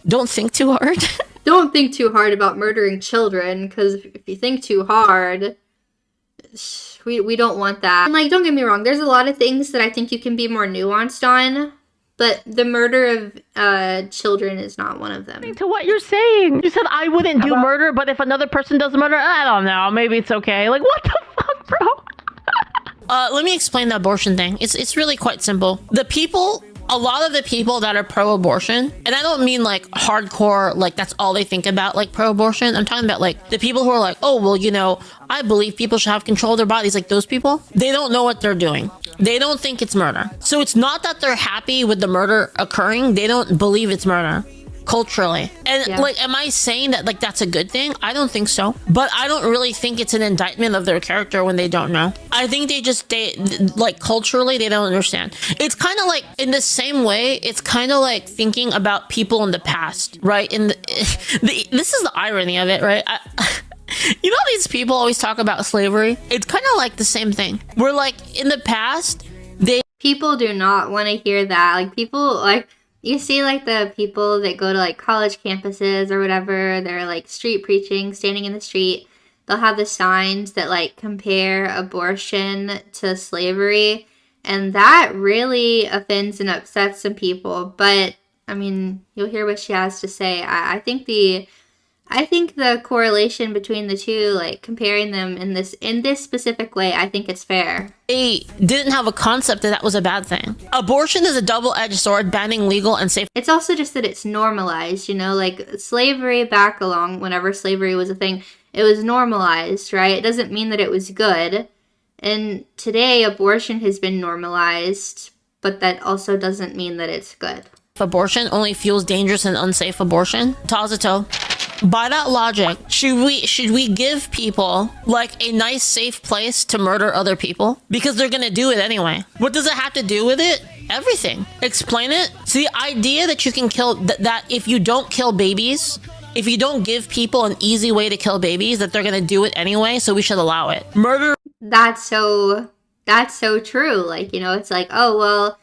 don't think too hard. Don't think too hard about murdering children, because if you think too hard, we don't want that. And, like, don't get me wrong, there's a lot of things that I think you can be more nuanced on, but the murder of children is not one of them. To what you're saying. You said I wouldn't do murder, but if another person does murder, I don't know, maybe it's okay. Like, what the fuck, bro? Let me explain the abortion thing. It's really quite simple. A lot of the people that are pro-abortion, and I don't mean like hardcore, like that's all they think about, like pro-abortion. I'm talking about like the people who are like, oh, well, you know, I believe people should have control of their bodies. Like those people, they don't know what they're doing. They don't think it's murder. So it's not that they're happy with the murder occurring. They don't believe it's murder. Culturally. And like, am I saying that like that's a good thing? I don't think so. But I don't really think it's an indictment of their character when they don't know. I think they like culturally they don't understand. It's kind of like in the same way, it's kind of like thinking about people in the past, right? This is the irony of it, right? You know, these people always talk about slavery. It's kind of like the same thing. We're like in the past, people do not want to hear that. Like people like. You see, like, the people that go to, like, college campuses or whatever, they're, like, street preaching, standing in the street. They'll have the signs that, like, compare abortion to slavery. And that really offends and upsets some people. But, I mean, you'll hear what she has to say. I think the correlation between the two, like, comparing them in this specific way, I think it's fair. They didn't have a concept that was a bad thing. Abortion is a double-edged sword, banning legal and safe. It's also just that it's normalized, you know, like slavery back along, whenever slavery was a thing, it was normalized, right? It doesn't mean that it was good. And today, abortion has been normalized, but that also doesn't mean that it's good. Abortion only fuels dangerous and unsafe abortion. Tazato. By that logic, should we give people like a nice safe place to murder other people? Because they're gonna do it anyway. What does it have to do with it? Everything. Explain it. So the idea that you can kill, that if you don't kill babies, if you don't give people an easy way to kill babies, that they're gonna do it anyway, so we should allow it. Murder. That's so true. Like, you know, it's like, oh, well,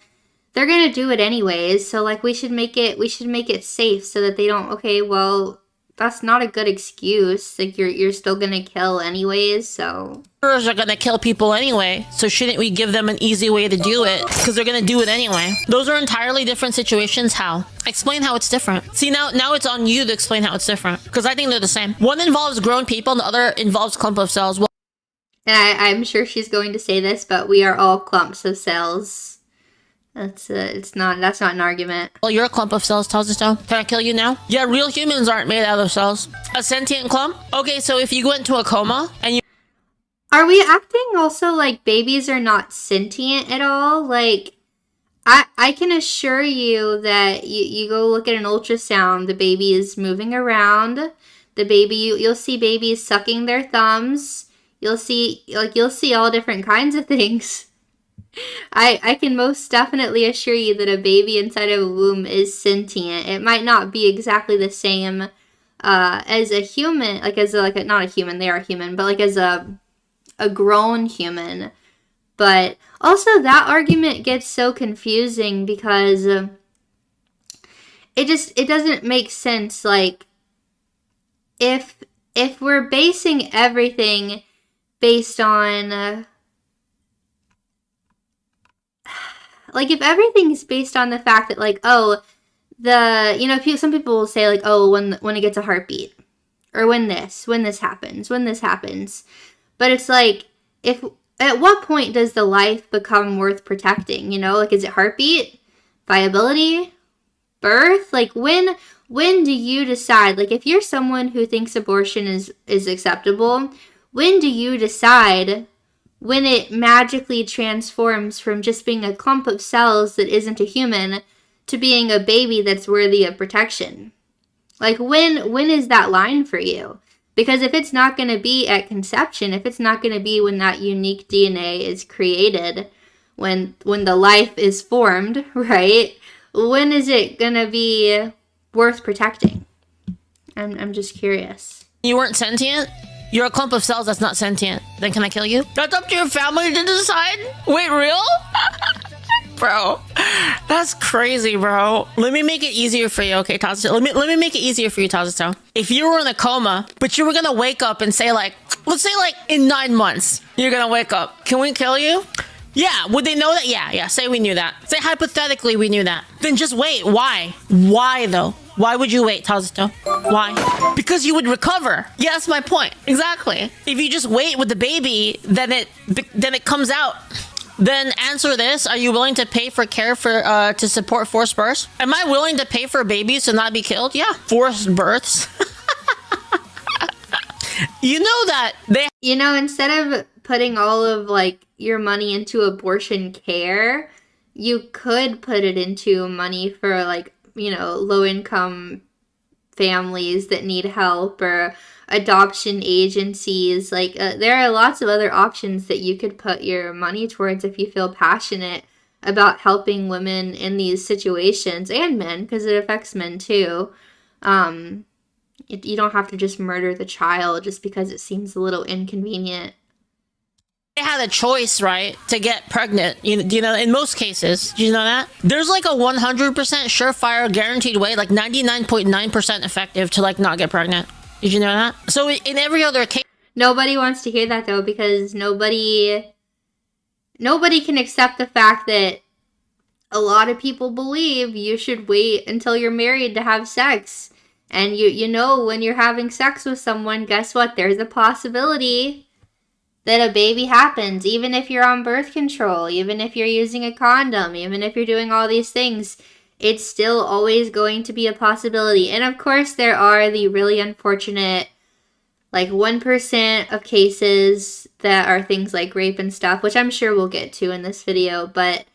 they're gonna do it anyways, so like we should make it safe so that they don't, okay, well, that's not a good excuse. Like you're still gonna kill anyways, so. Murderers are gonna kill people anyway, so shouldn't we give them an easy way to do it? Because they're gonna do it anyway. Those are entirely different situations. How? Explain how it's different. See, now it's on you to explain how it's different. Because I think they're the same. One involves grown people and the other involves clump of cells. Well, and I'm sure she's going to say this, but we are all clumps of cells. That's not an argument. Well, you're a clump of cells, Tazito. Can I kill you now? Yeah, real humans aren't made out of cells. A sentient clump? Okay, so if you go into a coma and you... Are we acting also like babies are not sentient at all? Like, I can assure you that you go look at an ultrasound, the baby is moving around. The baby, you'll see babies sucking their thumbs. You'll see all different kinds of things. I can most definitely assure you that a baby inside of a womb is sentient. It might not be exactly the same as a human, not a human, they are human, but like as a grown human. But also that argument gets so confusing because it doesn't make sense. Like if we're basing everything based on like, if everything's based on the fact that, like, oh, some people will say, like, oh, when it gets a heartbeat, or when this happens. But it's like, at what point does the life become worth protecting, you know? Like, is it heartbeat? Viability? Birth? Like, when do you decide, like, if you're someone who thinks abortion is acceptable, when do you decide when it magically transforms from just being a clump of cells that isn't a human to being a baby that's worthy of protection? Like, when is that line for you? Because if it's not going to be at conception, if it's not going to be when that unique DNA is created, when the life is formed, right? When is it going to be worth protecting? I'm just curious. You weren't sentient? You're a clump of cells that's not sentient. Then can I kill you? That's up to your family to decide? Wait, real? Bro, that's crazy, bro. Let me make it easier for you, okay, Tazuto? Let me make it easier for you, Tazuto. If you were in a coma, but you were gonna wake up and say like, let's say like in 9 months, you're gonna wake up. Can we kill you? Yeah, would they know that? Yeah, say we knew that. Say hypothetically we knew that. Then just wait. Why? Why though? Why would you wait, Tazuto? Why? Because you would recover. Yeah, that's my point. Exactly. If you just wait with the baby, then it comes out. Then answer this: are you willing to pay for care for to support forced births? Am I willing to pay for babies to not be killed? Yeah, forced births. You know that they. You know, instead of putting all of like your money into abortion care, you could put it into money for like, you know, low income families that need help, or adoption agencies. Like there are lots of other options that you could put your money towards if you feel passionate about helping women in these situations, and men, because it affects men too. You don't have to just murder the child just because it seems a little inconvenient. They had a choice, right, to get pregnant. You know, in most cases, do you know that? There's like a 100% surefire guaranteed way, like 99.9% effective to like not get pregnant. Did you know that? So in every other case, nobody wants to hear that though, because nobody can accept the fact that a lot of people believe you should wait until you're married to have sex. And you know, when you're having sex with someone, guess what? There's a possibility that a baby happens, even if you're on birth control, even if you're using a condom, even if you're doing all these things. It's still always going to be a possibility. And of course, there are the really unfortunate, like 1% of cases that are things like rape and stuff, which I'm sure we'll get to in this video. But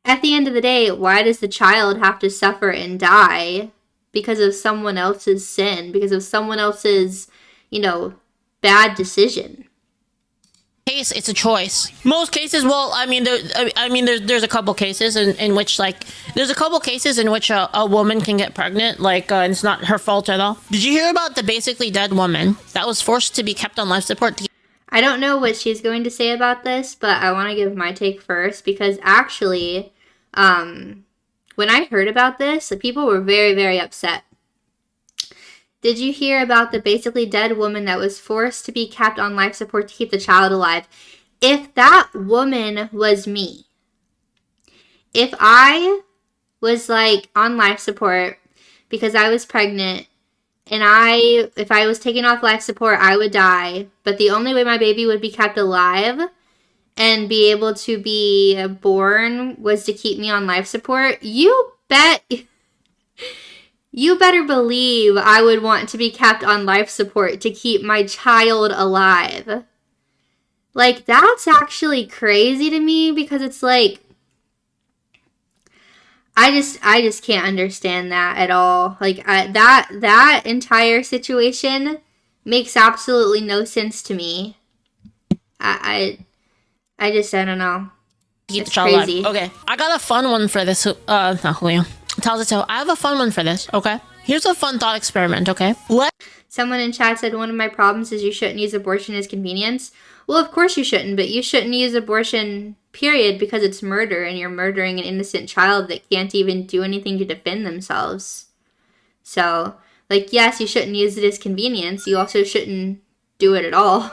at the end of the day, why does the child have to suffer and die because of someone else's sin, because of someone else's, you know, bad decision? Case, it's a choice. Most cases, well, I mean, there's a couple cases in which, like, there's a couple cases in which a woman can get pregnant, like, and it's not her fault at all. Did you hear about the basically dead woman that was forced to be kept on life support? I don't know what she's going to say about this, but I want to give my take first, because actually, when I heard about this, people were very, very upset. Did you hear about the basically dead woman that was forced to be kept on life support to keep the child alive? If that woman was me, if I was like on life support because I was pregnant, and if I was taken off life support, I would die, but the only way my baby would be kept alive and be able to be born was to keep me on life support, you better believe I would want to be kept on life support to keep my child alive. Like, that's actually crazy to me, because it's like, I just can't understand that at all. Like, that entire situation makes absolutely no sense to me. I don't know. It's crazy. Okay, I got a fun one for this. Not Julio. Tazuto, I have a fun one for this, okay? Here's a fun thought experiment, okay? Someone in chat said, one of my problems is you shouldn't use abortion as convenience. Well, of course you shouldn't, but you shouldn't use abortion, period, because it's murder, and you're murdering an innocent child that can't even do anything to defend themselves. So, like, yes, you shouldn't use it as convenience. You also shouldn't do it at all.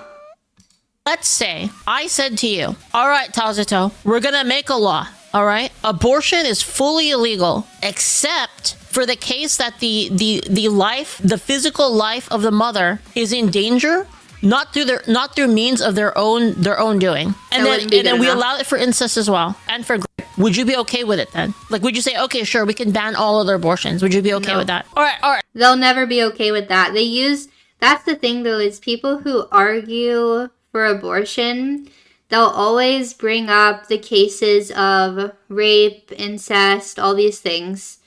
Let's say I said to you, all right, Tazuto, we're gonna make a law, all right? Abortion is fully illegal, except for the case that the physical life of the mother is in danger, not through means of their own doing. And then we allow it for incest as well, and for rape. Would you be okay with it then? Like, would you say, okay, sure, we can ban all other abortions? Would you be okay with that? All right. They'll never be okay with that. That's the thing though, is people who argue for abortion, they'll always bring up the cases of rape, incest, all these things.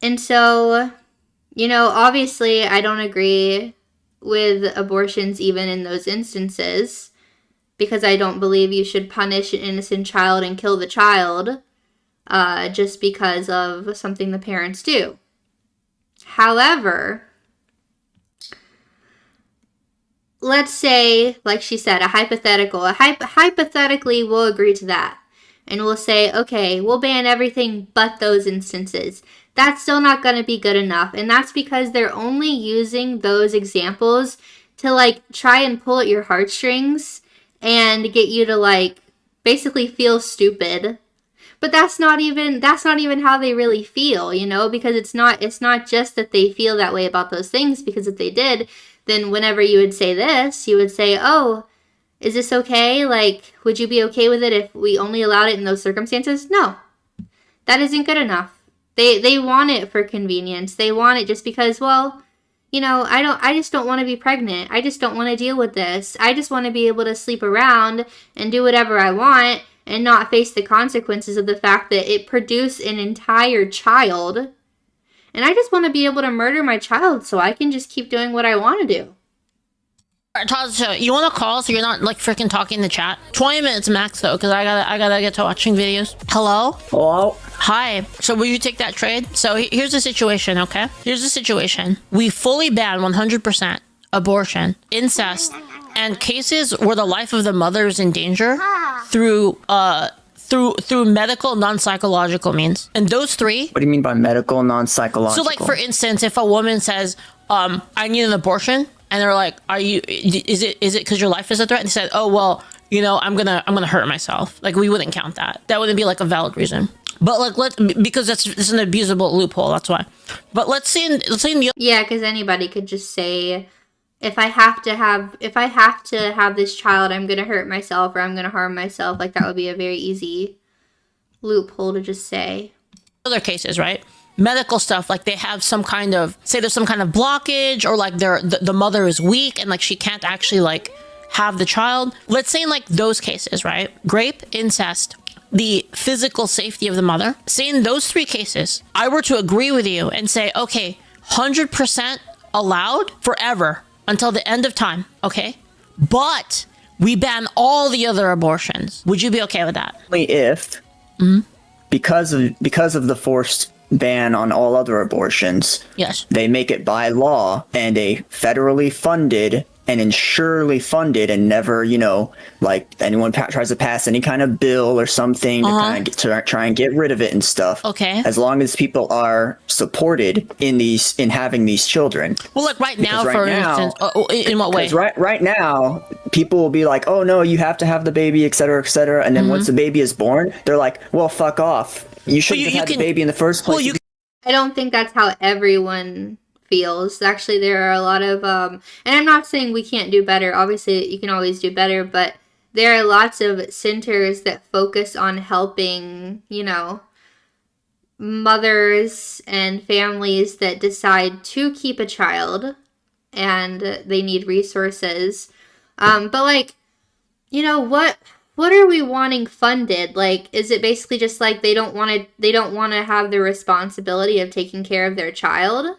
And so, you know, obviously I don't agree with abortions even in those instances, because I don't believe you should punish an innocent child and kill the child just because of something the parents do. However, let's say, like she said, a hypothetical. Hypothetically, we'll agree to that. and we'll say, okay, we'll ban everything but those instances. That's still not going to be good enough. And that's because they're only using those examples to like try and pull at your heartstrings and get you to like basically feel stupid. But that's not even how they really feel, you know, because it's not just that they feel that way about those things, because if they did, then whenever you would say this, you would say, "Oh, is this okay? Like, would you be okay with it if we only allowed it in those circumstances?" No. That isn't good enough. They want it for convenience. They want it just because, well, you know, I just don't want to be pregnant. I just don't want to deal with this. I just want to be able to sleep around and do whatever I want and not face the consequences of the fact that it produced an entire child. And I just want to be able to murder my child so I can just keep doing what I want to do. Tasha, you want to call so you're not like freaking talking in the chat? 20 minutes max though, because I gotta get to watching videos. Hello? Hello? Hi. So will you take that trade? So here's the situation, okay? Here's the situation. We fully ban 100% abortion, incest, and cases where the life of the mother is in danger through medical, non-psychological means. And those three... What do you mean by medical, non-psychological? So like, for instance, if a woman says, I need an abortion, and they're like, is it because your life is a threat? And they said, oh, well, you know, I'm gonna hurt myself. Like, we wouldn't count that. That wouldn't be like a valid reason. But like, because it's an abusable loophole, that's why. But let's say in the... Yeah, because anybody could just say, if I have to have this child, I'm gonna hurt myself or I'm gonna harm myself. Like, that would be a very easy loophole to just say. Other cases, right? Medical stuff, like they have some kind of, say there's some kind of blockage, or like the mother is weak and like she can't actually like have the child. Let's say in like those cases, right? Rape, incest, the physical safety of the mother. Say in those three cases, I were to agree with you and say, okay, 100% allowed forever until the end of time, okay? But we ban all the other abortions. Would you be okay with that? Only if, because of the forced ban on all other abortions, yes, they make it by law and a federally funded and insurely funded, and never, you know, like anyone tries to pass any kind of bill or something to kind of try and get rid of it and stuff. Okay. As long as people are supported in having these children. Well, like right now, for instance, in what way? Right now, people will be like, oh no, you have to have the baby, et cetera, and then once the baby is born, they're like, well, fuck off. You shouldn't have had the baby in the first place. Well, I don't think that's how everyone feels. Actually, there are a lot of, and I'm not saying we can't do better. Obviously, you can always do better, but there are lots of centers that focus on helping, you know, mothers and families that decide to keep a child and they need resources. But like, you know, what are we wanting funded? Like, is it basically just like they don't want to have the responsibility of taking care of their child?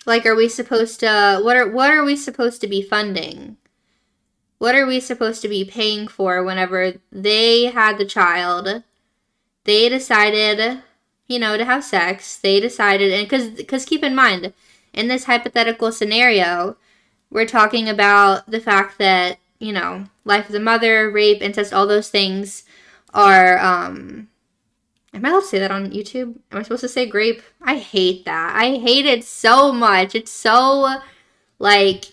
Like, are we supposed to, what are we supposed to be funding? What are we supposed to be paying for whenever they had the child? They decided, you know, to have sex. They decided, and because keep in mind, in this hypothetical scenario, we're talking about the fact that, you know, life of the mother, rape, incest, all those things are, am I allowed to say that on YouTube? Am I supposed to say grape? I hate that. I hate it so much. It's so, like,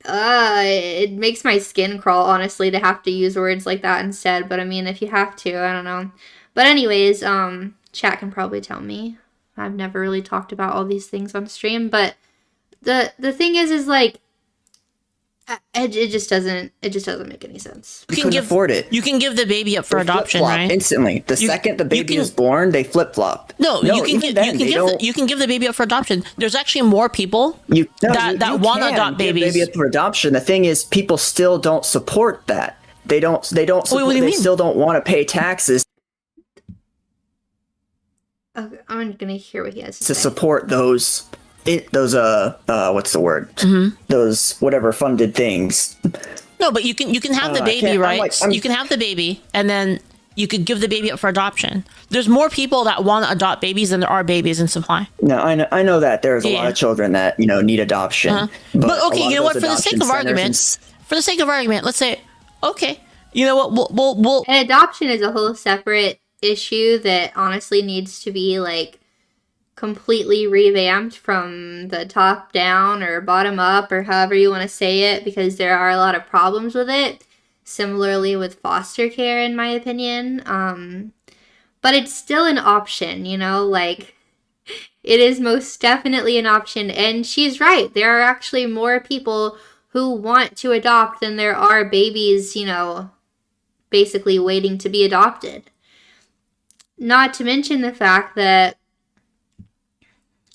it makes my skin crawl, honestly, to have to use words like that instead. But I mean, if you have to, I don't know. But anyways, chat can probably tell me. I've never really talked about all these things on stream. But the thing is like, it just doesn't make any sense. You can afford it. You can give the baby up for adoption, right? Instantly. The second the baby is born, they flip flop. No, you can give the baby up for adoption. There's actually more people that want to adopt babies. Give the baby up for adoption. The thing is, people still don't support that. They don't. Support, what do you mean? Still don't want to pay taxes. Okay, I'm gonna hear what he has to say. Support those what's the word? Those whatever funded things. No, but you can have the baby, right? You can have the baby, and then you could give the baby up for adoption. There's more people that want to adopt babies than there are babies in supply. No, I know that there's a lot of children that, you know, need adoption. But okay, you know what? For the sake of argument, let's say, okay, You know what? We'll And adoption is a whole separate issue that honestly needs to be like completely revamped from the top down or bottom up or however you want to say it, because there are a lot of problems with it. Similarly with foster care, in my opinion. But it's still an option, you know, like it is most definitely an option. And she's right. There are actually more people who want to adopt than there are babies, you know, basically waiting to be adopted. Not to mention the fact that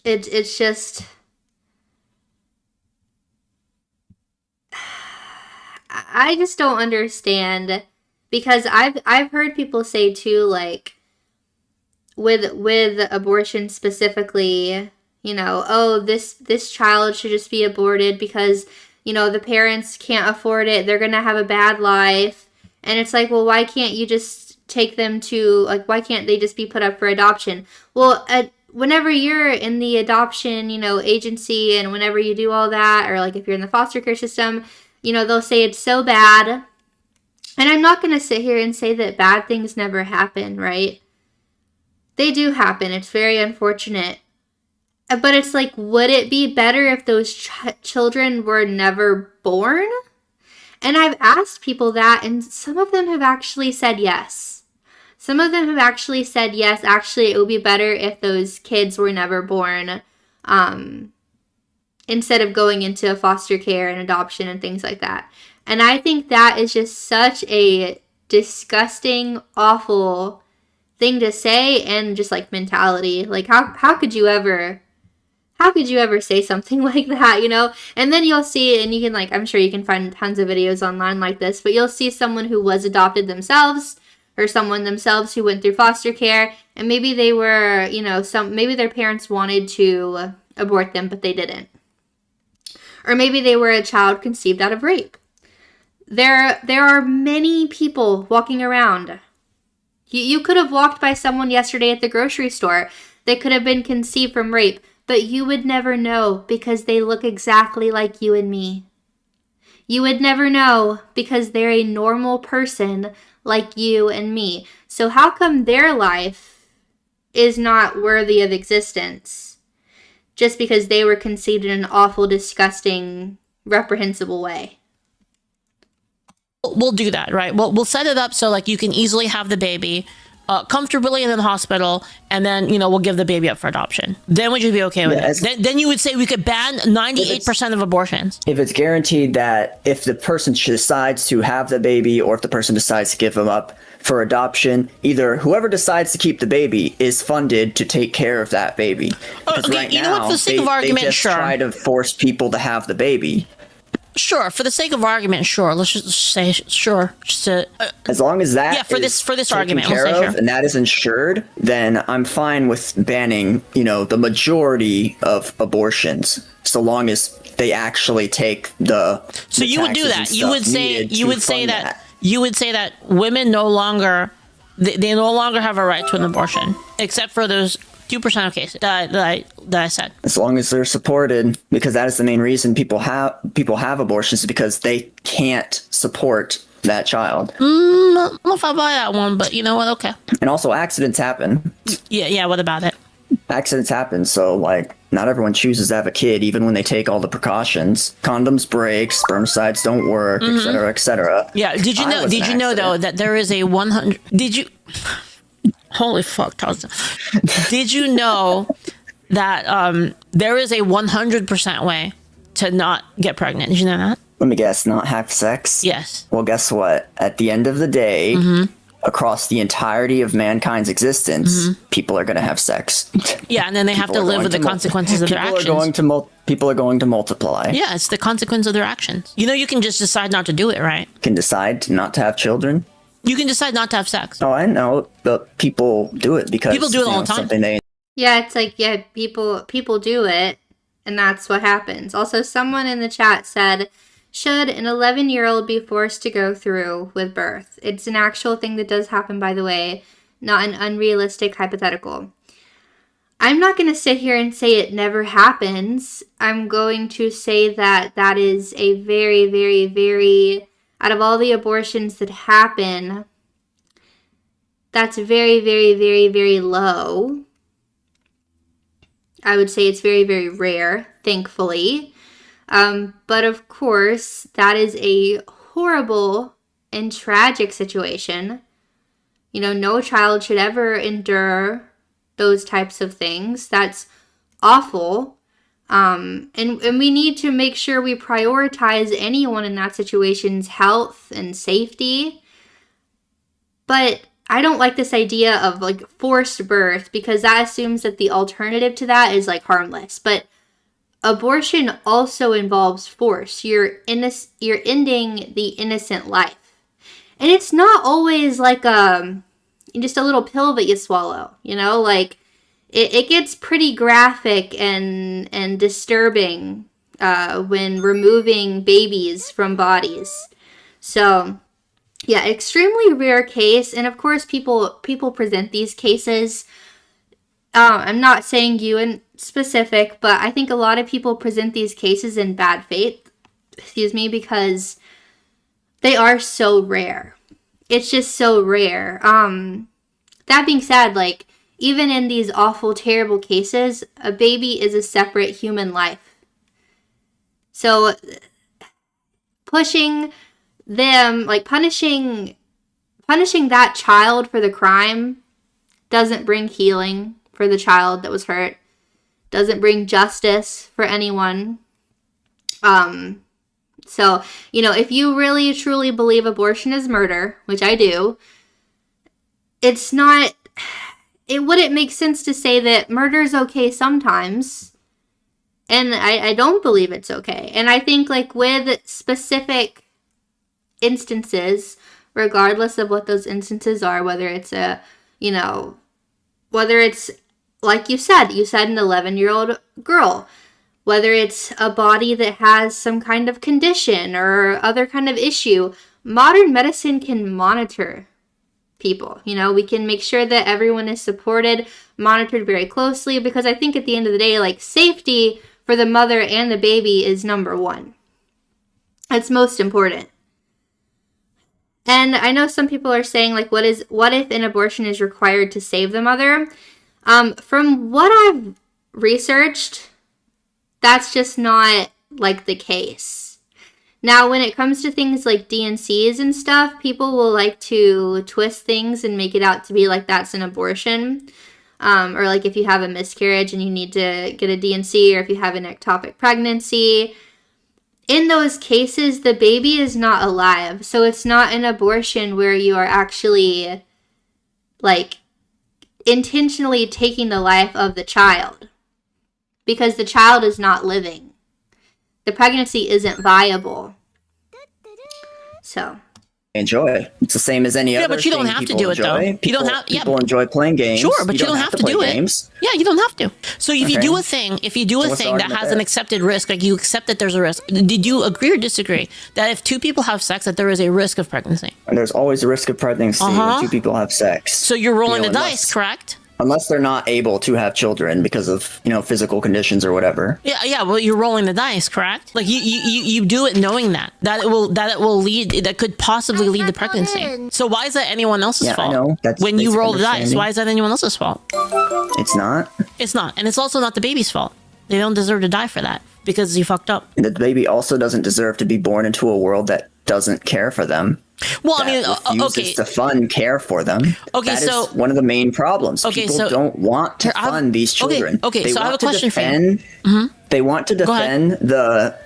it's just, I just don't understand, because I've heard people say too, like with abortion specifically, you know, oh, this child should just be aborted because, you know, the parents can't afford it, they're gonna have a bad life. And it's like, well, why can't you just take them to, like, why can't they just be put up for adoption? Well, whenever you're in the adoption, you know, agency, and whenever you do all that, or like if you're in the foster care system, you know, they'll say it's so bad. And I'm not going to sit here and say that bad things never happen, right? They do happen. It's very unfortunate. But it's like, would it be better if those children were never born? And I've asked people that, and some of them have actually said yes. Some of them have actually said yes, actually it would be better if those kids were never born, instead of going into foster care and adoption and things like that. And I think that is just such a disgusting, awful thing to say, and just like mentality. Like how could you ever say something like that, you know? And then you'll see, and you can, like, I'm sure you can find tons of videos online like this, but you'll see someone who was adopted themselves, or someone themselves who went through foster care, and maybe they were, you know, maybe their parents wanted to abort them, but they didn't. Or maybe they were a child conceived out of rape. There are many people walking around. You could have walked by someone yesterday at the grocery store that could have been conceived from rape, but you would never know because they look exactly like you and me. You would never know because they're a normal person like you and me. So how come their life is not worthy of existence just because they were conceived in an awful, disgusting, reprehensible way? we'll do that, right? We'll set it up so like you can easily have the baby comfortably in the hospital, and then, you know, we'll give the baby up for adoption. Then would you be okay with it? Then you would say we could ban 98% of abortions. If it's guaranteed that if the person decides to have the baby, or if the person decides to give them up for adoption, either whoever decides to keep the baby is funded to take care of that baby. Because Okay, right you know what, now, for the sake of argument, they just sure. try to force people to have the baby. Sure, for the sake of argument, sure. Let's just say sure. Just As long as that for this argument, taken care we'll say of, sure. and that is insured, then I'm fine with banning, you know, the majority of abortions, so long as they actually take the. So you would do that. You would say that women no longer they no longer have a right to an abortion, except for those 2% of cases that I said. As long as they're supported, because that is the main reason people have abortions, because they can't support that child. I don't know if I buy that one, but you know what? Okay. And also, accidents happen. Yeah. What about it? Accidents happen, so like not everyone chooses to have a kid, even when they take all the precautions. Condoms break, spermicides don't work, etc., etc. Yeah. Did you know though that there is a 100? Did you? Holy fuck, Thompson. Did you know that there is a 100% way to not get pregnant? Did you know that? Let me guess, not have sex? Yes. Well, guess what? At the end of the day, across the entirety of mankind's existence, people are going to have sex. Yeah, and then they have to live with the consequences of their actions. People are going to multiply. Yeah, it's the consequence of their actions. You know, you can just decide not to do it, right? Can decide not to have children. You can decide not to have sex. Oh, I know, but people do it because People do it all the time. Something they. Yeah, it's like, yeah, people do it, and that's what happens. Also, someone in the chat said, should an 11-year-old be forced to go through with birth? It's an actual thing that does happen, by the way, not an unrealistic hypothetical. I'm not going to sit here and say it never happens. I'm going to say that that is a very, very, very out of all the abortions that happen, that's very, very, very, very low. I would say it's very, very rare, thankfully. But of course, that is a horrible and tragic situation. You know, no child should ever endure those types of things. That's awful. And we need to make sure we prioritize anyone in that situation's health and safety. But I don't like this idea of like forced birth, because that assumes that the alternative to that is like harmless. But abortion also involves force. You're ending the innocent life. And it's not always like just a little pill that you swallow, you know, like it gets pretty graphic and disturbing when removing babies from bodies. So yeah, extremely rare case. And of course, people present these cases. I'm not saying you in specific, but I think a lot of people present these cases in bad faith, because they are so rare. It's just so rare. That being said, like, even in these awful, terrible cases, a baby is a separate human life. So pushing them, like punishing that child for the crime doesn't bring healing for the child that was hurt, doesn't bring justice for anyone. So, you know, if you really truly believe abortion is murder, which I do, it wouldn't make sense to say that murder is okay sometimes. And I don't believe it's okay. And I think, like, with specific instances, regardless of what those instances are, whether it's like you said an 11-year-old girl, whether it's a body that has some kind of condition or other kind of issue, modern medicine can monitor people. You know, we can make sure that everyone is supported, monitored very closely, because I think at the end of the day, like, safety for the mother and the baby is number one. It's most important. And I know some people are saying, like, what if an abortion is required to save the mother? From what I've researched, that's just not, like, the case. Now, when it comes to things like D&Cs and stuff, people will like to twist things and make it out to be like that's an abortion. Or like if you have a miscarriage and you need to get a D&C, or if you have an ectopic pregnancy. In those cases, the baby is not alive. So it's not an abortion where you are actually, like, intentionally taking the life of the child, because the child is not living. The pregnancy isn't viable. So enjoy. It's the same as any other. Yeah, but you don't have to do it though. You don't have. Yeah, people enjoy playing games. Sure, but you don't have to do it. Games. Yeah, you don't have to. So if you do a thing, that has an accepted risk, like you accept that there's a risk. Did you agree or disagree that if two people have sex, that there is a risk of pregnancy? And there's always a risk of pregnancy when two people have sex. So you're rolling the dice, correct? Unless they're not able to have children because of, physical conditions or whatever. Yeah. Well, you're rolling the dice, correct? Like you do it knowing that could possibly lead to pregnancy. So why is that anyone else's fault? I know. That's when you roll the dice, why is that anyone else's fault? It's not. It's not, and it's also not the baby's fault. They don't deserve to die for that because you fucked up. The baby also doesn't deserve to be born into a world that doesn't care for them. Well, I mean, refuses to fund care for them. Okay, that so is one of the main problems. People don't want to fund these children. Okay, so I have a question for you. They want to defend the,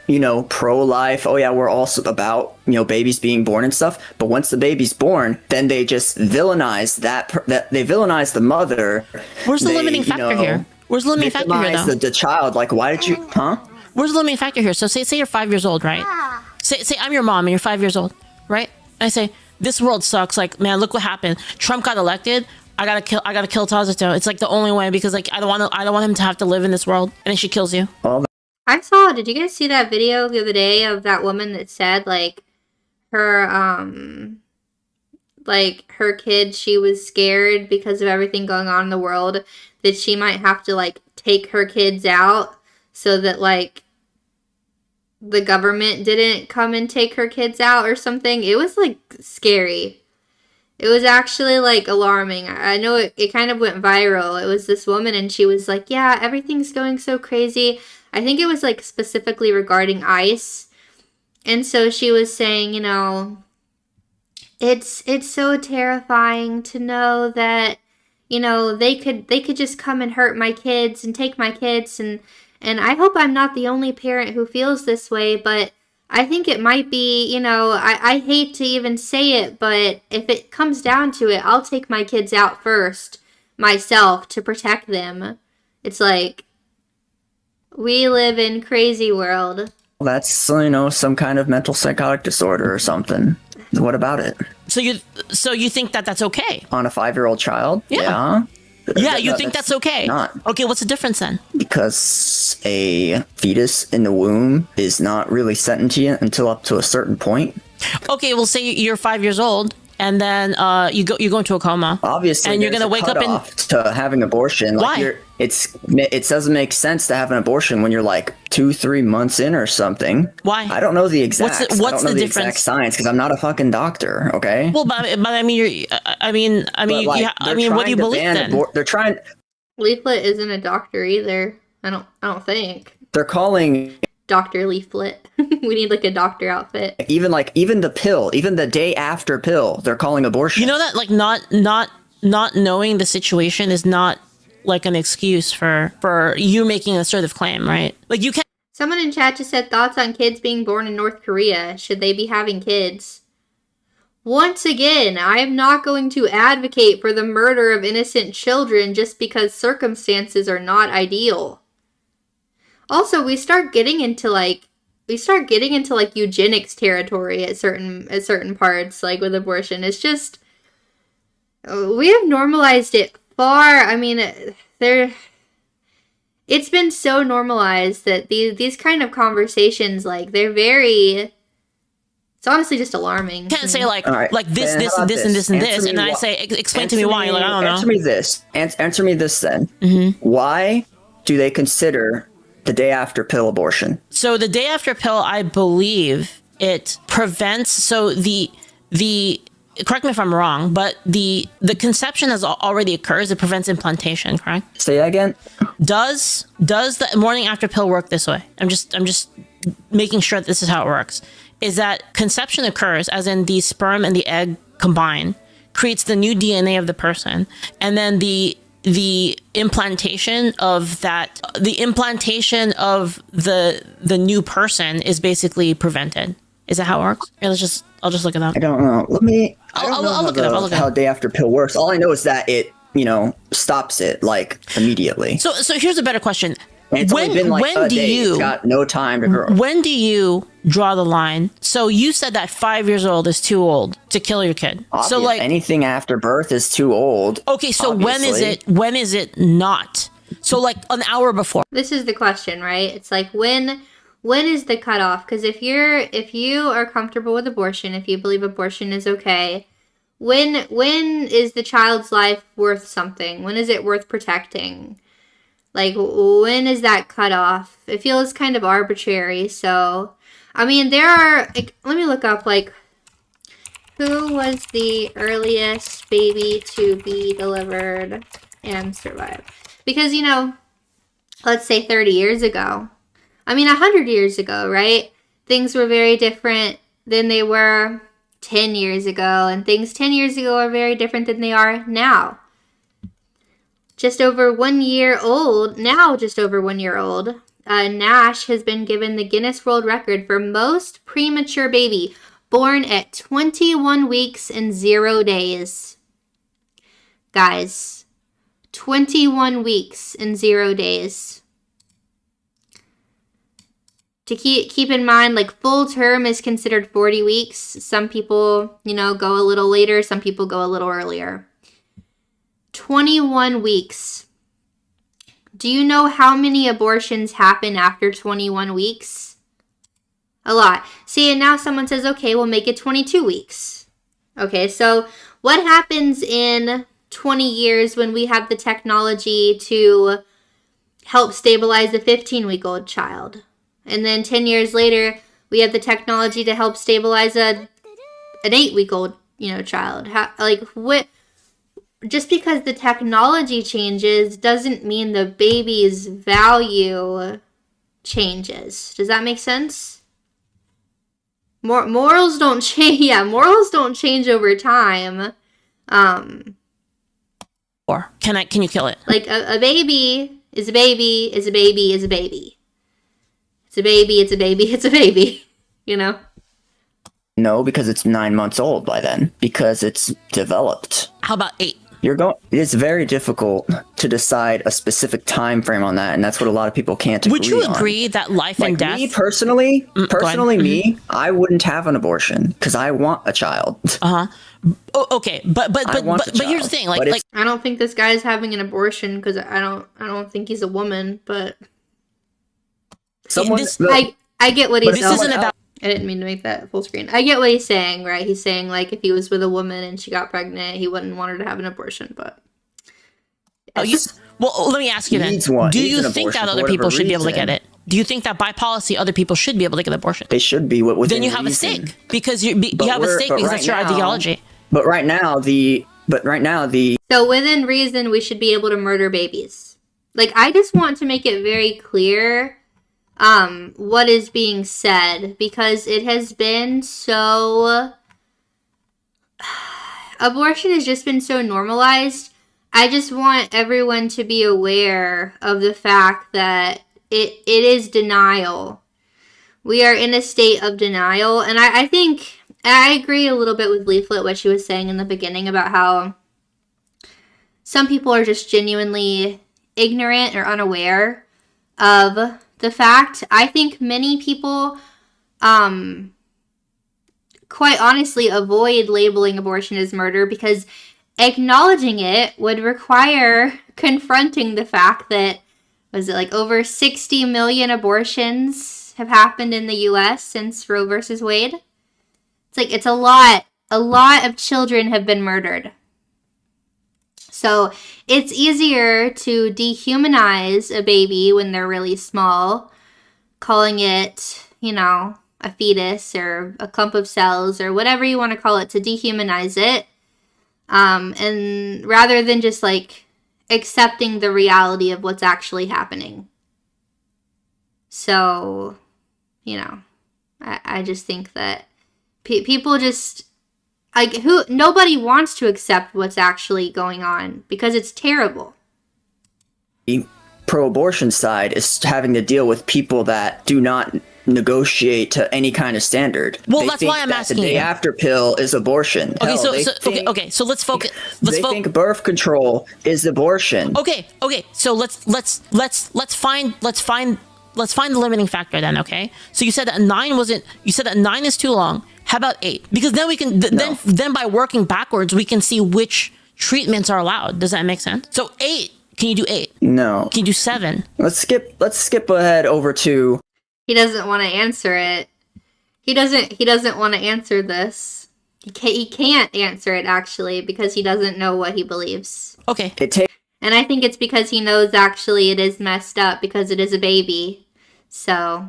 pro-life. Oh yeah, we're also about, babies being born and stuff. But once the baby's born, then they just villainize they villainize the mother. Where's the limiting factor here? Where's the limiting factor here, though? The child. Like, why did you? Huh? Where's the limiting factor here? So say you're 5 years old, right? Say I'm your mom and you're 5 years old, right? I say, this world sucks. Like, man, look what happened. Trump got elected. I gotta kill Tazuto. It's like the only way, because like I don't want him to have to live in this world. And then she kills you. Did you guys see that video the other day of that woman that said like her kid, she was scared because of everything going on in the world that she might have to like take her kids out so that like the government didn't come and take her kids out or something. It was like scary. It was actually like alarming. I know it kind of went viral. It was this woman and she was like, yeah, everything's going so crazy. I think it was like specifically regarding ICE. And so she was saying, you know, it's so terrifying to know that, you know, they could just come and hurt my kids and take my kids, and I hope I'm not the only parent who feels this way, but I think it might be, you know, I hate to even say it, but if it comes down to it, I'll take my kids out first myself to protect them. It's like, we live in crazy world. That's, you know, some kind of mental psychotic disorder or something. What about it? So you think that that's okay? On a 5-year-old child? Yeah. Yeah, you think that's okay? Not. Okay, what's the difference then? Because a fetus in the womb is not really sentient until up to a certain point. Okay, well, say you're 5 years old, and then you go into a coma. Obviously, and you're gonna wake up to having abortion. Like why? It doesn't make sense to have an abortion when you're like 2-3 months in or something. Why? I don't know the exact. What's I don't know the exact difference? science because I'm not a fucking doctor. Okay. Well, but I mean, what do you believe then? They're trying. Leaflit isn't a doctor either. I don't think. They're calling Dr. Leaflit. We need like a doctor outfit. even the pill, even the day after pill, they're calling abortion. You know that like not knowing the situation is not like an excuse for you making a sort of claim, right? Like you can't. Someone in chat just said thoughts on kids being born in North Korea. Should they be having kids? Once again, I am not going to advocate for the murder of innocent children just because circumstances are not ideal. Also, we start getting into like eugenics territory at certain parts, like with abortion. It's just, we have normalized it far. I mean, it's been so normalized that these kind of conversations, like, they're very, it's honestly just alarming. You can't say like All right, like this then how about and this and Answer this, me and then I why- say explain to me why. You're like, I don't know. Answer me this. Answer me this then. Why do they consider the day after pill abortion? So the day after pill, I believe it prevents. So the correct me if I'm wrong, but the conception has already occurs. It prevents implantation. Correct? Say that again. Does the morning after pill work this way? I'm just making sure that this is how it works. Is that conception occurs, as in the sperm and the egg combine, creates the new DNA of the person, and then the implantation of the new person is basically prevented. Is that how it works? Here, I'll just look it up. I don't know. I'll look it up. I'll look it how up. day after pill works. All I know is that it, stops it like immediately. So here's a better question. And it's only been like when a do day. you It's got no time to grow. when do you draw the line? So you said that 5 years old is too old to kill your kid. So like anything after birth is too old. okay, so obviously. when is it not? So like an hour before. This is the question, right? It's like, when is the cutoff? Because if you are comfortable with abortion, if you believe abortion is okay, when is the child's life worth something? When is it worth protecting? Like, when is that cutoff? It feels kind of arbitrary. So, I mean, there are, like, let me look up, like, who was the earliest baby to be delivered and survive? Because, let's say 30 years ago. I mean, 100 years ago, right? Things were very different than they were 10 years ago. And things 10 years ago are very different than they are now. Just over 1 year old, Nash has been given the Guinness World Record for most premature baby born at 21 weeks and 0 days. Guys, 21 weeks and 0 days. To keep in mind, like, full term is considered 40 weeks. Some people, go a little later. Some people go a little earlier. 21 weeks. Do you know how many abortions happen after 21 weeks? A lot. See, and now someone says, okay, we'll make it 22 weeks. Okay, so what happens in 20 years when we have the technology to help stabilize a 15-week-old child? And then 10 years later, we have the technology to help stabilize an 8-week-old, child. Just because the technology changes doesn't mean the baby's value changes. Does that make sense? Morals don't change. Yeah, morals don't change over time. Or can you kill it? Like a baby is a baby is a baby is a baby. It's a baby, it's a baby, it's a baby. No, because it's 9 months old by then. Because it's developed. How about 8? It's very difficult to decide a specific time frame on that, and that's what a lot of people can't agree on. Would you agree that life and death? Me personally, I wouldn't have an abortion because I want a child. Okay, but here's the thing, like I don't think this guy's having an abortion because I don't think he's a woman, but I get what he's saying. This isn't about. I didn't mean to make that full screen. I get what he's saying, right? He's saying, like, if he was with a woman and she got pregnant, he wouldn't want her to have an abortion, but... Well, let me ask you then. Do you think that other people should be able to get it? Do you think that by policy, other people should be able to get an abortion? They should be within Then you have reason. a stake. Because you have a stake because that's your ideology. But right now, So within reason, we should be able to murder babies. Like, I just want to make it very clear... what is being said, because it has been so... Abortion has just been so normalized. I just want everyone to be aware of the fact that it is denial. We are in a state of denial, and I think... I agree a little bit with Leaflit, what she was saying in the beginning about how some people are just genuinely ignorant or unaware of the fact. I think many people, quite honestly, avoid labeling abortion as murder because acknowledging it would require confronting the fact that, over 60 million abortions have happened in the U.S. since Roe versus Wade? It's a lot. A lot of children have been murdered. So it's easier to dehumanize a baby when they're really small, calling it, a fetus or a clump of cells or whatever you want to call it, to dehumanize it. And rather than just accepting the reality of what's actually happening. So, I just think that people just... nobody wants to accept what's actually going on because it's terrible. The pro-abortion side is having to deal with people that do not negotiate to any kind of standard. Well, that's why I'm asking you. The day after pill is abortion. Okay, so let's focus. They think birth control is abortion. Okay. So let's find the limiting factor then. Okay. So you said that 9 wasn't. You said that 9 is too long. How about 8? Because then we can then by working backwards we can see which treatments are allowed. Does that make sense? So 8. Can you do 8? No. Can you do 7? Let's skip ahead over to. He doesn't want to answer it. He doesn't want to answer this. He can't answer it actually because he doesn't know what he believes. Okay. And I think it's because he knows actually it is messed up because it is a baby. So.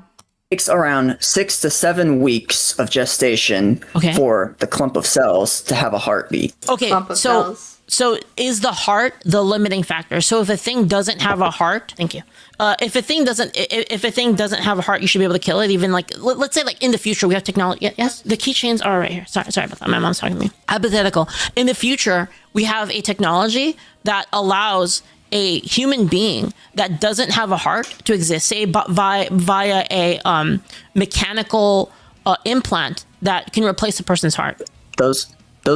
Takes around 6 to 7 weeks of gestation for the clump of cells to have a heartbeat. Okay, so is the heart the limiting factor? So if a thing doesn't have a heart, thank you. If a thing doesn't have a heart, you should be able to kill it. Even let's say in the future we have technology. Yes, the keychains are right here. Sorry about that. My mom's talking to me. Hypothetical. In the future, we have a technology that allows a human being that doesn't have a heart to exist, say via a mechanical implant that can replace a person's heart. Those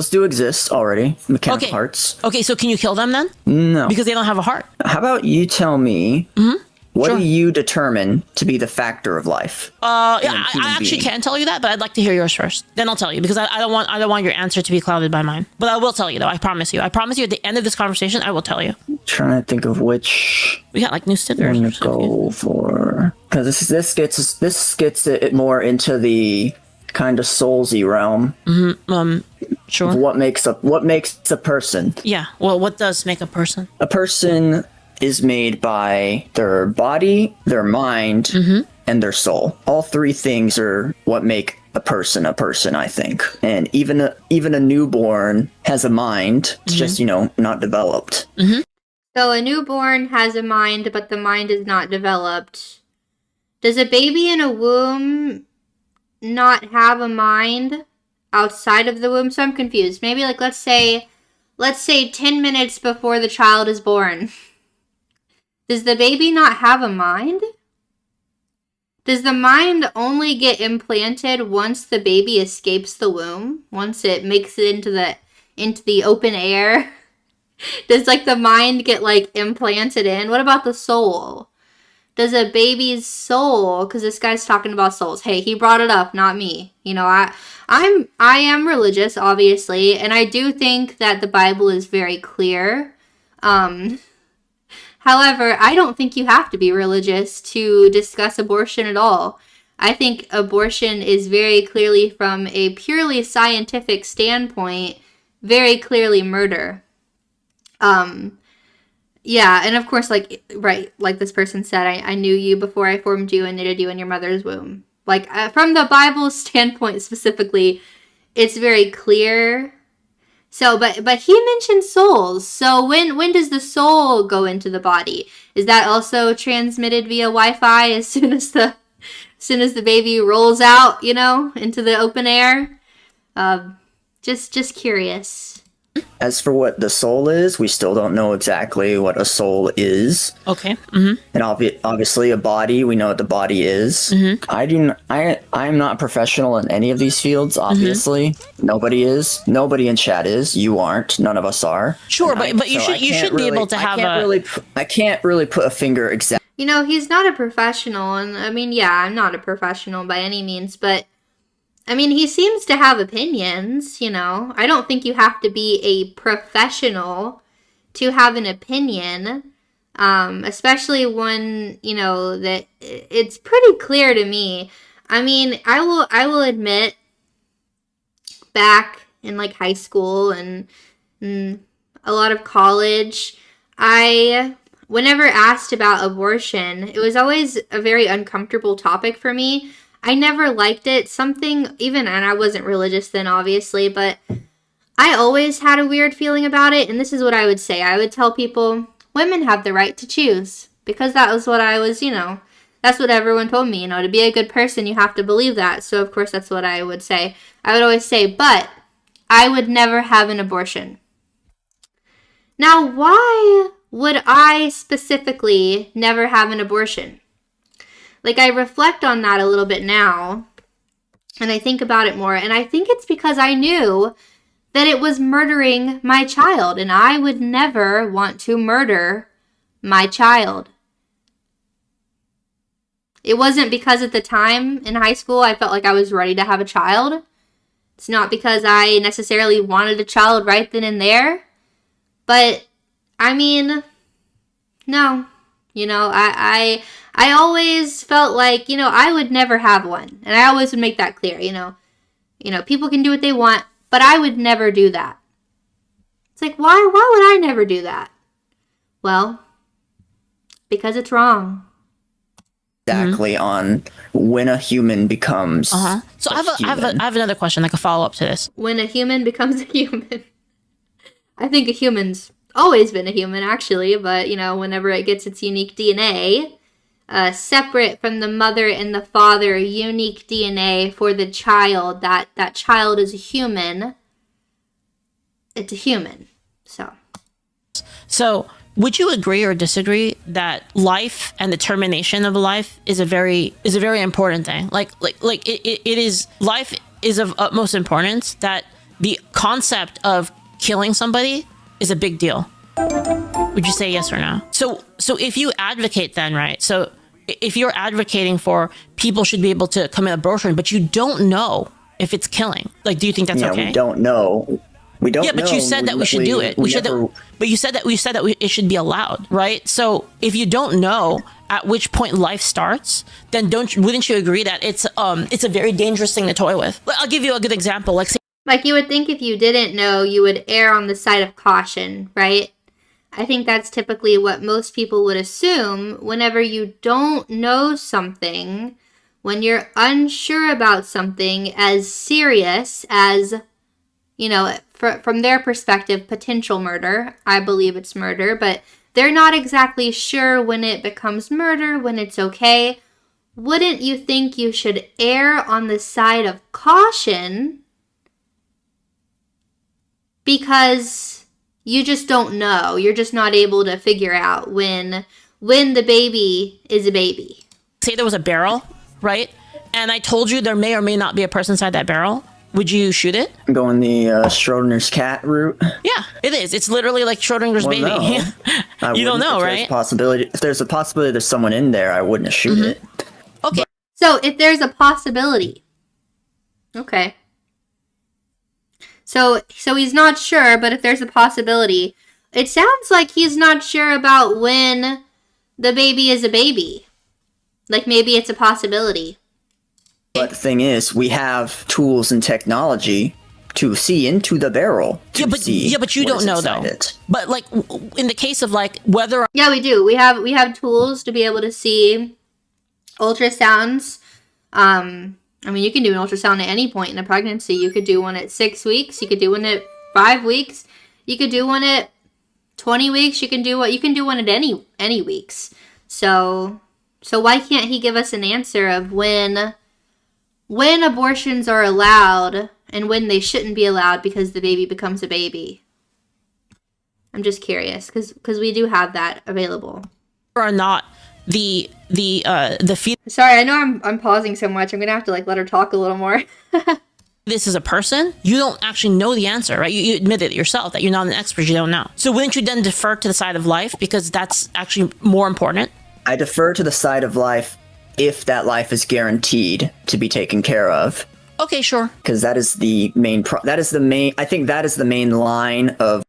do exist already, mechanical hearts. Okay, so can you kill them then? No. Because they don't have a heart. How about you tell me, what do you determine to be the factor of life? I actually can't tell you that, but I'd like to hear yours first. Then I'll tell you, because I don't want your answer to be clouded by mine. But I will tell you, though. I promise you. At the end of this conversation, I will tell you. I'm trying to think of which we got new stickers. I'm gonna go for, because this gets it more into the kind of soulsy realm. Sure. What makes a person? Yeah. Well, what does make a person? A person is made by their body, their mind, and their soul. All three things are what make a person, I think. And even a newborn has a mind. It's just, not developed. So a newborn has a mind, but the mind is not developed. Does a baby in a womb not have a mind outside of the womb? So I'm confused. Maybe like let's say 10 minutes before the child is born. Does the baby not have a mind? Does the mind only get implanted once the baby escapes the womb? Once it makes it into the open air? Does like the mind get like implanted in? What about the soul? Does a baby's soul, because this guy's talking about souls. Hey, he brought it up, not me. I am religious, obviously, and I do think that the Bible is very clear. However, I don't think you have to be religious to discuss abortion at all. I think abortion is very clearly, from a purely scientific standpoint, very clearly murder. Yeah, and of course, like this person said, I knew you before I formed you and knitted you in your mother's womb. Like, from the Bible standpoint specifically, it's very clear. So, but he mentioned souls. So when does the soul go into the body? Is that also transmitted via Wi-Fi as soon as the baby rolls out, into the open air? Just curious. As for what the soul is, we still don't know exactly what a soul is. Okay. And obviously a body, we know what the body is. I'm not professional in any of these fields, obviously. Nobody is. Nobody in chat is. You aren't. None of us are. Sure, but you should be able to have I can't really put a finger exactly. He's not a professional, and I mean, yeah, I'm not a professional by any means, but I mean, he seems to have opinions, I don't think you have to be a professional to have an opinion, especially when, that it's pretty clear to me. I mean, I will admit, back in, like, high school and a lot of college, whenever asked about abortion, it was always a very uncomfortable topic for me. I never liked it. And I wasn't religious then, obviously, but I always had a weird feeling about it. And this is what I would say. I would tell people, women have the right to choose. Because that was what I was, that's what everyone told me. To be a good person, you have to believe that. So, of course, that's what I would say. I would always say, but I would never have an abortion. Now, why would I specifically never have an abortion? Like, I reflect on that a little bit now, and I think about it more, and I think it's because I knew that it was murdering my child, and I would never want to murder my child. It wasn't because at the time in high school I felt like I was ready to have a child. It's not because I necessarily wanted a child right then and there, but, I mean, no. I always felt like, I would never have one. And I always would make that clear, people can do what they want, but I would never do that. It's like, why would I never do that? Well, because it's wrong. Exactly on when a human becomes So I have another question, like a follow-up to this. When a human becomes a human. I think a human's always been a human, actually, but, whenever it gets its unique DNA, separate from the mother and the father, unique DNA for the child, that child is a human. It's a human. So would you agree or disagree that life and the termination of a life is a very important thing? Like it is, life is of utmost importance, that the concept of killing somebody is a big deal. Would you say yes or no? So if you advocate then, right? So if you're advocating for people should be able to commit abortion, but you don't know if it's killing, like, do you think that's okay? We don't know. We don't know. Yeah, but you said that we should do it. But you said that it should be allowed, right? So if you don't know at which point life starts, then wouldn't you agree that it's a very dangerous thing to toy with? I'll give you a good example. Like you would think if you didn't know, you would err on the side of caution, right? I think that's typically what most people would assume whenever you don't know something, when you're unsure about something as serious as, you know, from their perspective, potential murder. I believe it's murder, but they're not exactly sure when it becomes murder, when it's okay. Wouldn't you think you should err on the side of caution? Because you just don't know. You're just not able to figure out when the baby is a baby. Say there was a barrel, right? And I told you there may or may not be a person inside that barrel. Would you shoot it? Going the Schrodinger's cat route. Yeah, it is. It's literally like Schrodinger's baby. No. You don't know, if right? If there's a possibility there's someone in there, I wouldn't shoot it. Okay. So if there's a possibility. Okay. So he's not sure, but if there's a possibility, it sounds like he's not sure about when the baby is a baby. Like maybe it's a possibility. But the thing is, we have tools and technology to see into the barrel. But you don't know though. But like in the case of like whether Yeah, we do. We have tools to be able to see ultrasounds. I mean, you can do an ultrasound at any point in a pregnancy. You could do one at 6 weeks. You could do one at 5 weeks. You could do one at 20 weeks. You can do one at any weeks. So why can't he give us an answer of when abortions are allowed and when they shouldn't be allowed because the baby becomes a baby? I'm just curious because we do have that available. or not the fetus Sorry, I know I'm pausing so much. I'm gonna have to like let her talk a little more. is a person, you don't actually know the answer, right? You admit it yourself that you're not an expert, you don't know. So wouldn't you then defer to the side of life because that's actually more important? I defer to the side of life if that life is guaranteed to be taken care of. Okay, sure. Because that is the main I think that is the main line of...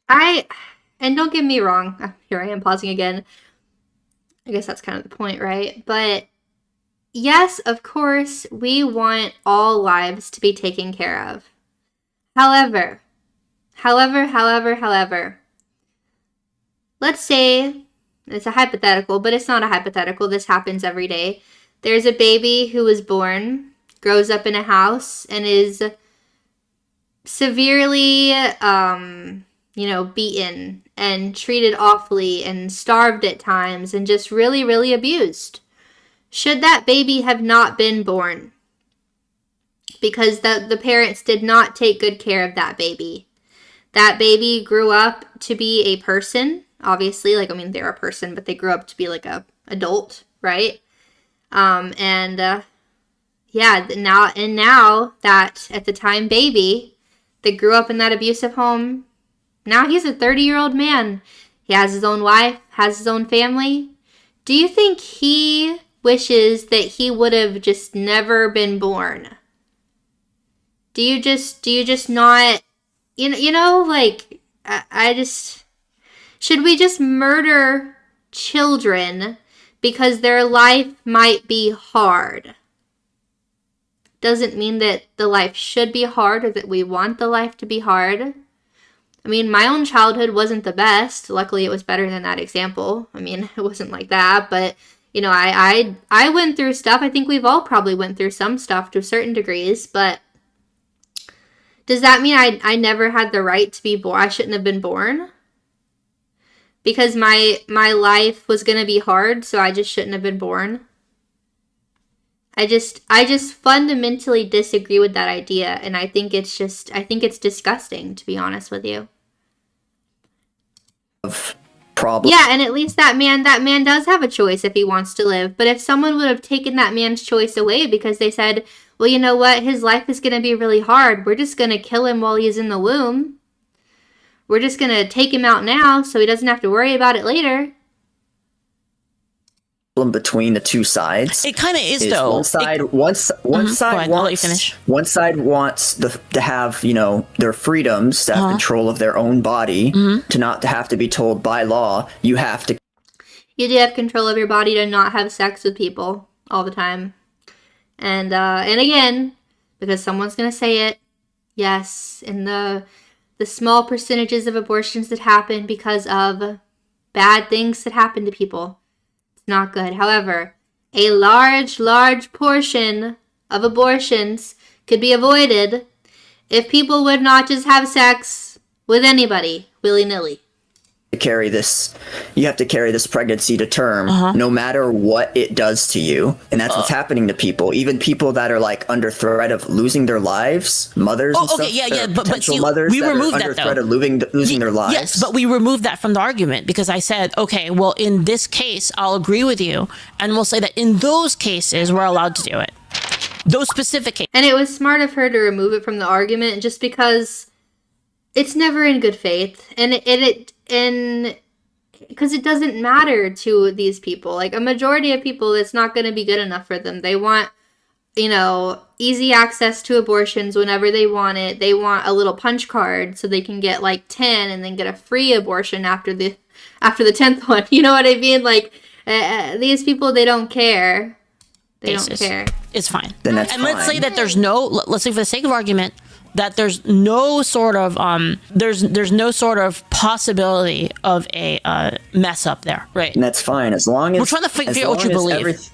And don't get me wrong, here I am pausing again. I guess that's kind of the point, right? But yes, of course, we want all lives to be taken care of. However, let's say, it's a hypothetical, but it's not a hypothetical, this happens every day. There's a baby who was born, grows up in a house, and is severely, beaten and treated awfully and starved at times and just really, really abused. Should that baby have not been born? Because the parents did not take good care of that baby. That baby grew up to be a person, obviously. They're a person, but they grew up to be like a adult, right? Now that at the time baby that grew up in that abusive home, now he's a 30-year-old man. He has his own wife, has his own family. Do you think he wishes that he would have just never been born? Do you just not, should we just murder children because their life might be hard? Doesn't mean that the life should be hard or that we want the life to be hard. My own childhood wasn't the best. Luckily, it was better than that example. It wasn't like that, but, I went through stuff. I think we've all probably went through some stuff to certain degrees, but does that mean I never had the right to be born? I shouldn't have been born? Because my life was going to be hard, so I just shouldn't have been born? I just fundamentally disagree with that idea, and I think it's disgusting, to be honest with you. Problem. Yeah, and at least that man does have a choice if he wants to live. But if someone would have taken that man's choice away because they said, well, you know what, his life is going to be really hard, we're just going to kill him while he's in the womb. We're just going to take him out now so he doesn't have to worry about it later. Between the two sides. It kind of is though. One side wants to have, their freedoms, to have control of their own body, to not to have to be told by law, you do have control of your body to not have sex with people all the time. And again, because someone's going to say it, yes, in the the small percentages of abortions that happen because of bad things that happen to people. It's not good. However, a large, large portion of abortions could be avoided if people would not just have sex with anybody willy-nilly. You have to carry this pregnancy to term no matter what it does to you, and that's what's happening to people, even people that are like under threat of losing their lives, mothers and stuff, but see, mothers we that removed are that under though. threat of losing their lives. Yes, but we removed that from the argument because I said, okay, well, in this case, I'll agree with you, and we'll say that in those cases, we're allowed to do it. Those specific cases. And it was smart of her to remove it from the argument just because it's never in good faith, and because it doesn't matter to these people. Like, a majority of people, it's not going to be good enough for them. They want, easy access to abortions whenever they want it. They want a little punch card so they can get like 10 and then get a free abortion after the 10th one. You know what I mean? Like, these people, they don't care. They don't care. It's fine. Then that's and fine. let's say that let's say for the sake of argument, that there's no sort of there's no sort of possibility of a mess up there, right? And that's fine as long as we're trying to figure out what you believe,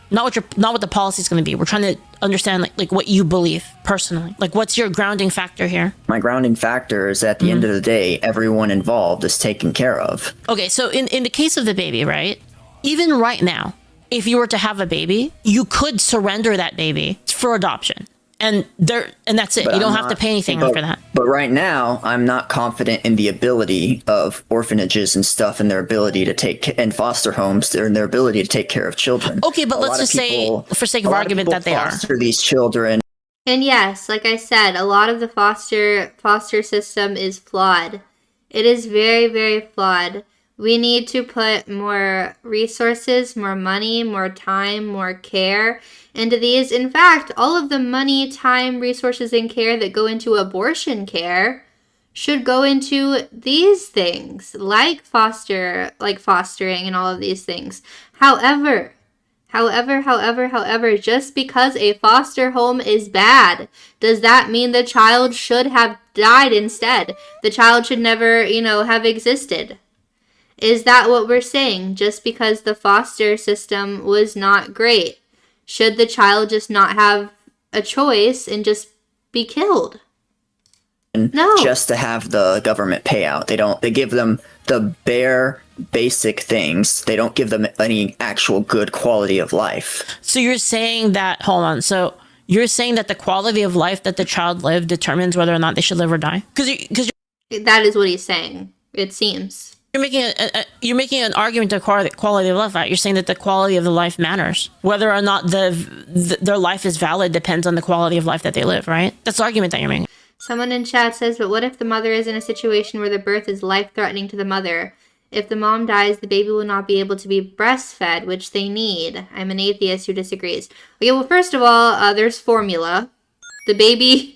not what the policy is going to be. We're trying to understand like what you believe personally. Like, what's your grounding factor here? My grounding factor is at the end of the day, everyone involved is taken care of. Okay, so in the case of the baby, right? Even right now, if you were to have a baby, you could surrender that baby for adoption. And that's it. But you don't have to pay anything for that. But right now, I'm not confident in the ability of orphanages and stuff, and their ability to and foster homes, and their ability to take care of children. Okay, but let's just say, for sake of argument, that they are. Foster these children. And yes, like I said, a lot of the foster system is flawed. It is very, very flawed. We need to put more resources, more money, more time, more care into these. In fact, all of the money, time, resources, and care that go into abortion care should go into these things, like fostering and all of these things. However, just because a foster home is bad, does that mean the child should have died instead? The child should never, have existed. Is that what we're saying? Just because the foster system was not great, should the child just not have a choice and just be killed? No. Just to have the government payout. They give them the bare basic things. They don't give them any actual good quality of life. So you're saying that, hold on. So you're saying that the quality of life that the child lived determines whether or not they should live or die? Because that is what he's saying, it seems. You're making an argument to quality of life, right? You're saying that the quality of the life matters. Whether or not their life is valid depends on the quality of life that they live, right? That's the argument that you're making. Someone in chat says, but what if the mother is in a situation where the birth is life-threatening to the mother? If the mom dies, the baby will not be able to be breastfed, which they need. I'm an atheist who disagrees. Okay, well, first of all, there's formula. The baby...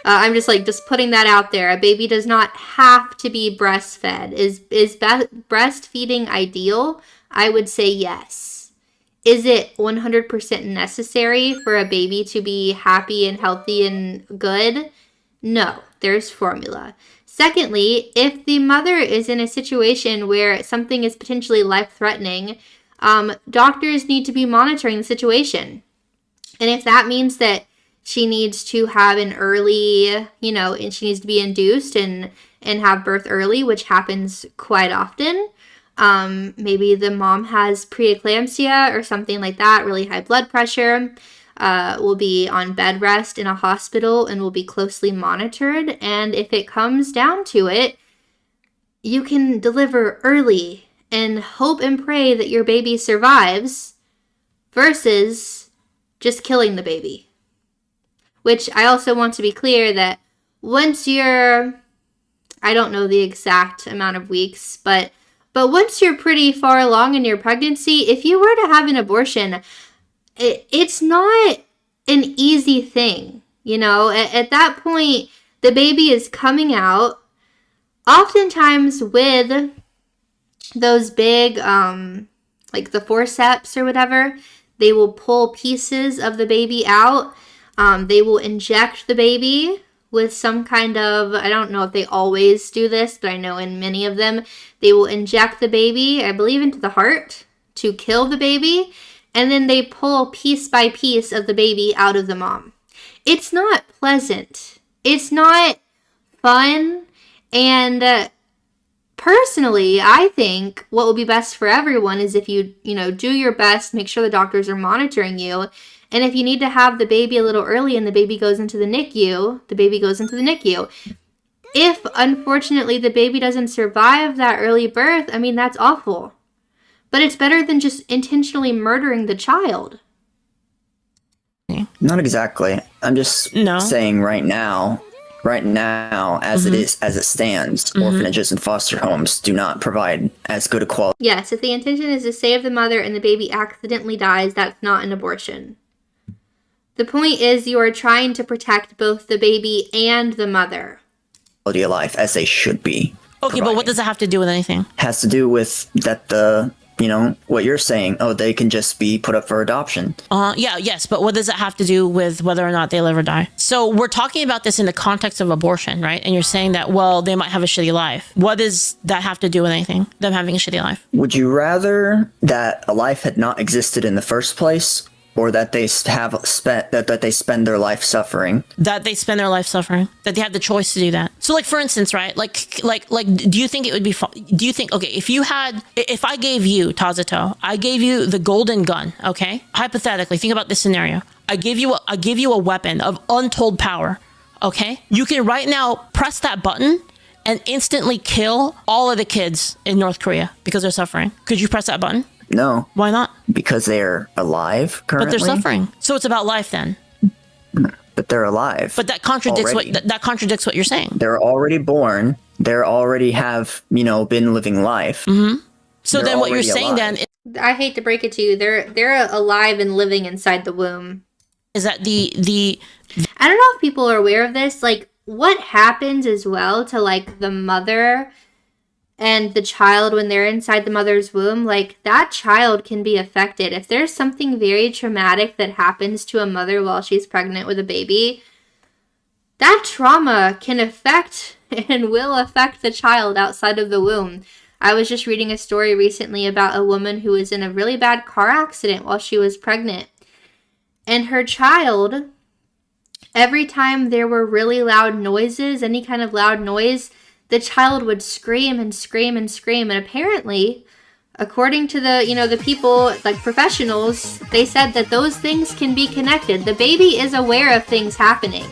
I'm just putting that out there. A baby does not have to be breastfed. Is breastfeeding ideal? I would say yes. Is it 100% necessary for a baby to be happy and healthy and good? No, there's formula. Secondly, if the mother is in a situation where something is potentially life-threatening, doctors need to be monitoring the situation. And if that means that she needs to have an early, and she needs to be induced and have birth early, which happens quite often. Maybe the mom has preeclampsia or something like that, really high blood pressure, will be on bed rest in a hospital and will be closely monitored. And if it comes down to it, you can deliver early and hope and pray that your baby survives versus just killing the baby. Which I also want to be clear that once you're, I don't know the exact amount of weeks, but once you're pretty far along in your pregnancy, if you were to have an abortion, it's not an easy thing. At that point, the baby is coming out, oftentimes with those big, like the forceps or whatever. They will pull pieces of the baby out. They will inject the baby with some kind of, I don't know if they always do this, but I know in many of them, they will inject the baby, I believe, into the heart to kill the baby, and then they pull piece by piece of the baby out of the mom. It's not pleasant. It's not fun. And personally, I think what will be best for everyone is if you do your best, make sure the doctors are monitoring you. And if you need to have the baby a little early and the baby goes into the NICU, the baby goes into the NICU. If, unfortunately, the baby doesn't survive that early birth, I mean, that's awful. But it's better than just intentionally murdering the child. Not exactly. I'm just saying right now, as it is, as it stands, orphanages and foster homes do not provide as good a quality. Yes, if the intention is to save the mother and the baby accidentally dies, that's not an abortion. The point is you are trying to protect both the baby and the mother. Quality of life, as they should be. Okay, but what does it have to do with anything? Has to do with that what you're saying, they can just be put up for adoption. Yes, but what does it have to do with whether or not they live or die? So we're talking about this in the context of abortion, right? And you're saying that, well, they might have a shitty life. What does that have to do with anything, them having a shitty life? Would you rather that a life had not existed in the first place, or that they they spend their life suffering? That they spend their life suffering. That they have the choice to do that. So, like, for instance, right? Like, do you think it would be? Do you think, okay, if I gave you, Tazato, I gave you the golden gun, okay? Hypothetically, think about this scenario. I give you a weapon of untold power, okay? You can right now press that button and instantly kill all of the kids in North Korea because they're suffering. Could you press that button? No. Why not? Because they're alive currently. But they're suffering. So it's about life then. But they're alive. But that contradicts what you're saying. They're already born. They already have, been living life. Mm-hmm. So then what you're saying then is, I hate to break it to you, they're alive and living inside the womb. Is that the I don't know if people are aware of this, like what happens as well to like the mother and the child when they're inside the mother's womb, like that child can be affected. If there's something very traumatic that happens to a mother while she's pregnant with a baby, that trauma can affect and will affect the child outside of the womb. I was just reading a story recently about a woman who was in a really bad car accident while she was pregnant. And her child, every time there were really loud noises, any kind of loud noise, the child would scream and scream and scream. And apparently, according to the people, like professionals, they said that those things can be connected. The baby is aware of things happening.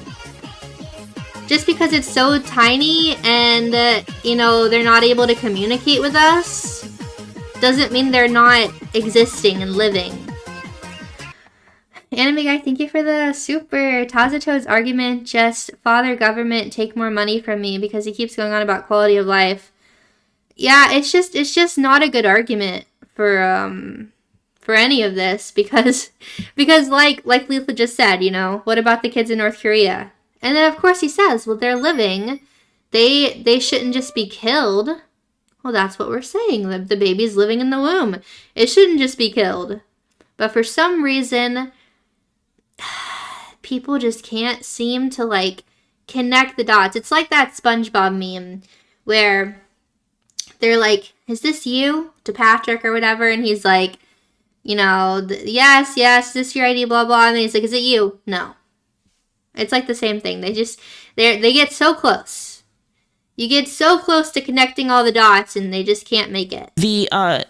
Just because it's so tiny and, they're not able to communicate with us, doesn't mean they're not existing and living. Anime Guy, thank you for the super. Tazato's argument, just father government take more money from me because he keeps going on about quality of life. Yeah, it's just not a good argument for any of this because like Leaflit just said, what about the kids in North Korea? And then of course he says, well, they're living. They shouldn't just be killed. Well, that's what we're saying. The baby's living in the womb. It shouldn't just be killed. But for some reason, people just can't seem to like connect the dots. It's like that SpongeBob meme where they're like, is this you? To Patrick or whatever. And he's like, yes, is this your ID? Blah, blah. And then he's like, is it you? No. It's like the same thing. They get so close. You get so close to connecting all the dots and they just can't make it.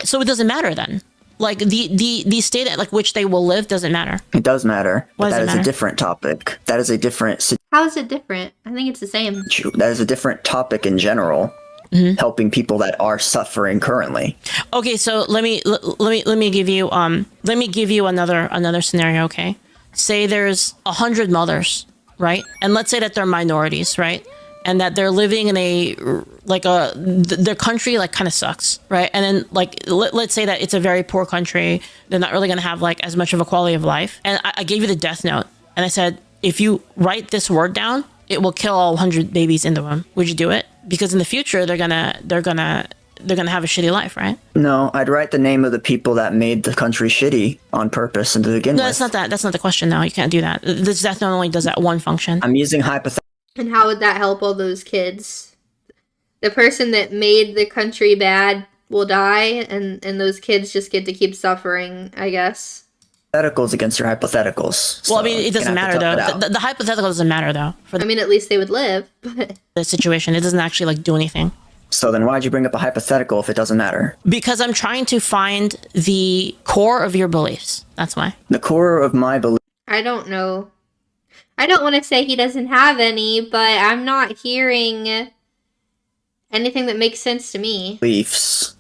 So it doesn't matter then. Like the state at like which they will live doesn't matter. It does matter. Why But does it that is matter? a different topic. That is a different How is it different? I think it's the same. That is a different topic in general. Helping people that are suffering currently. Okay, so let me give you another scenario. Okay, say there's 100 mothers, right? And let's say that they're minorities, right? And that they're living in their country like kind of sucks, right? And then like let's say that it's a very poor country. They're not really gonna have like as much of a quality of life. And I gave you the death note, and I said, if you write this word down, it will kill all 100 babies in the womb. Would you do it? Because in the future they're gonna have a shitty life, right? No, I'd write the name of the people that made the country shitty on purpose and to begin No, with. that's not that. That's not the question. Now you can't do that. This death note only does that one function. I'm using hypothetical. And how would that help all those kids? The person that made the country bad will die, and those kids just get to keep suffering, I guess. Hypotheticals against your hypotheticals. Well, I so mean, it doesn't matter though. though. The hypothetical doesn't matter though for I mean, at least they would live, but the situation. It doesn't actually like do anything. So then why'd you bring up a hypothetical if it doesn't matter? Because I'm trying to find the core of your beliefs. That's why. The core of my I don't know. I don't want to say he doesn't have any, but I'm not hearing anything that makes sense to me. beliefs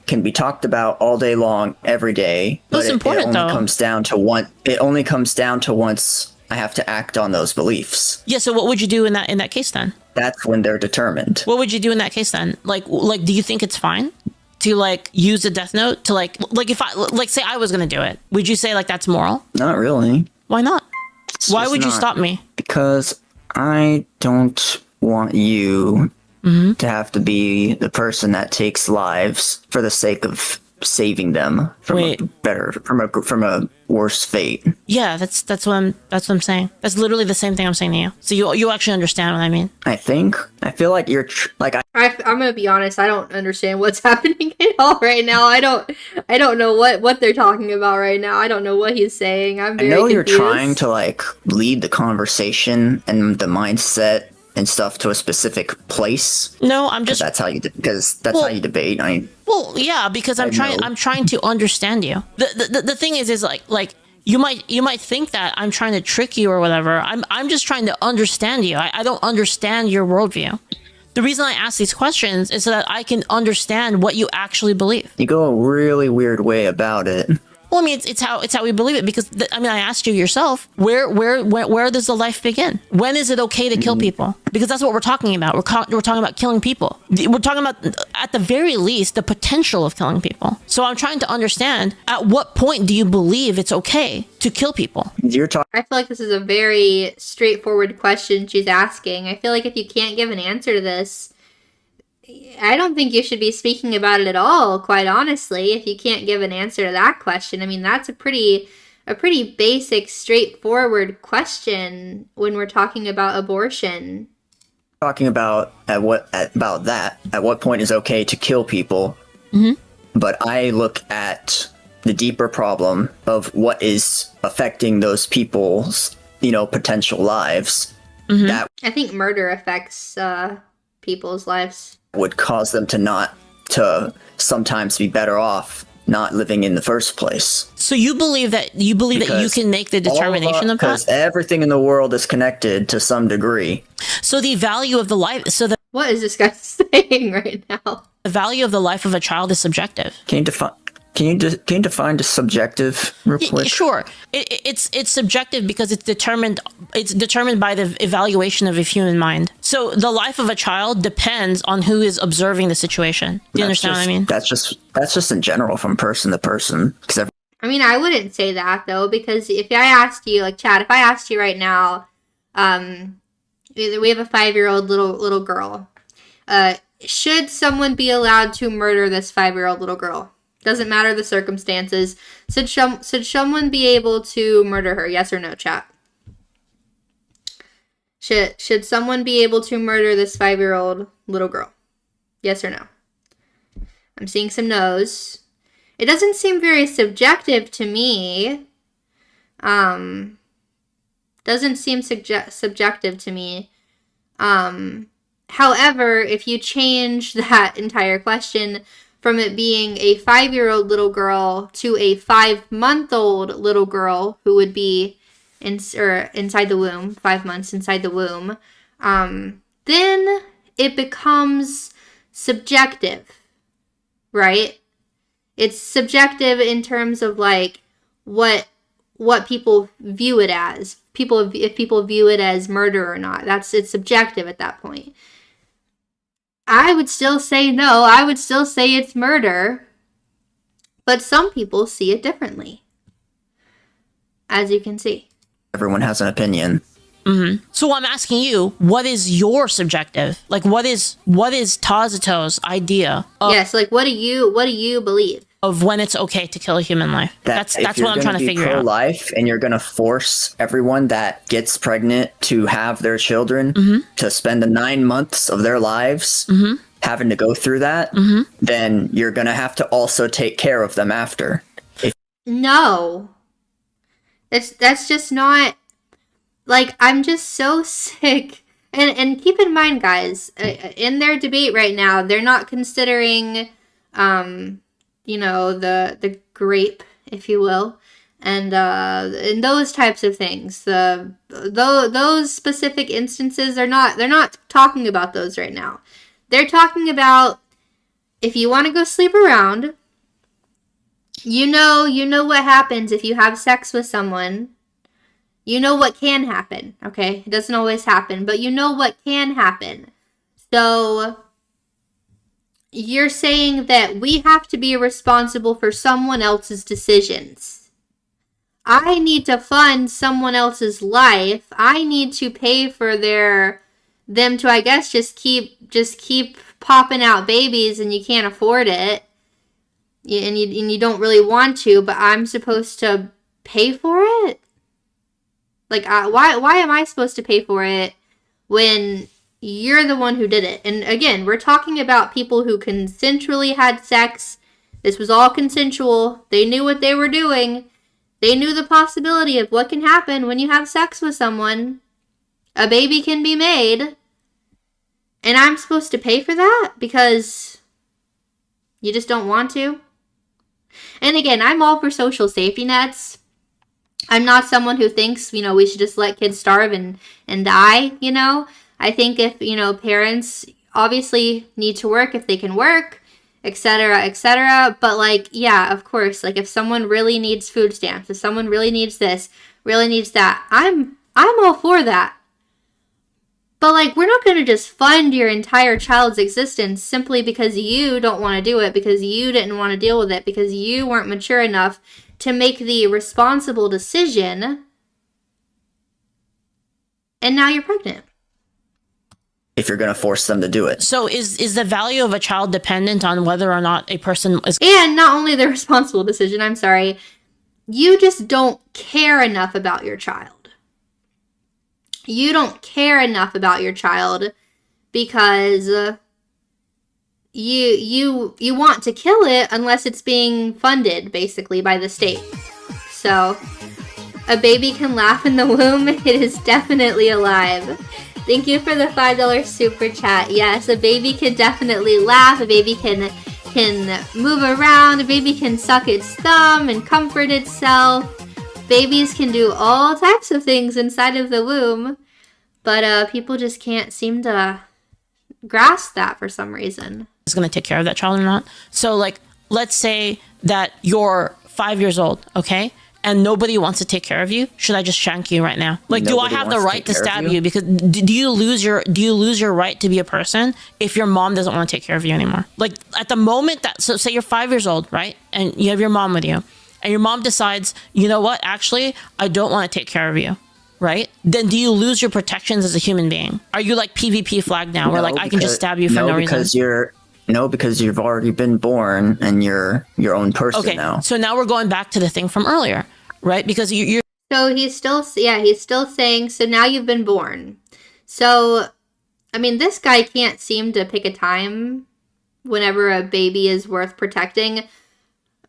can be talked about all day long, every day. That's important, it only though. comes down to it only comes down to once I have to act on those beliefs. Yeah. So what would you do in that case then? That's when they're determined. What would you do in that case then? Like, do you think it's fine to like use the death note to like if I like say I was gonna do it? Would you say like that's moral? Not really. Why not? It's Why just would you not. stop me? Because I don't want you to have to be the person that takes lives for the sake of saving them from Wait. from a worse fate. Yeah, that's what I'm saying. That's literally the same thing I'm saying to you. So you actually understand what I mean? I feel like you're I'm gonna be honest. I don't understand what's happening at all right now. I don't know what they're talking about right now. I don't know what he's saying. I'm I very know you're confused. trying to like lead the conversation and the mindset and stuff to a specific place. No, I'm just That's how you how you debate. well, yeah, because I'm trying to understand you. The thing is like you might think that I'm trying to trick you or whatever. I'm just trying to understand you. I don't understand your worldview. The reason I ask these questions is so that I can understand what you actually believe. You go a really weird way about it. Well, I mean, it's how we believe it because I asked you yourself, where does the life begin? When is it okay to kill people? Because that's what we're talking about. We're talking about killing people. We're talking about, at the very least, the potential of killing people. So I'm trying to understand, at what point do you believe it's okay to kill people? You're talking. I feel like this is a very straightforward question she's asking. I feel like if you can't give an answer to this, I don't think you should be speaking about it at all, quite honestly. If you can't give an answer to that question, I mean, that's a pretty basic, straightforward question when we're talking about abortion. Talking about at what point is okay to kill people. But I look at the deeper problem of what is affecting those people's potential lives. That I think murder affects people's lives. would cause them to sometimes be better off not living in the first place. So you believe that you can make the determination of because that? everything in the world is connected to some degree. So the value of the life, What is this guy saying right now? the value of the life of a child is subjective. Can you define the subjective real quick? Sure, it's subjective because it's determined by the evaluation of a human mind. So the life of a child depends on who is observing the situation. Do you understand what I mean? That's just in general from person to person. Because I mean, I wouldn't say that though, because if I asked you, like Chad, if I asked you right now, we have a 5-year-old little girl. Should someone be allowed to murder this 5-year-old little girl? Doesn't matter the circumstances. Should someone be able to murder her? Yes or no, chat? Should someone be able to murder this 5-year-old little girl? Yes or no? I'm seeing some no's. It doesn't seem very subjective to me. Doesn't seem subjective to me. However, if you change that entire question from it being a 5-year-old little girl to a 5-month-old little girl who would be inside the womb, 5 months inside the womb, then it becomes subjective, right? It's subjective in terms of like what people view it as. If people view it as murder or not, it's subjective at that point. I would still say no. I would still say it's murder. But some people see it differently. As you can see. everyone has an opinion. So I'm asking you, what is your subjective? Like, what is Tazito's idea? Yes, like what do you believe? of when it's okay to kill a human life. That's what I'm trying to figure out. Pro-life, and you're gonna force everyone that gets pregnant to have their children to spend the 9 months of their lives having to go through that, then you're gonna have to also take care of them after. No. That's just not, like, I'm just so sick. And keep in mind, guys, in their debate right now, they're not considering, you know, the grape, if you will, and those types of things. Those specific instances, they're not talking about those right now. They're talking about, if you want to go sleep around, you know what happens if you have sex with someone. You know what can happen, okay? It doesn't always happen, but you know what can happen. So you're saying that we have to be responsible for someone else's decisions. I need to fund someone else's life. I need to pay for them to, I guess, just keep popping out babies, and you can't afford it. And you don't really want to, but I'm supposed to pay for it? Like, why am I supposed to pay for it when you're the one who did it? And again, we're talking about people who consensually had sex. This was all consensual. They knew what they were doing. They knew the possibility of what can happen when you have sex with someone. A baby can be made. And I'm supposed to pay for that because you just don't want to? And again, I'm all for social safety nets. I'm not someone who thinks, you know, we should just let kids starve and die, you know. I think if, you know, parents obviously need to work if they can work, etc., etc. But, like, yeah, of course, like, if someone really needs food stamps, if someone really needs this, really needs that, I'm all for that. But, like, we're not going to just fund your entire child's existence simply because you don't want to do it, because you didn't want to deal with it, because you weren't mature enough to make the responsible decision, and now you're pregnant. If you're going to force them to do it. So is the value of a child dependent on whether or not a person is... And not only the responsible decision, I'm sorry, you just don't care enough about your child. You don't care enough about your child because you want to kill it unless it's being funded, basically, by the state. So, a baby can laugh in the womb. It is definitely alive. Thank you for the $5 super chat. Yes, a baby can definitely laugh. A baby can move around. A baby can suck its thumb and comfort itself. Babies can do all types of things inside of the womb. But people just can't seem to grasp that for some reason. Is going to take care of that child or not. So, like, let's say that you're 5 years old, okay? And nobody wants to take care of you. Should I just shank you right now? Like, do I have the right to stab you? Because do you lose your right to be a person if your mom doesn't want to take care of you anymore? Like, at the moment that, so say you're 5 years old, right? And you have your mom with you, and your mom decides, you know what? Actually, I don't want to take care of you. Right? Then do you lose your protections as a human being? Are you like PvP flag now, where like I can just stab you for no reason? Because you've already been born and you're your own person now. So now we're going back to the thing from earlier, right? Because you're... So he's still saying, so now you've been born. So, I mean, this guy can't seem to pick a time whenever a baby is worth protecting,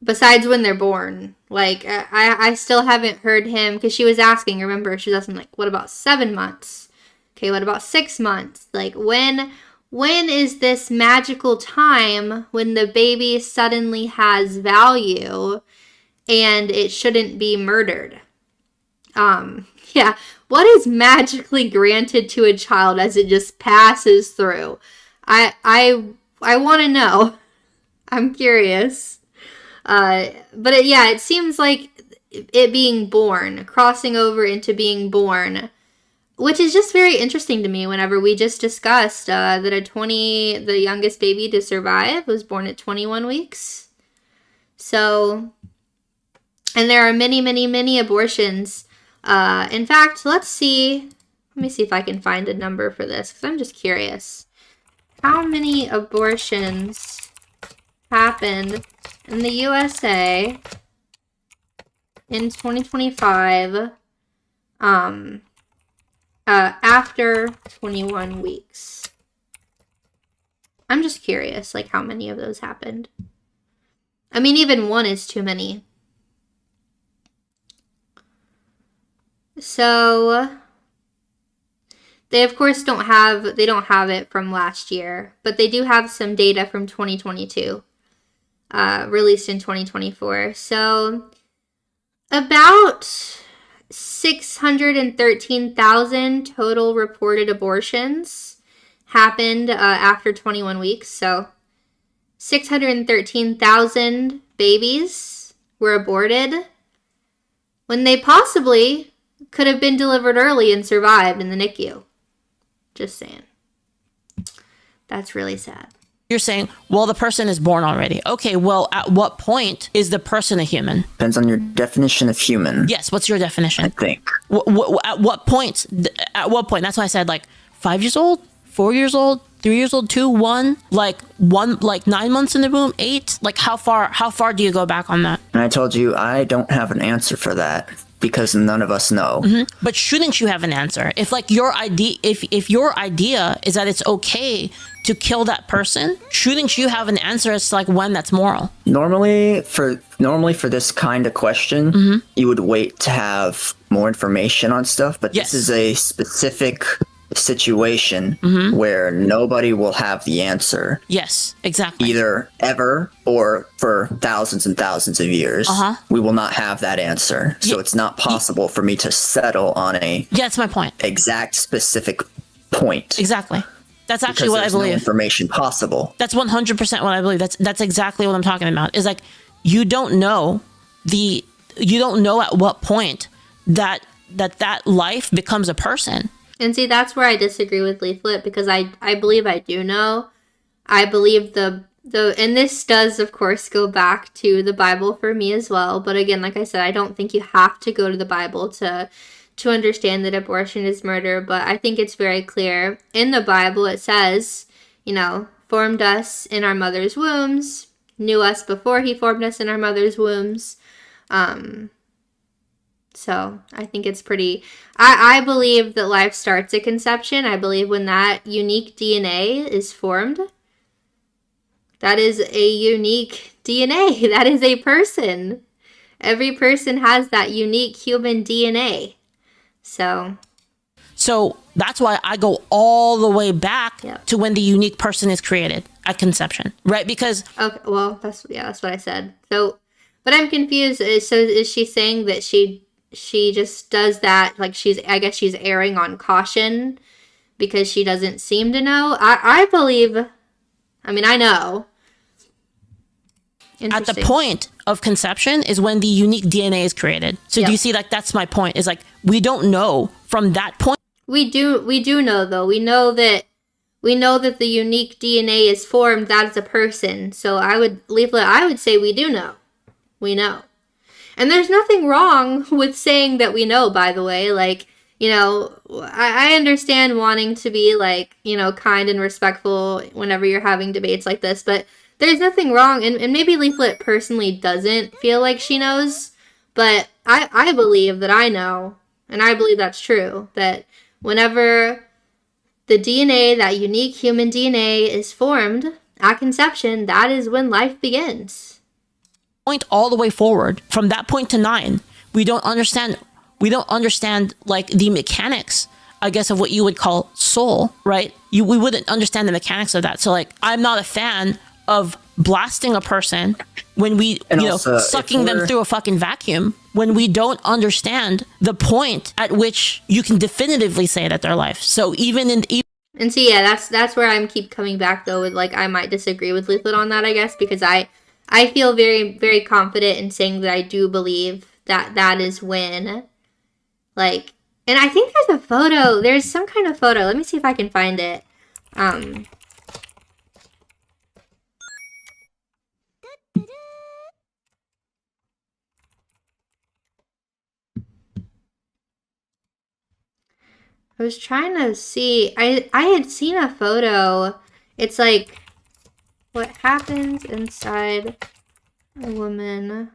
besides when they're born. Like, I still haven't heard him, because she was asking, remember, she was asking, like, what about 7 months? Okay, what about 6 months? Like, when is this magical time when the baby suddenly has value and it shouldn't be murdered? Yeah, what is magically granted to a child as it just passes through? I want to know. I'm curious. But it seems like it being born, crossing over into being born, which is just very interesting to me whenever we just discussed that the youngest baby to survive was born at 21 weeks. So, and there are many, many, many abortions. In fact, let me see if I can find a number for this, because I'm just curious. How many abortions happened in the USA in 2025 after 21 weeks. I'm just curious, like, how many of those happened. I mean, even one is too many. So they of course don't have it from last year, but they do have some data from 2022, released in 2024. So about 613,000 total reported abortions happened after 21 weeks. So 613,000 babies were aborted when they possibly could have been delivered early and survived in the NICU. Just saying. That's really sad. You're saying, well, the person is born already. Okay, well, at what point is the person a human? Depends on your definition of human. Yes, what's your definition? I think. At what point? At what point? That's why I said, like, 5 years old, 4 years old, 3 years old, 2, 1, like 9 months in the womb, 8. Like, how far do you go back on that? And I told you I don't have an answer for that because none of us know. But shouldn't you have an answer? If like your idea, if your idea is that it's okay to kill that person, shouldn't you have an answer as to like when that's moral? Normally for this kind of question, you would wait to have more information on stuff, but Yes. this is a specific situation where nobody will have the answer Yes, exactly. either ever or for thousands and thousands of years. We will not have that answer. So it's not possible for me to settle on a Yeah, that's my point. exact specific point. Exactly. That's actually Because what I there's no believe. information possible. That's 100% what I believe. That's exactly what I'm talking about. Is like you don't know at what point that life becomes a person. And see, that's where I disagree with Leaflit, because I believe I do know. I believe the and this does of course go back to the Bible for me as well. But again, like I said, I don't think you have to go to the Bible to understand that abortion is murder. But I think it's very clear in the Bible. It says, formed us in our mother's wombs, knew us before he formed us in our mother's wombs. So I think it's pretty, I believe that life starts at conception. I believe when that unique DNA is formed, that is a unique DNA. That is a person. Every person has that unique human DNA. So that's why I go all the way back Yep. to when the unique person is created at conception, right? Because okay, well, that's what I said. So, but I'm confused. So is she saying that she just does that, like I guess she's erring on caution because she doesn't seem to know? I believe, I know. at the point of conception is when the unique DNA is created. So Yep. do you see, like, that's my point, is like, we don't know from that point. We do know, though. We know that the unique DNA is formed. That is a person. So I would say we do know. We know. And there's nothing wrong with saying that we know, by the way. Like, I understand wanting to be, like, kind and respectful whenever you're having debates like this, but there's nothing wrong. And maybe Leaflit personally doesn't feel like she knows, but I believe that I know, and I believe that's true, that whenever the DNA, that unique human DNA, is formed at conception, that is when life begins. Point all the way forward from that point to 9, we don't understand like the mechanics, I guess, of what you would call soul, right? We wouldn't understand the mechanics of that. So like, I'm not a fan of blasting a person when we also, sucking them through a fucking vacuum when we don't understand the point at which you can definitively say that they're life. So And see, yeah, that's where I'm keep coming back, though, with, like, I might disagree with Leaflit on that, I guess, because I feel very, very confident in saying that I do believe that is when, like, and I think there's some kind of photo. Let me see if I can find it. I was trying to see, I had seen a photo. It's like, what happens inside a woman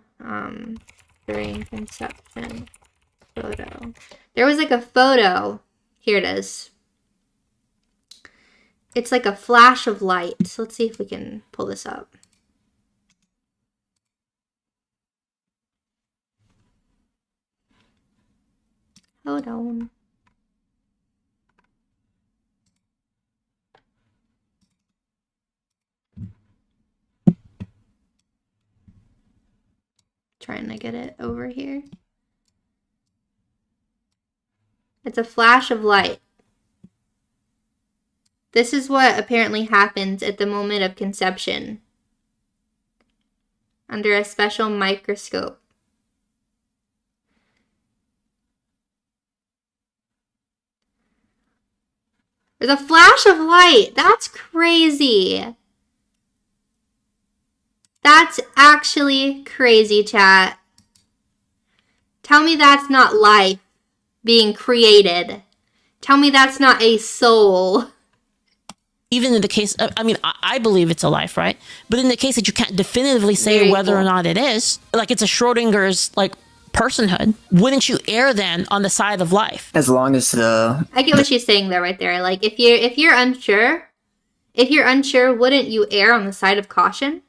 during conception. Photo. There was like a photo. Here it is. It's like a flash of light. So let's see if we can pull this up. Hold on. Trying to get it over here. It's a flash of light. This is what apparently happens at the moment of conception under a special microscope. There's a flash of light. That's crazy. That's actually crazy, chat. Tell me that's not life being created. Tell me that's not a soul. Even in the case of, I mean, I believe it's a life, right? But in the case that you can't definitively say Very whether cool. or not it is, like it's a Schrodinger's like personhood, wouldn't you err then on the side of life? As long as the I get what she's saying there, right there. Like if you're unsure, wouldn't you err on the side of caution?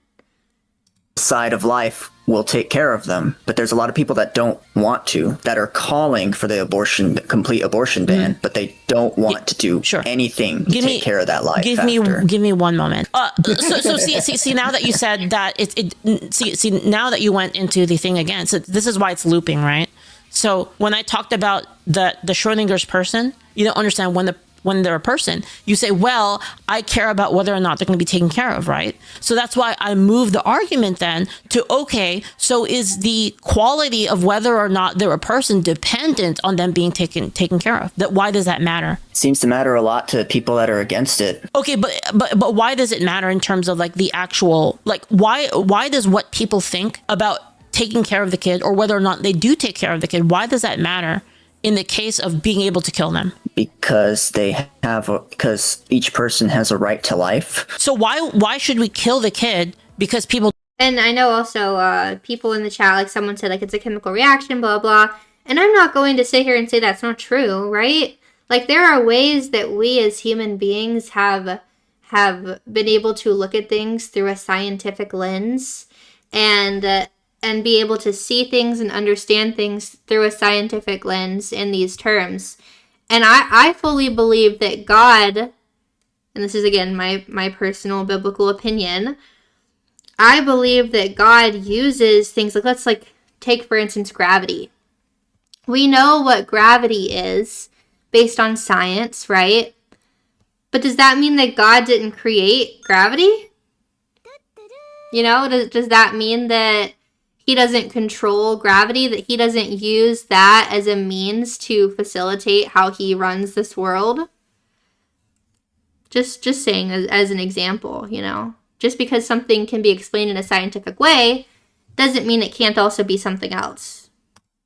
side of life will take care of them. But there's a lot of people that don't want to, that are calling for the complete abortion ban, but they don't want to do Sure. anything to take care of that life. Give me 1 moment. So see now that you said that see now that you went into the thing again. So this is why it's looping, right? So when I talked about the Schrodinger's person, you don't understand when they're a person, you say, well, I care about whether or not they're going to be taken care of, right? So that's why I moved the argument then to, okay, so is the quality of whether or not they're a person dependent on them being taken care of? Why does that matter? Seems to matter a lot to people that are against it. Okay, but why does it matter in terms of like the actual, like why does what people think about taking care of the kid or whether or not they do take care of the kid, why does that matter in the case of being able to kill them? Because because each person has a right to life. So why should we kill the kid because people? And I know also people in the chat, like someone said, like it's a chemical reaction, blah, blah. And I'm not going to sit here and say that's not true, right? Like there are ways that we as human beings have been able to look at things through a scientific lens and be able to see things and understand things through a scientific lens in these terms. And I fully believe that God, and this is again my personal biblical opinion, I believe that God uses things like, let's like take for instance gravity. We know what gravity is based on science, right? But does that mean that God didn't create gravity? You know, does that mean that he doesn't control gravity, that he doesn't use that as a means to facilitate how he runs this world? Just saying as an example, you know. Just because something can be explained in a scientific way doesn't mean it can't also be something else.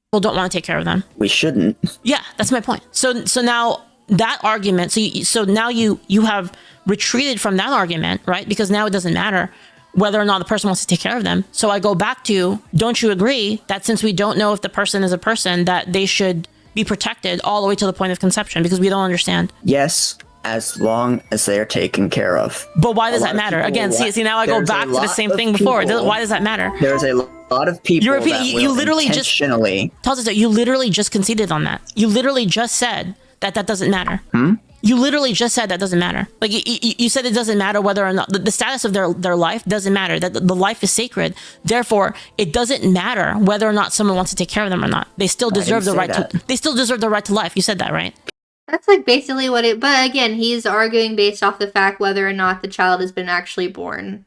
People don't want to take care of them. We shouldn't. Yeah, that's my point. So now that argument, so now you have retreated from that argument, right? Because now it doesn't matter whether or not the person wants to take care of them. So I go back to, don't you agree that since we don't know if the person is a person, that they should be protected all the way to the point of conception because we don't understand? Yes, as long as they are taken care of. But why does that matter? Again, see now I go back to the same thing before. Why does that matter? There's a lot of people You're repeating, that you will literally intentionally... tells us that you literally just conceded on that. You literally just said that doesn't matter. You literally just said that doesn't matter. Like you said it doesn't matter whether or not the status of their life doesn't matter, that the life is sacred. Therefore, it doesn't matter whether or not someone wants to take care of them or not. They still deserve the right to they still deserve the right to life. You said that, right? That's like basically what it, but again, he's arguing based off the fact whether or not the child has been actually born.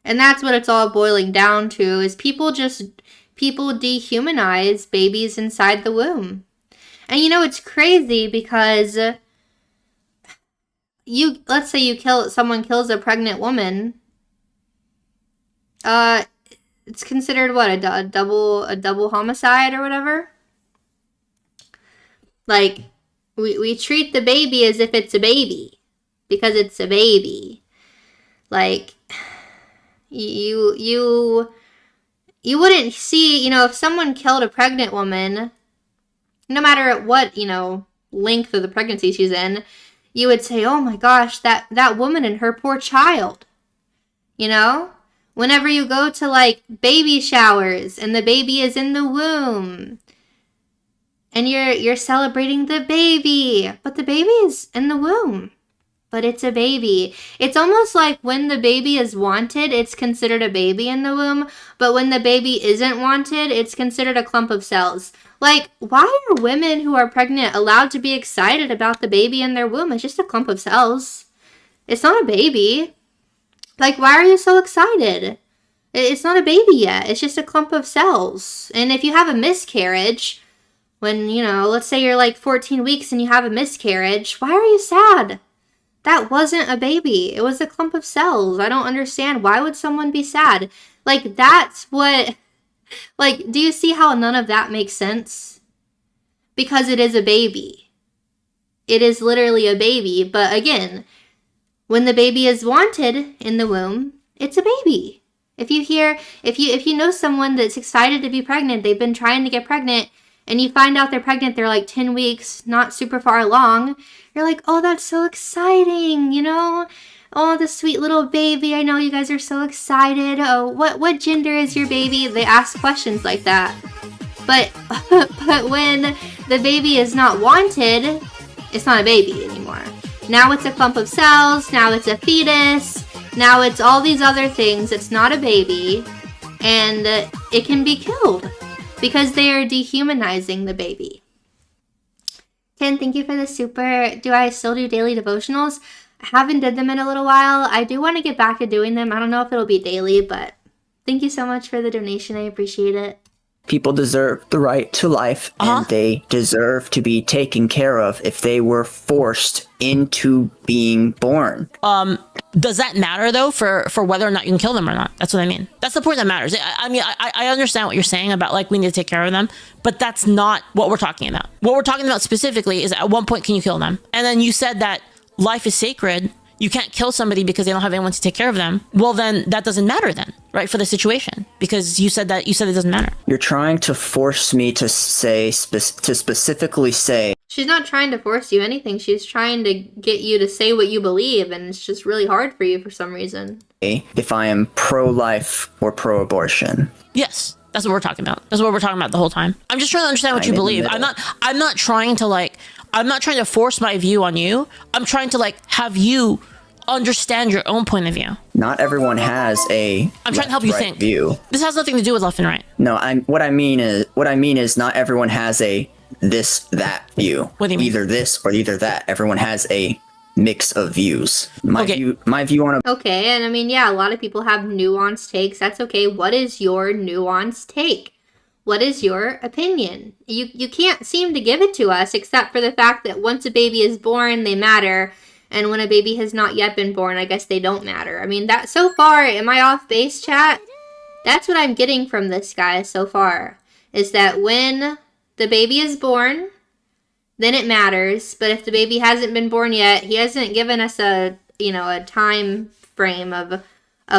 And that's what it's all boiling down to, is people dehumanize babies inside the womb. And you know, it's crazy because let's say someone kills a pregnant woman, it's considered what, a double homicide or whatever. Like we treat the baby as if it's a baby because it's a baby. Like You wouldn't see, if someone killed a pregnant woman, no matter what, length of the pregnancy she's in, you would say, oh my gosh, that woman and her poor child. Whenever you go to like baby showers and the baby is in the womb and you're celebrating the baby, but the baby is in the womb. But it's a baby. It's almost like when the baby is wanted, it's considered a baby in the womb. But when the baby isn't wanted, it's considered a clump of cells. Like, why are women who are pregnant allowed to be excited about the baby in their womb? It's just a clump of cells. It's not a baby. Like, why are you so excited? It's not a baby yet. It's just a clump of cells. And if you have a miscarriage, when, let's say you're like 14 weeks and you have a miscarriage, why are you sad? That wasn't a baby. It was a clump of cells. I don't understand. Why would someone be sad? Like, that's what... Like, do you see how none of that makes sense? Because it is a baby. It is literally a baby. But again, when the baby is wanted in the womb, it's a baby. If you know someone that's excited to be pregnant, they've been trying to get pregnant, and you find out they're pregnant, they're like 10 weeks, not super far along, you're like, oh, that's so exciting, Oh, the sweet little baby. I know you guys are so excited. Oh, what gender is your baby? They ask questions like that. But when the baby is not wanted, it's not a baby anymore. Now it's a clump of cells. Now it's a fetus. Now it's all these other things. It's not a baby. And it can be killed because they are dehumanizing the baby. Ken, thank you for the super. Do I still do daily devotionals? I haven't did them in a little while. I do want to get back to doing them. I don't know if it'll be daily, but thank you so much for the donation. I appreciate it. People deserve the right to life, and they deserve to be taken care of if they were forced into being born. Does that matter though for whether or not you can kill them or not? That's what I mean. That's the point that matters. I understand what you're saying about like we need to take care of them, but that's not what we're talking about. What we're talking about specifically is at one point can you kill them? And then you said that life is sacred. You can't kill somebody because they don't have anyone to take care of them. Well, then that doesn't matter then, right? For the situation, because you said it doesn't matter. You're trying to force me to specifically say. She's not trying to force you anything. She's trying to get you to say what you believe, and it's just really hard for you for some reason. If I am pro-life or pro-abortion. Yes. That's what we're talking about. That's what we're talking about the whole time. I'm just trying to understand what you believe. I'm not trying to force my view on you. I'm trying to have you understand your own point of view. Not everyone has a I'm trying to help you think. View. This has nothing to do with left and right. No, what I mean is not everyone has a that view. What do you mean? Either this or either that. Everyone has a mix of views. My view on Okay, and a lot of people have nuanced takes. That's okay. What is your nuanced take? What is your opinion? You can't seem to give it to us except for the fact that once a baby is born, they matter. And when a baby has not yet been born, I guess they don't matter. That so far, am I off base, chat? That's what I'm getting from this guy so far. Is that when the baby is born, then it matters. But if the baby hasn't been born yet, he hasn't given us a time frame of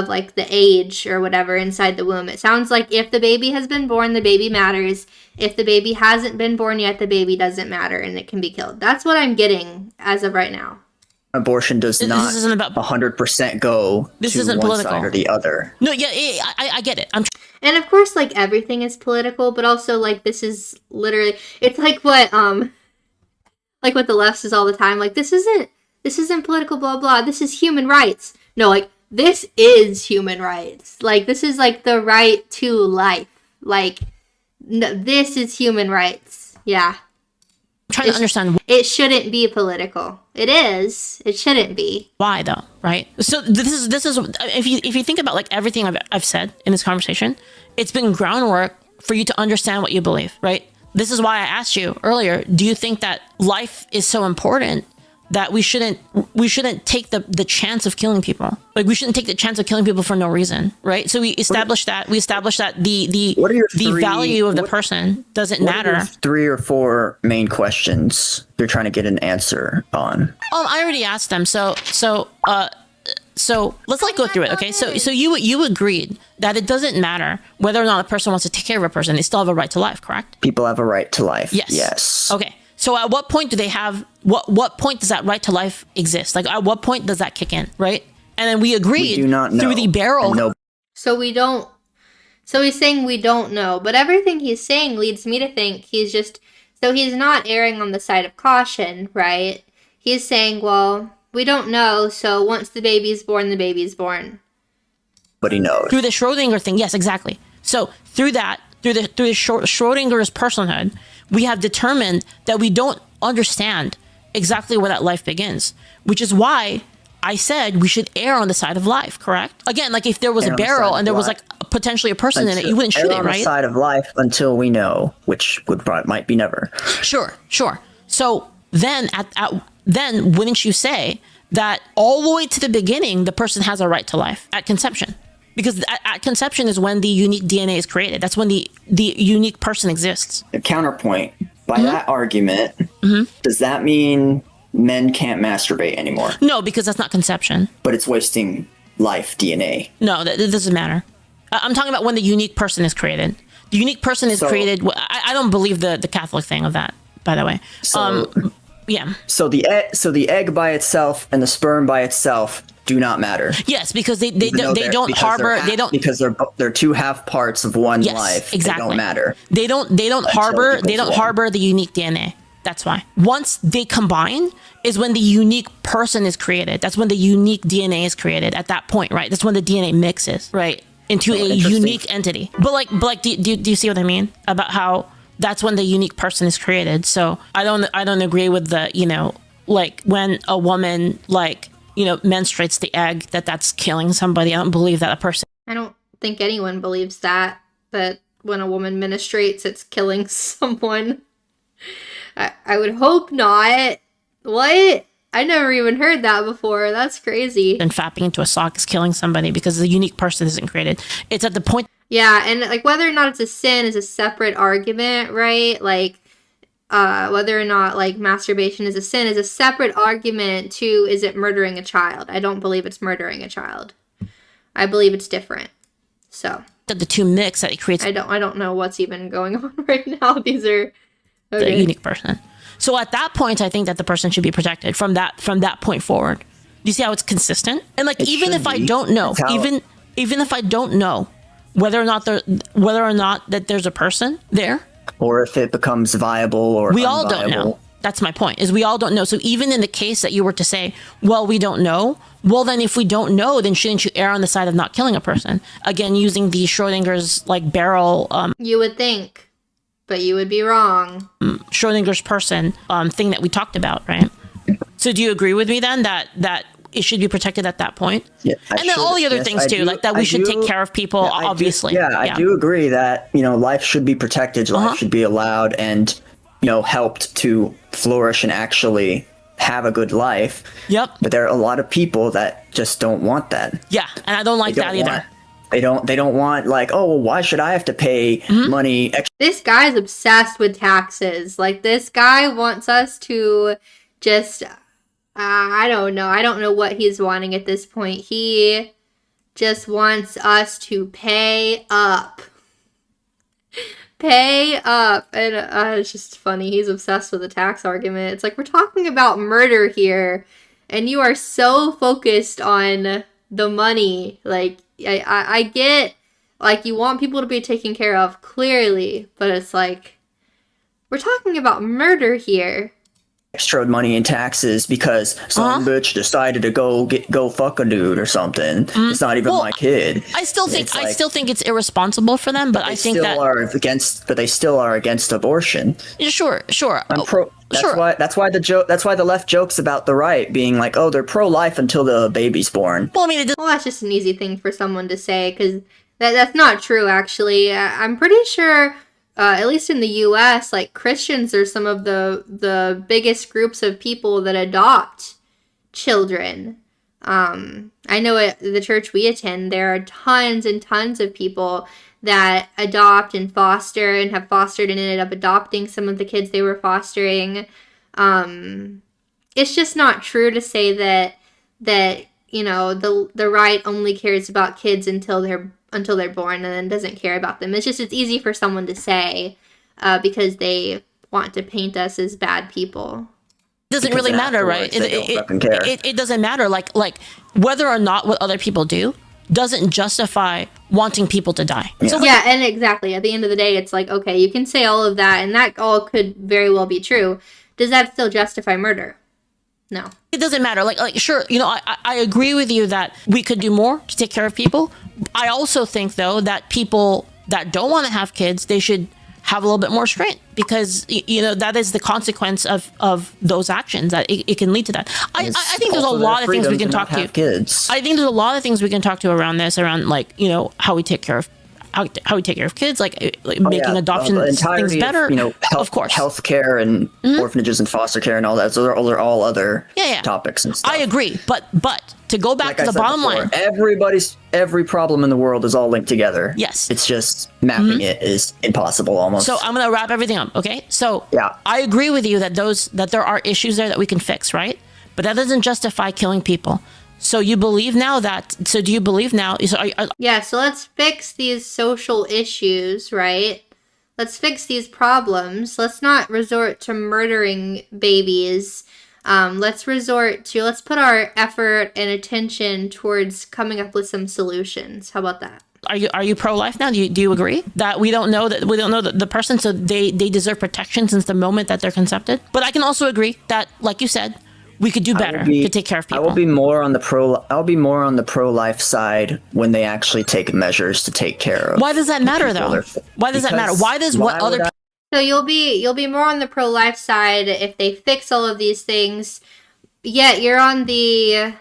like the age or whatever inside the womb. It sounds like if the baby has been born, the baby matters. If the baby hasn't been born yet, the baby doesn't matter and it can be killed. That's what I'm getting as of right now. Abortion does not 100% go this to isn't one political. side or the other. No, yeah, I get it. And of course, everything is political, but also this is literally, it's like what the left says all the time. This isn't political, blah, blah. This is human rights. No, this is human rights. This is the right to life. No, this is human rights. Yeah. I'm trying to understand. It shouldn't be political. It is. It shouldn't be. Why though, right? So this is if you think about everything I've said in this conversation, it's been groundwork for you to understand what you believe, right? This is why I asked you earlier, do you think that life is so important that we shouldn't take the chance of killing people? We shouldn't take the chance of killing people for no reason, right? So we established that the value of the person doesn't matter. 3 or 4 main questions you're trying to get an answer on. I already asked them. So So let's like go through it, okay? So you agreed that it doesn't matter whether or not a person wants to take care of a person; they still have a right to life, correct? People have a right to life. Yes. Yes. Okay. So at what point do they have what point does that right to life exist? Like at what point does that kick in, right? And then we agreed We do not know. through the barrel. And no, So we don't. So he's saying we don't know, but everything he's saying leads me to think he's just. So he's not erring on the side of caution, right? He's saying, well, we don't know, so once the baby's born, the baby's born. nobody knows. Through the Schrodinger thing, yes, exactly. So through the Schrodinger's personhood, we have determined that we don't understand exactly where that life begins, which is why I said we should err on the side of life, correct? Again, like if there was Err a on the barrel side and there of was life. like potentially a person in it, you wouldn't shoot Err it, on the right? side of life until we know, which might be never. Sure. So then then wouldn't you say that all the way to the beginning, the person has a right to life at conception? Because at conception is when the unique DNA is created. That's when the unique person exists. The counterpoint, by Mm-hmm. that argument, does that mean men can't masturbate anymore? No, because that's not conception. But it's wasting life DNA. No, that doesn't matter. I'm talking about when the unique person is created. The unique person is So- created. I don't believe the Catholic thing of that, by the way. So, Yeah. so the egg by itself and the sperm by itself do not matter. Yes, because they Even though don't because harbor. they're They don't. because they're two half parts of one Yes, life. exactly. They don't matter. They don't harbor. equals They don't one. harbor the unique DNA. That's why. Once they combine is when the unique person is created. That's when the unique DNA is created. At that point, right? That's when the DNA mixes, right, into a interesting. unique entity. But like, do you see what I mean about how that's when the unique person is created? So I don't agree with the like when a woman menstruates the egg that's killing somebody. I don't believe that a person. I don't think anyone believes that when a woman menstruates, it's killing someone. I would hope not. What? I never even heard that before. That's crazy. And fapping into a sock is killing somebody because the unique person isn't created. It's at the point. Yeah, and like whether or not it's a sin is a separate argument, right? Like whether or not like masturbation is a sin is a separate argument to is it murdering a child? I don't believe it's murdering a child. I believe it's different. So That the two mix that it creates I don't know what's even going on right now. These are the unique person. So at that point, I think that the person should be protected from that point forward. Do you see how it's consistent? And like It even should if I be. don't know, That's how- even if I don't know whether or not that there's a person there, Or if it becomes viable or we all don't know. unviable. That's my point. Is we all don't know. So even in the case that you were to say, well, we don't know. Well, then if we don't know, then shouldn't you err on the side of not killing a person? Again, using the Schrodinger's like barrel, You would think, but you would be wrong. Schrodinger's person thing that we talked about, right? So do you agree with me then that it should be protected at that point? Yeah, I and then all should. the other Yes, things I too, do- like that we I should do- take care of people, I do- obviously. I do agree that life should be protected, life Uh-huh. should be allowed and helped to flourish and actually have a good life. Yep. But there are a lot of people that just don't want that. Yeah, and I don't like They that don't either. want, they don't want like, oh, well, why should I have to pay Mm-hmm. money extra? This guy's obsessed with taxes. Like, this guy wants us to just, I don't know. I don't know what he's wanting at this point. He just wants us to pay up. Pay up. And it's just funny. He's obsessed with the tax argument. It's like, we're talking about murder here, and you are so focused on the money. Like, I get, like, you want people to be taken care of, clearly, but it's like, we're talking about murder here. Extra money in taxes because some bitch decided to go fuck a dude or something. It's not even Well, my kid. I still think It's like- it's irresponsible for them, but I think that they still are against abortion. yeah, sure. I'm pro. That's sure. That's why the left jokes about the right being like, oh, they're pro-life until the baby's born. Well, I mean, it doesn't. Well, that's just an easy thing for someone to say, because that's not true, actually. I'm pretty sure, at least in the U.S., like, Christians are some of the biggest groups of people that adopt children. I know at the church we attend, there are tons and tons of people that adopt and foster and have fostered and ended up adopting some of the kids they were fostering. It's just not true to say that you know, the right only cares about kids until they're born and then doesn't care about them. It's easy for someone to say because they want to paint us as bad people. It doesn't really matter, right? It doesn't matter. Like whether or not what other people do doesn't justify wanting people to die. Yeah. So yeah, and exactly. At the end of the day, it's like, okay, you can say all of that, and that all could very well be true. Does that still justify murder? No. It doesn't matter. Like sure, you know, I agree with you that we could do more to take care of people. I also think, though, that people that don't want to have kids, they should have a little bit more restraint, because you know that is the consequence of those actions, that it can lead to that. I think there's a lot of things we can talk to. Kids. I think there's a lot of things we can talk to around this, around like, you know, how we take care of kids, like making adoption things better. You know, of course, healthcare and orphanages and foster care and all that. So they're all other topics and stuff. I agree, but to go back to the bottom line, every problem in the world is all linked together. Yes, it's just mapping it is impossible almost. So I'm gonna wrap everything up. Okay, so yeah, I agree with you that there are issues there that we can fix, right? But that doesn't justify killing people. So you believe now that? So do you believe now? Yeah. So let's fix these social issues, right? Let's fix these problems. Let's not resort to murdering babies. Let's put our effort and attention towards coming up with some solutions. How about that? Are you pro-life now? Do you agree that we don't know the person, so they deserve protection since the moment that they're conceived? But I can also agree that, like you said, we could do better to take care of people. I'll be more on the pro-life side when they actually take measures to take care of. Why does that matter, though? Why does that matter? Why does what other? So you'll be more on the pro-life side if they fix all of these things. Yet you're on the,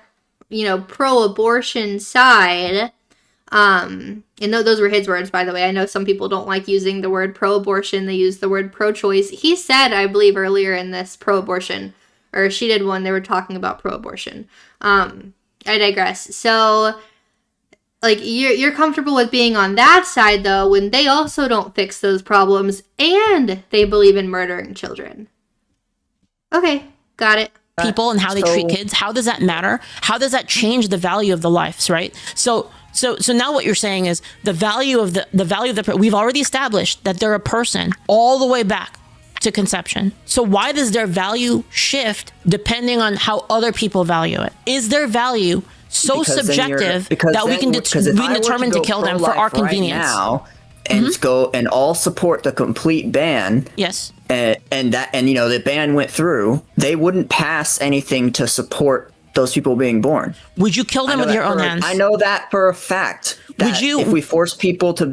you know, pro-abortion side. And those were his words, by the way. I know some people don't like using the word pro-abortion. They use the word pro-choice. He said, I believe earlier in this, pro-abortion. Or she did one, they were talking about pro-abortion. I digress. So, like, you're comfortable with being on that side, though, when they also don't fix those problems and they believe in murdering children. Okay, got it. People and how they treat kids, how does that matter? How does that change the value of the lives, right? So now what you're saying is the value of we've already established that they're a person all the way back to conception. So why does their value shift depending on how other people value it? Is their value so subjective that we can determine to kill them for our convenience? Right now, and go and all support the complete ban. Yes. And you know, the ban went through, they wouldn't pass anything to support those people being born. Would you kill them with your own hands? I know that for a fact. Would you? If we force people to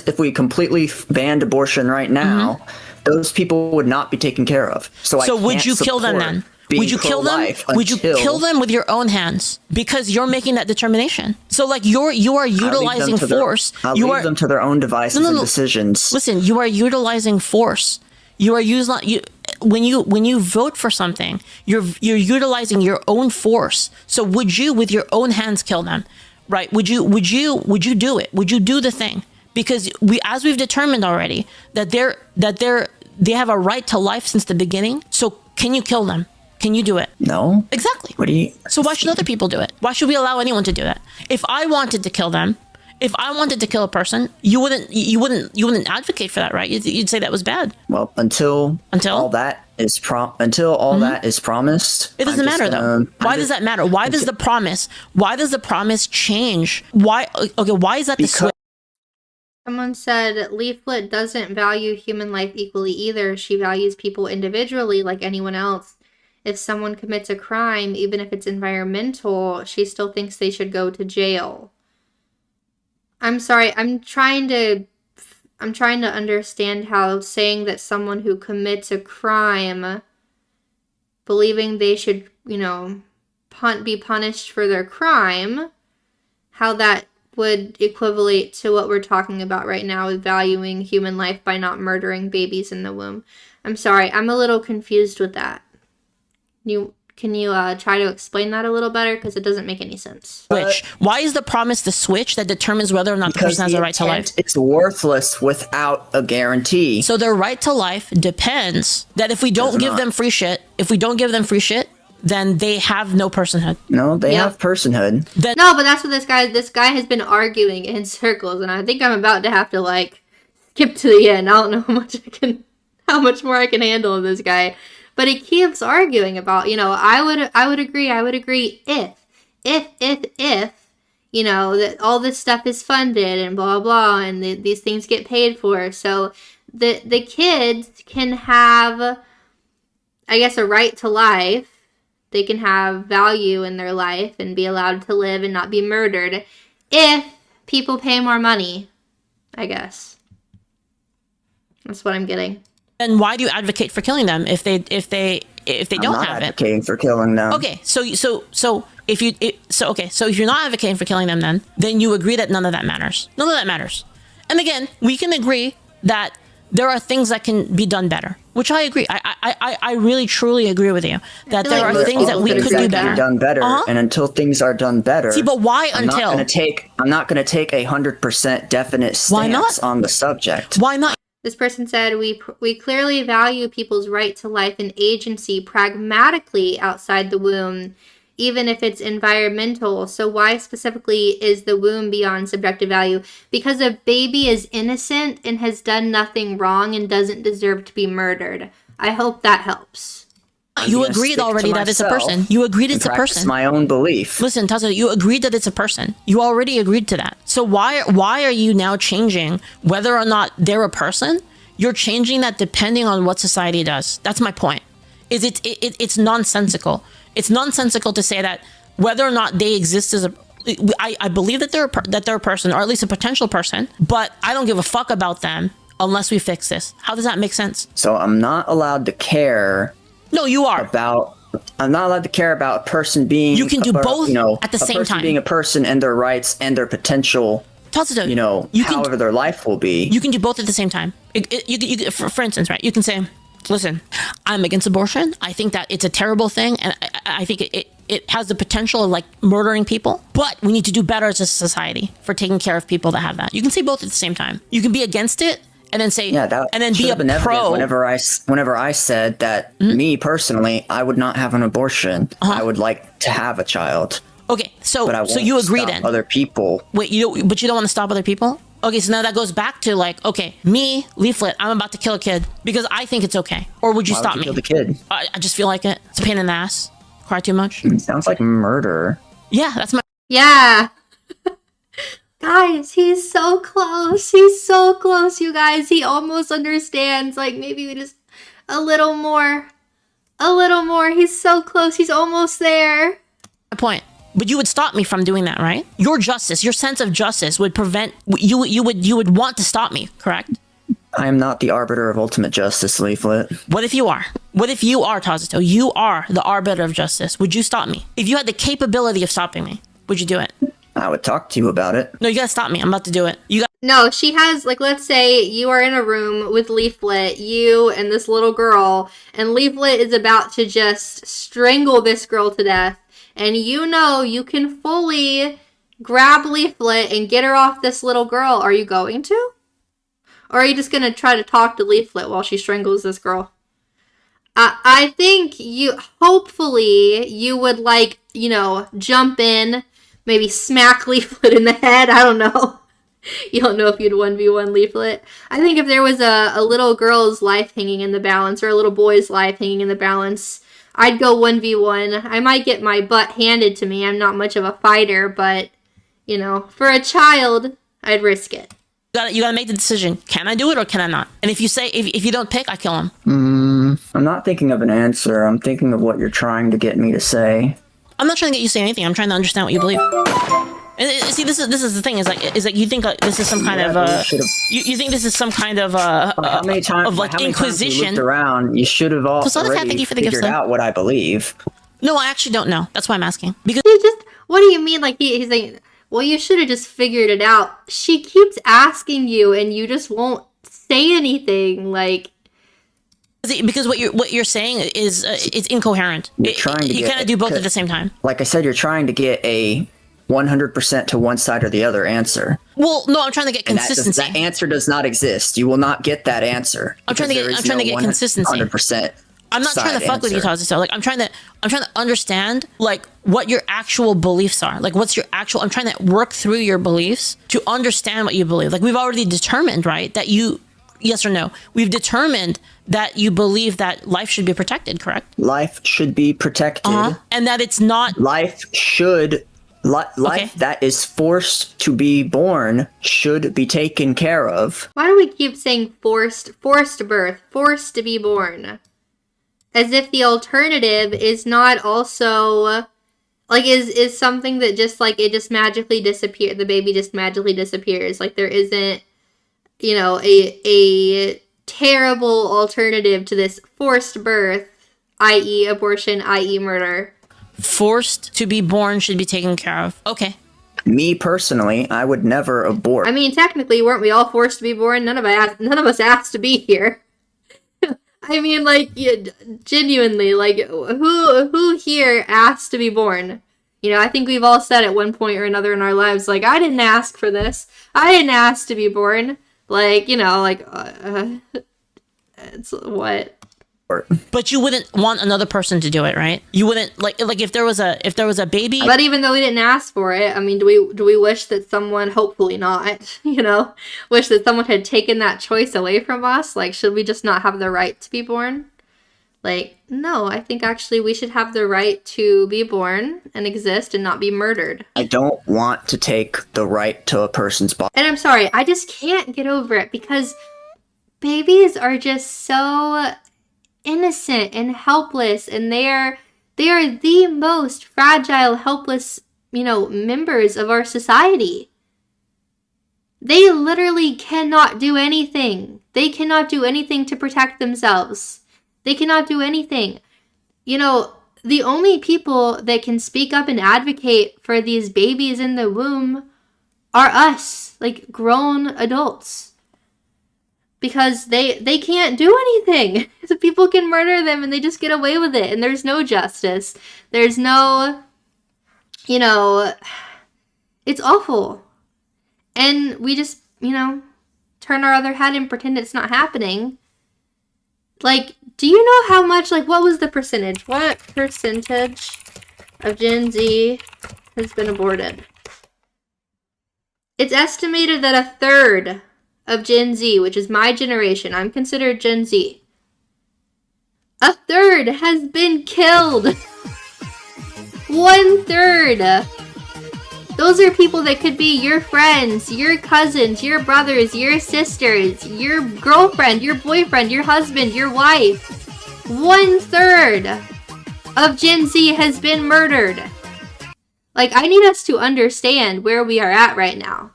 if we completely banned abortion right now, those people would not be taken care of. So would you kill them then? Would you kill them? Would you kill them with your own hands? Because you're making that determination. So like you are utilizing force. I'll leave them to their own devices and decisions. Listen, you are utilizing force. You are when you vote for something, you're utilizing your own force. So would you, with your own hands, kill them? Right? Would you do it? Would you do the thing? Because as we've determined already, that they have a right to life since the beginning. So can you kill them? Can you do it? No. Exactly. What do you? So why should other people do it? Why should we allow anyone to do that? If I wanted to kill them, if I wanted to kill a person, you wouldn't advocate for that, right? You'd say that was bad. Well, until all that is that is promised, it doesn't matter though. Why does that matter? Why does the promise change? Why? Okay, why is that the switch? Someone said Leaflit doesn't value human life equally either. She values people individually like anyone else. If someone commits a crime, even if it's environmental, she still thinks they should go to jail. I'm sorry, I'm trying to understand how saying that someone who commits a crime, believing they should, you know, be punished for their crime, how that would equivalent to what we're talking about right now with valuing human life by not murdering babies in the womb. I'm sorry, I'm a little confused with that. Can you try to explain that a little better? Because it doesn't make any sense. Why is the promise the switch that determines whether or not the person has a right to life? It's worthless without a guarantee. So their right to life depends that if we don't give them free shit, then they have no personhood. No, they Yep. have personhood. No, but that's what this guy has been arguing in circles, and I think I'm about to have to like skip to the end. I don't know how much more I can handle of this guy. But he keeps arguing about, I would agree if, that all this stuff is funded and blah, blah, and these things get paid for. So the kids can have, I guess, a right to life. They can have value in their life and be allowed to live and not be murdered if people pay more money, I guess. That's what I'm getting. And why do you advocate for killing them if they don't have it? Advocating for killing them. Okay, so if you're not advocating for killing them, then you agree that none of that matters. None of that matters. And again, we can agree that there are things that can be done better, which I agree. I really truly agree with you that there are things that we could do better. Done better, and until things are done better. See, but why I'm not going to take 100% definite stance on the subject. Why not? This person said, we clearly value people's right to life and agency pragmatically outside the womb, even if it's environmental. So why specifically is the womb beyond subjective value? Because a baby is innocent and has done nothing wrong and doesn't deserve to be murdered. I hope that helps. You agreed already that it's a person. You agreed it's a person. My own belief. Listen, Tazo, you agreed that it's a person. You already agreed to that. So why are you now changing whether or not they're a person? You're changing that depending on what society does. That's my point. It's nonsensical. It's nonsensical to say that whether or not they exist as a I believe that they're a person, or at least a potential person, but I don't give a fuck about them unless we fix this. How does that make sense? So I'm not allowed to care. No, you are. I'm not allowed to care about a person being. You can do both at the same time. Being a person and their rights and their potential. However their life will be. You can do both at the same time. For instance, right? You can say, listen, I'm against abortion. I think that it's a terrible thing, and I think it has the potential of like murdering people. But we need to do better as a society for taking care of people that have that. You can say both at the same time. You can be against it and then say, and then be a pro. Whenever I said that, me personally, I would not have an abortion. I would like to have a child. Okay, so you agree then? Other people. Wait, but you don't want to stop other people? Okay, so now that goes back to like, okay, me, Leaflit, I'm about to kill a kid because I think it's okay. Or would you stop me? Kill the kid? I just feel like it. It's a pain in the ass. Cry too much. It sounds like murder. Yeah, that's my. Yeah. Guys, he's so close. He's so close, you guys. He almost understands. Like, maybe we just a little more. A little more. He's so close. He's almost there. My point. But you would stop me from doing that, right? Your justice, your sense of justice would prevent you would want to stop me, correct? I am not the arbiter of ultimate justice, Leaflet. What if you are? What if you are, Tazuto? You are the arbiter of justice. Would you stop me? If you had the capability of stopping me, would you do it? I would talk to you about it. No, you gotta stop me. I'm about to do it. No, she has, like, let's say you are in a room with Leaflet, you and this little girl, and Leaflet is about to just strangle this girl to death. And you can fully grab Leaflet and get her off this little girl. Are you going to? Or are you just going to try to talk to Leaflet while she strangles this girl? I think hopefully you would jump in, maybe smack Leaflet in the head. I don't know. You don't know if you'd 1v1 Leaflet. I think if there was a little girl's life hanging in the balance or a little boy's life hanging in the balance, I'd go 1v1. I might get my butt handed to me. I'm not much of a fighter, but, for a child, I'd risk it. You gotta make the decision. Can I do it or can I not? And if you say, if you don't pick, I kill him. I'm not thinking of an answer. I'm thinking of what you're trying to get me to say. I'm not trying to get you to say anything. I'm trying to understand what you believe. And see, this is the thing. Is like you think this is some kind of you think this is some kind of how many times inquisition. You looked around, you should have already figured out what I believe. No, I actually don't know. That's why I'm asking. Because what do you mean? Like he's like, well, you should have just figured it out. She keeps asking you, and you just won't say anything. Like. Because what you're saying is it's incoherent. You cannot do both at the same time. Like I said, you're trying to get a 100% to one side or the other answer. Well, no, I'm trying to get consistency. That answer does not exist. You will not get that answer. I'm trying to get consistency. 100%. I'm not trying to side fuck with you, answer. Tazi. So like I'm trying to understand like what your actual beliefs are. Like what's your actual I'm trying to work through your beliefs to understand what you believe. Like we've already determined, right, that you yes or no. We've determined that you believe that life should be protected, correct? Life should be protected. And that it's not Life should life that is forced to be born should be taken care of. Why do we keep saying forced birth, forced to be born? As if the alternative is not also, like, is something that just, like, it just magically disappears, the baby just magically disappears. Like, there isn't, you know, a terrible alternative to this forced birth, i.e. abortion, i.e. murder. forced to be born should be taken care of. Okay. Me personally, I would never abort. I mean, technically, weren't we all forced to be born? None of us asked to be here. I mean, like, yeah, genuinely, like, who here asked to be born? You know, I think we've all said at one point or another in our lives, like, I didn't ask for this. I didn't ask to be born. Like, you know, like, it's what? But you wouldn't want another person to do it, right? You wouldn't like if there was a baby. But even though we didn't ask for it, I mean, do we wish that someone, hopefully not, you know, wish that someone had taken that choice away from us? Like, should we just not have the right to be born? Like, no, I think actually we should have the right to be born and exist and not be murdered. I don't want to take the right to a person's body. And I'm sorry, I just can't get over it because babies are just so innocent and helpless, and they are the most fragile, helpless, you know, members of our society. They literally cannot do anything. They cannot do anything to protect themselves. They cannot do anything. You know, the only people that can speak up and advocate for these babies in the womb are us, like grown adults. Because they can't do anything. So people can murder them and they just get away with it. And there's no justice. There's no, you know, it's awful. And we just, you know, turn our other head and pretend it's not happening. Like, do you know how much, like, what was the percentage? What percentage of Gen Z has been aborted? It's estimated that a third of Gen Z, which is my generation, I'm considered Gen Z, a third has been killed. 1/3. Those are people that could be your friends, your cousins, your brothers, your sisters, your girlfriend, your boyfriend, your husband, your wife. 1/3 of Gen Z has been murdered. Like, I need us to understand where we are at right now.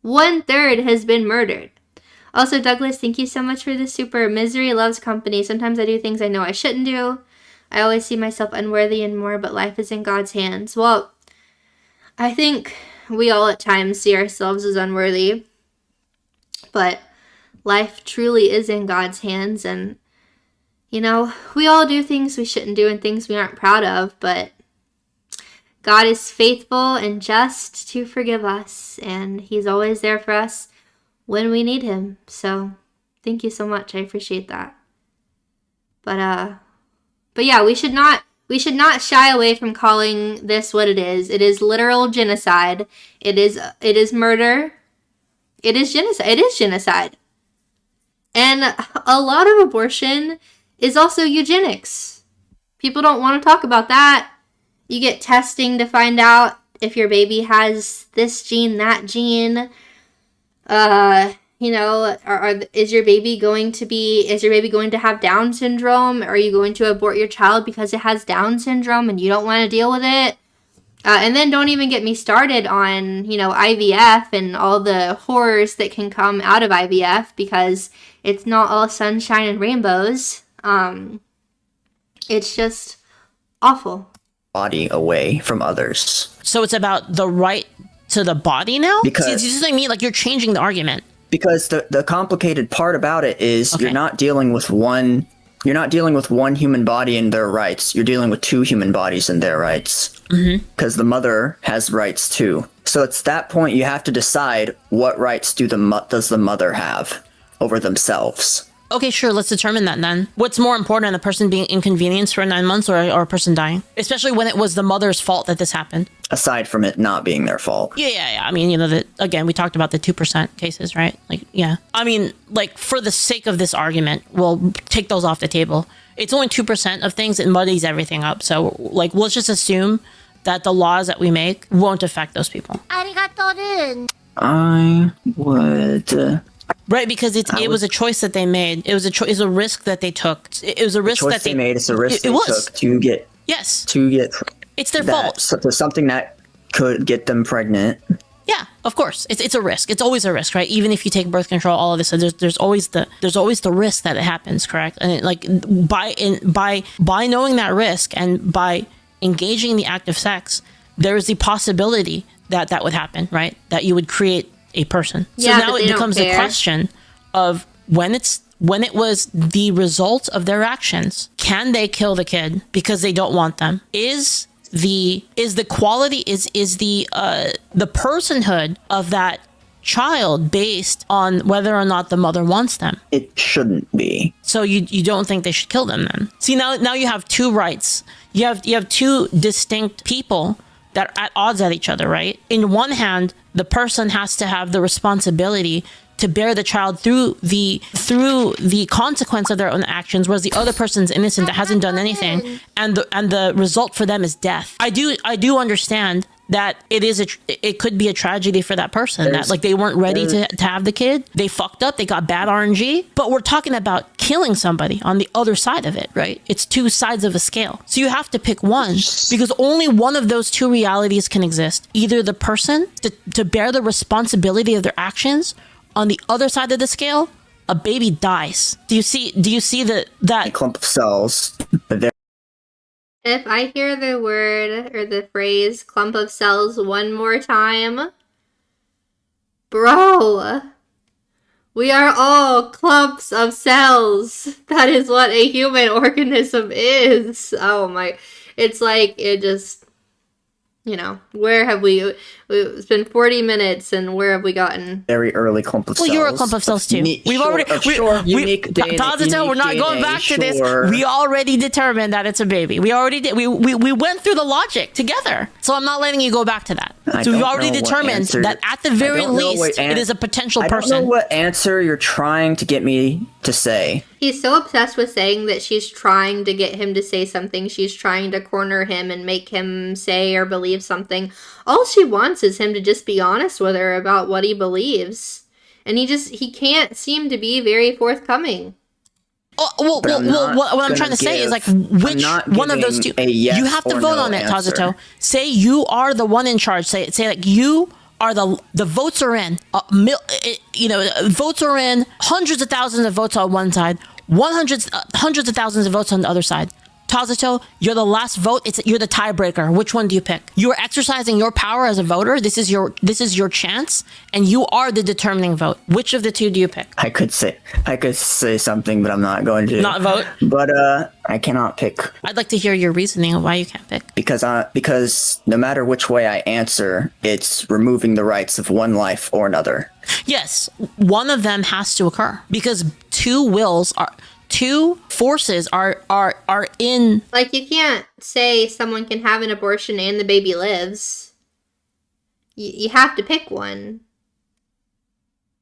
1/3 has been murdered. Also, Douglas, thank you so much for the super. Misery loves company. Sometimes I do things I know I shouldn't do. I always see myself unworthy and more, but life is in God's hands. Well, I think we all at times see ourselves as unworthy, but life truly is in God's hands. And, you know, we all do things we shouldn't do and things we aren't proud of, but God is faithful and just to forgive us, and He's always there for us when we need Him. So, thank you so much. I appreciate that. But yeah, we should not shy away from calling this what it is. It is literal genocide. It is murder. It is genocide. It is genocide. And a lot of abortion is also eugenics. People don't want to talk about that. You get testing to find out if your baby has this gene, that gene. You know, is your baby going to have Down syndrome? Are you going to abort your child because it has Down syndrome and you don't want to deal with it? And then don't even get me started on, you know, IVF and all the horrors that can come out of IVF, because it's not all sunshine and rainbows. It's just awful. Body away from others. So it's about the right to the body now? Because See, this is what I mean. Like, you're changing the argument. Because the complicated part about it is Okay. you're not dealing with one human body and their rights. You're dealing with two human bodies and their rights. Because the mother has rights too. So it's that point you have to decide what rights does the mother have over themselves. Okay, sure. Let's determine that then. What's more important, a person being inconvenienced for 9 months or a person dying? Especially when it was the mother's fault that this happened. Aside from it not being their fault. Yeah. I mean, again, we talked about the 2% cases, right? Like, yeah. I mean, like, for the sake of this argument, we'll take those off the table. It's only 2% of things. It muddies everything up. So, like, let's just assume that the laws that we make won't affect those people. I would... Right, because it was a choice that they made. It was a risk that they took. It was a risk that they made. It's a risk they took to get... Yes. To get... It's their fault. So something that could get them pregnant. Yeah, of course. It's a risk. It's always a risk, right? Even if you take birth control, all of this, there's always the risk that it happens, correct? And by knowing that risk and by engaging in the act of sex, there is the possibility that would happen, right? That you would create a person. So yeah, now it becomes the question of when it was the result of their actions, can they kill the kid because they don't want them? Is the quality is the personhood of that child based on whether or not the mother wants them? It shouldn't be. So you don't think they should kill them then? See, now you have two rights. You have two distinct people that are at odds at each other, right? In one hand, the person has to have the responsibility to bear the child through the consequence of their own actions, whereas the other person's innocent that hasn't done anything, and the result for them is death. I do understand that it could be a tragedy for that person, that like they weren't ready to have the kid, they fucked up, they got bad RNG, but we're talking about killing somebody on the other side of it, right? It's two sides of a scale. So you have to pick one, because only one of those two realities can exist. Either the person to bear the responsibility of their actions. On the other side of the scale, a baby dies. Do you see that A clump of cells. If I hear the word or the phrase clump of cells one more time, bro, we are all clumps of cells. That is what a human organism is. Oh my, it's like, it just, where have it's been 40 minutes and where have we gotten? Very early clump of cells. Well, you're a clump of cells too. We're not going back to this. We already determined that it's a baby. We already did. We went through the logic together. So I'm not letting you go back to that. So we've already determined that at the very least, it is a potential person. I don't know what answer you're trying to get me to say. He's so obsessed with saying that she's trying to get him to say something. She's trying to corner him and make him say or believe something. All she wants is him to just be honest with her about what he believes. And he can't seem to be very forthcoming. What I'm trying to say is, like, which one of those two? You have to vote on it, Tazuto. Say you are the one in charge. Say like you are the votes are in. Votes are in. Hundreds of thousands of votes on one side. Hundreds of thousands of votes on the other side. Tazuto, you're the last vote. You're the tiebreaker. Which one do you pick? You are exercising your power as a voter. This is your chance, and you are the determining vote. Which of the two do you pick? I could say something, but I'm not going to. Not vote? But I cannot pick. I'd like to hear your reasoning of why you can't pick. Because no matter which way I answer, it's removing the rights of one life or another. Yes, one of them has to occur because two forces are in. Like, you can't say someone can have an abortion and the baby lives. You have to pick one.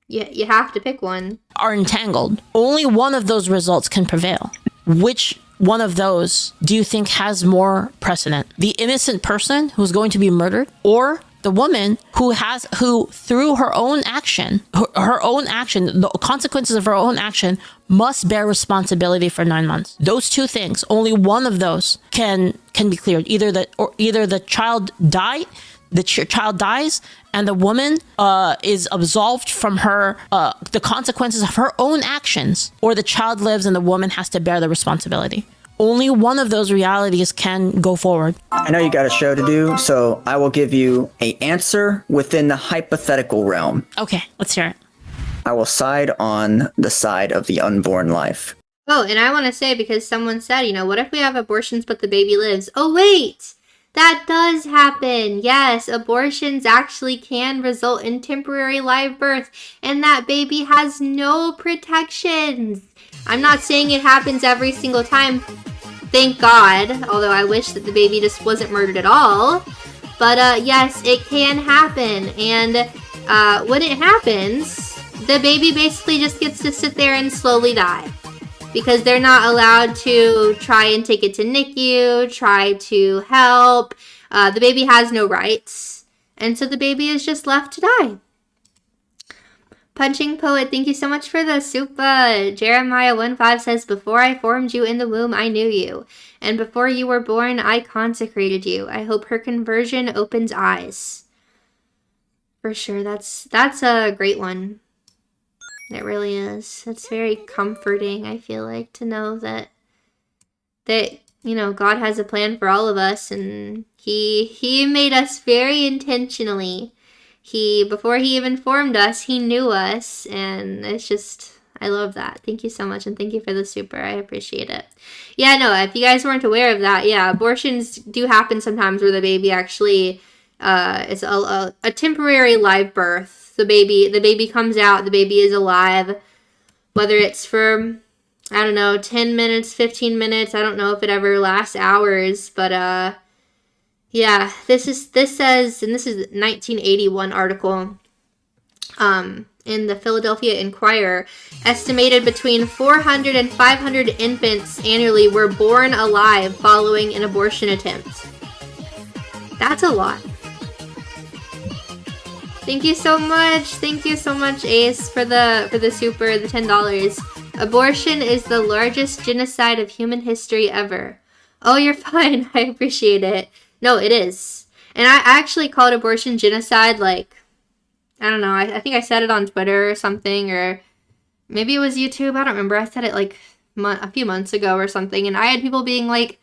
You have to pick one. Are entangled. Only one of those results can prevail. Which one of those do you think has more precedent? The innocent person who's going to be murdered, or the woman who through her own action, the consequences of her own action, must bear responsibility for 9 months. Those two things, only one of those can be cleared. Either the child dies, and the woman is absolved from the consequences of her own actions, or the child lives and the woman has to bear the responsibility. Only one of those realities can go forward. I know you got a show to do, so I will give you an answer within the hypothetical realm. Okay, let's hear it. I will side on the side of the unborn life. Oh, and I want to say, because someone said, what if we have abortions but the baby lives? Oh, wait! That does happen. Yes, abortions actually can result in temporary live birth, and that baby has no protections. I'm not saying it happens every single time, thank God, although I wish that the baby just wasn't murdered at all. But yes, it can happen, and when it happens, the baby basically just gets to sit there and slowly die. Because they're not allowed to try and take it to NICU, try to help. The baby has no rights, and so the baby is just left to die. Punching Poet, thank you so much for the super. Jeremiah15 says, before I formed you in the womb, I knew you. And before you were born, I consecrated you. I hope her conversion opens eyes. For sure, that's a great one. It really is. It's very comforting, I feel like, to know that, you know, God has a plan for all of us, and He made us very intentionally. Before he even formed us, he knew us, and it's just, I love that. Thank you so much, and thank you for the super. I appreciate it. Yeah, no, if you guys weren't aware of that, yeah, abortions do happen sometimes where the baby actually is a temporary live birth. The baby comes out, the baby is alive, whether it's for, I don't know, 10 minutes, 15 minutes, I don't know if it ever lasts hours, but yeah, this says, and this is a 1981 article in the Philadelphia Inquirer, estimated between 400 and 500 infants annually were born alive following an abortion attempt. That's a lot. Thank you so much. Thank you so much, Ace, for the super, the $10. Abortion is the largest genocide of human history ever. Oh, you're fine. I appreciate it. No, it is. And I actually called abortion genocide, like, I don't know, I think I said it on Twitter or something, or maybe it was YouTube, I don't remember. I said it like a few months ago or something, and I had people being like,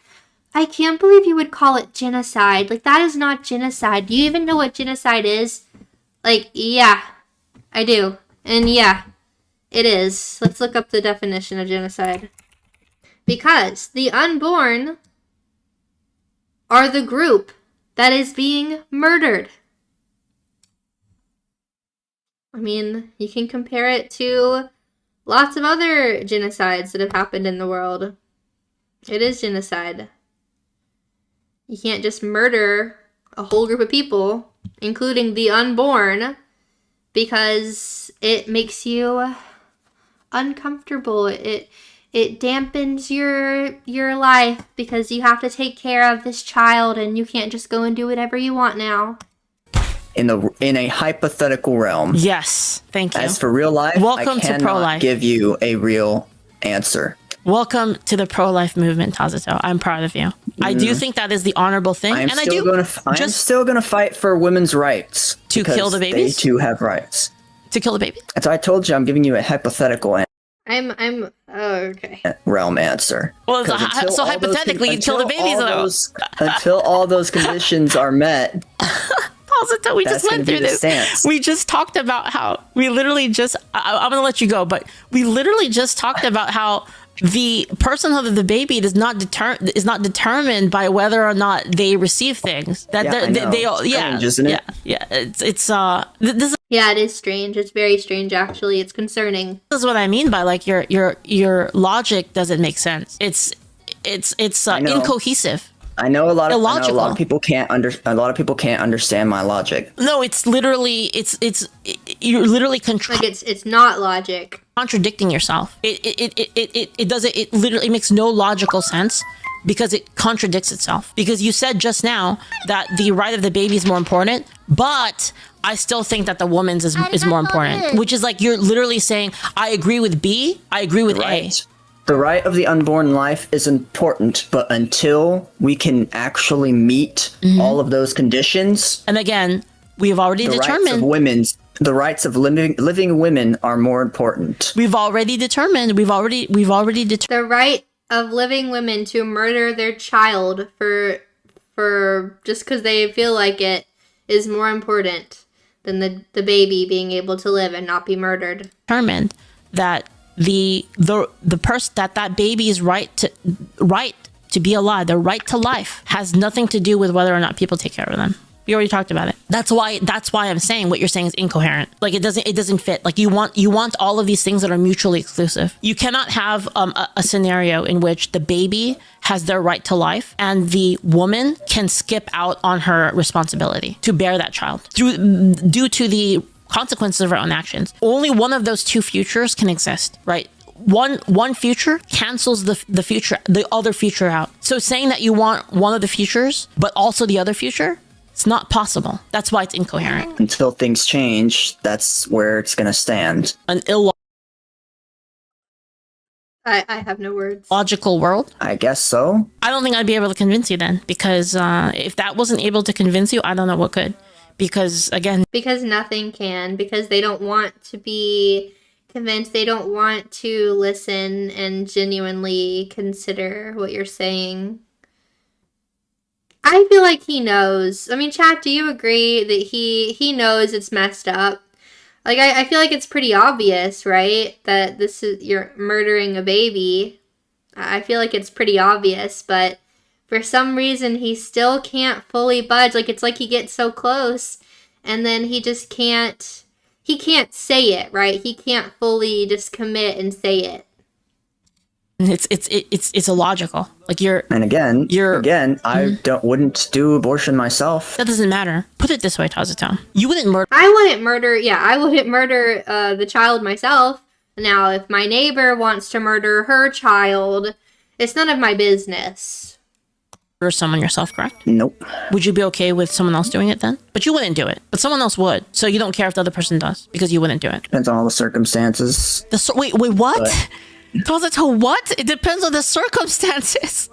I can't believe you would call it genocide. Like, that is not genocide. Do you even know what genocide is? Like, yeah, I do. And yeah, it is. Let's look up the definition of genocide. Because the unborn are the group that is being murdered. I mean, you can compare it to lots of other genocides that have happened in the world. It is genocide. You can't just murder a whole group of people, including the unborn, because it makes you uncomfortable. It dampens your life because you have to take care of this child and you can't just go and do whatever you want now. In a hypothetical realm. Yes, thank you. As for real life, welcome I cannot to pro-life. give you a real answer. Welcome to the pro-life movement, Tazuto. I'm proud of you. I do think that is the honorable thing, I'm and still gonna fight for women's rights to kill the babies. They too have rights to kill the baby. That's why I told you I'm giving you a hypothetical okay. realm answer. Well, so hypothetically, you kill the babies though. Until all those conditions are met. Tazuto, we just went through this. Stance. We just talked about how we literally just. I'm gonna let you go, but we literally just talked about how the personhood of the baby is not determined by whether or not they receive things. That strange, isn't it? Yeah. This. Yeah, it is strange. It's very strange, actually. It's concerning. This is what I mean by like your logic doesn't make sense. It's incohesive. I know a lot illogical. of a lot of people can't understand my logic. No, it's literally you're literally it's not logic. Contradicting yourself. It literally makes no logical sense because it contradicts itself. Because you said just now that the right of the baby is more important, but I still think that the woman's is more important. Which is like you're literally saying I agree with B, I agree with A. The right of the unborn life is important, but until we can actually meet all of those conditions, and again, we have already determined the rights of living women are more important. We've already determined. The right of living women to murder their child for just because they feel like it is more important than the baby being able to live and not be murdered. Determined that the person that baby's right to be alive, the right to life, has nothing to do with whether or not people take care of them. We already talked about it. That's why I'm saying what you're saying is incoherent. Like it doesn't fit. Like you want all of these things that are mutually exclusive. You cannot have a scenario in which the baby has their right to life and the woman can skip out on her responsibility to bear that child due to the consequences of her own actions. Only one of those two futures can exist, right? One future cancels the other future out. So saying that you want one of the futures but also the other future, it's not possible. That's why it's incoherent. Until things change, that's where it's gonna stand. An I have no words. illogical world. I guess so. I don't think I'd be able to convince you then, because if that wasn't able to convince you, I don't know what could. Because again, Because nothing can. Because they don't want to be convinced. They don't want to listen and genuinely consider what you're saying. I feel like he knows. I mean, Chad, do you agree that he knows it's messed up? Like, I feel like it's pretty obvious, right? That you're murdering a baby. I feel like it's pretty obvious, but for some reason he still can't fully budge. Like, it's like he gets so close and then he just can't say it, right? He can't fully just commit and say it. it's illogical. Like I wouldn't do abortion myself. that doesn't matter. Put it this way, Tazatone. You wouldn't murder. I wouldn't murder the child myself. Now, if my neighbor wants to murder her child, it's none of my business. Someone yourself, correct? Nope. Would you be okay with someone else doing it then? But you wouldn't do it. But someone else would. So you don't care if the other person does because you wouldn't do it. Depends on all the circumstances. Wait, what? Tazatone, what? It depends on the circumstances.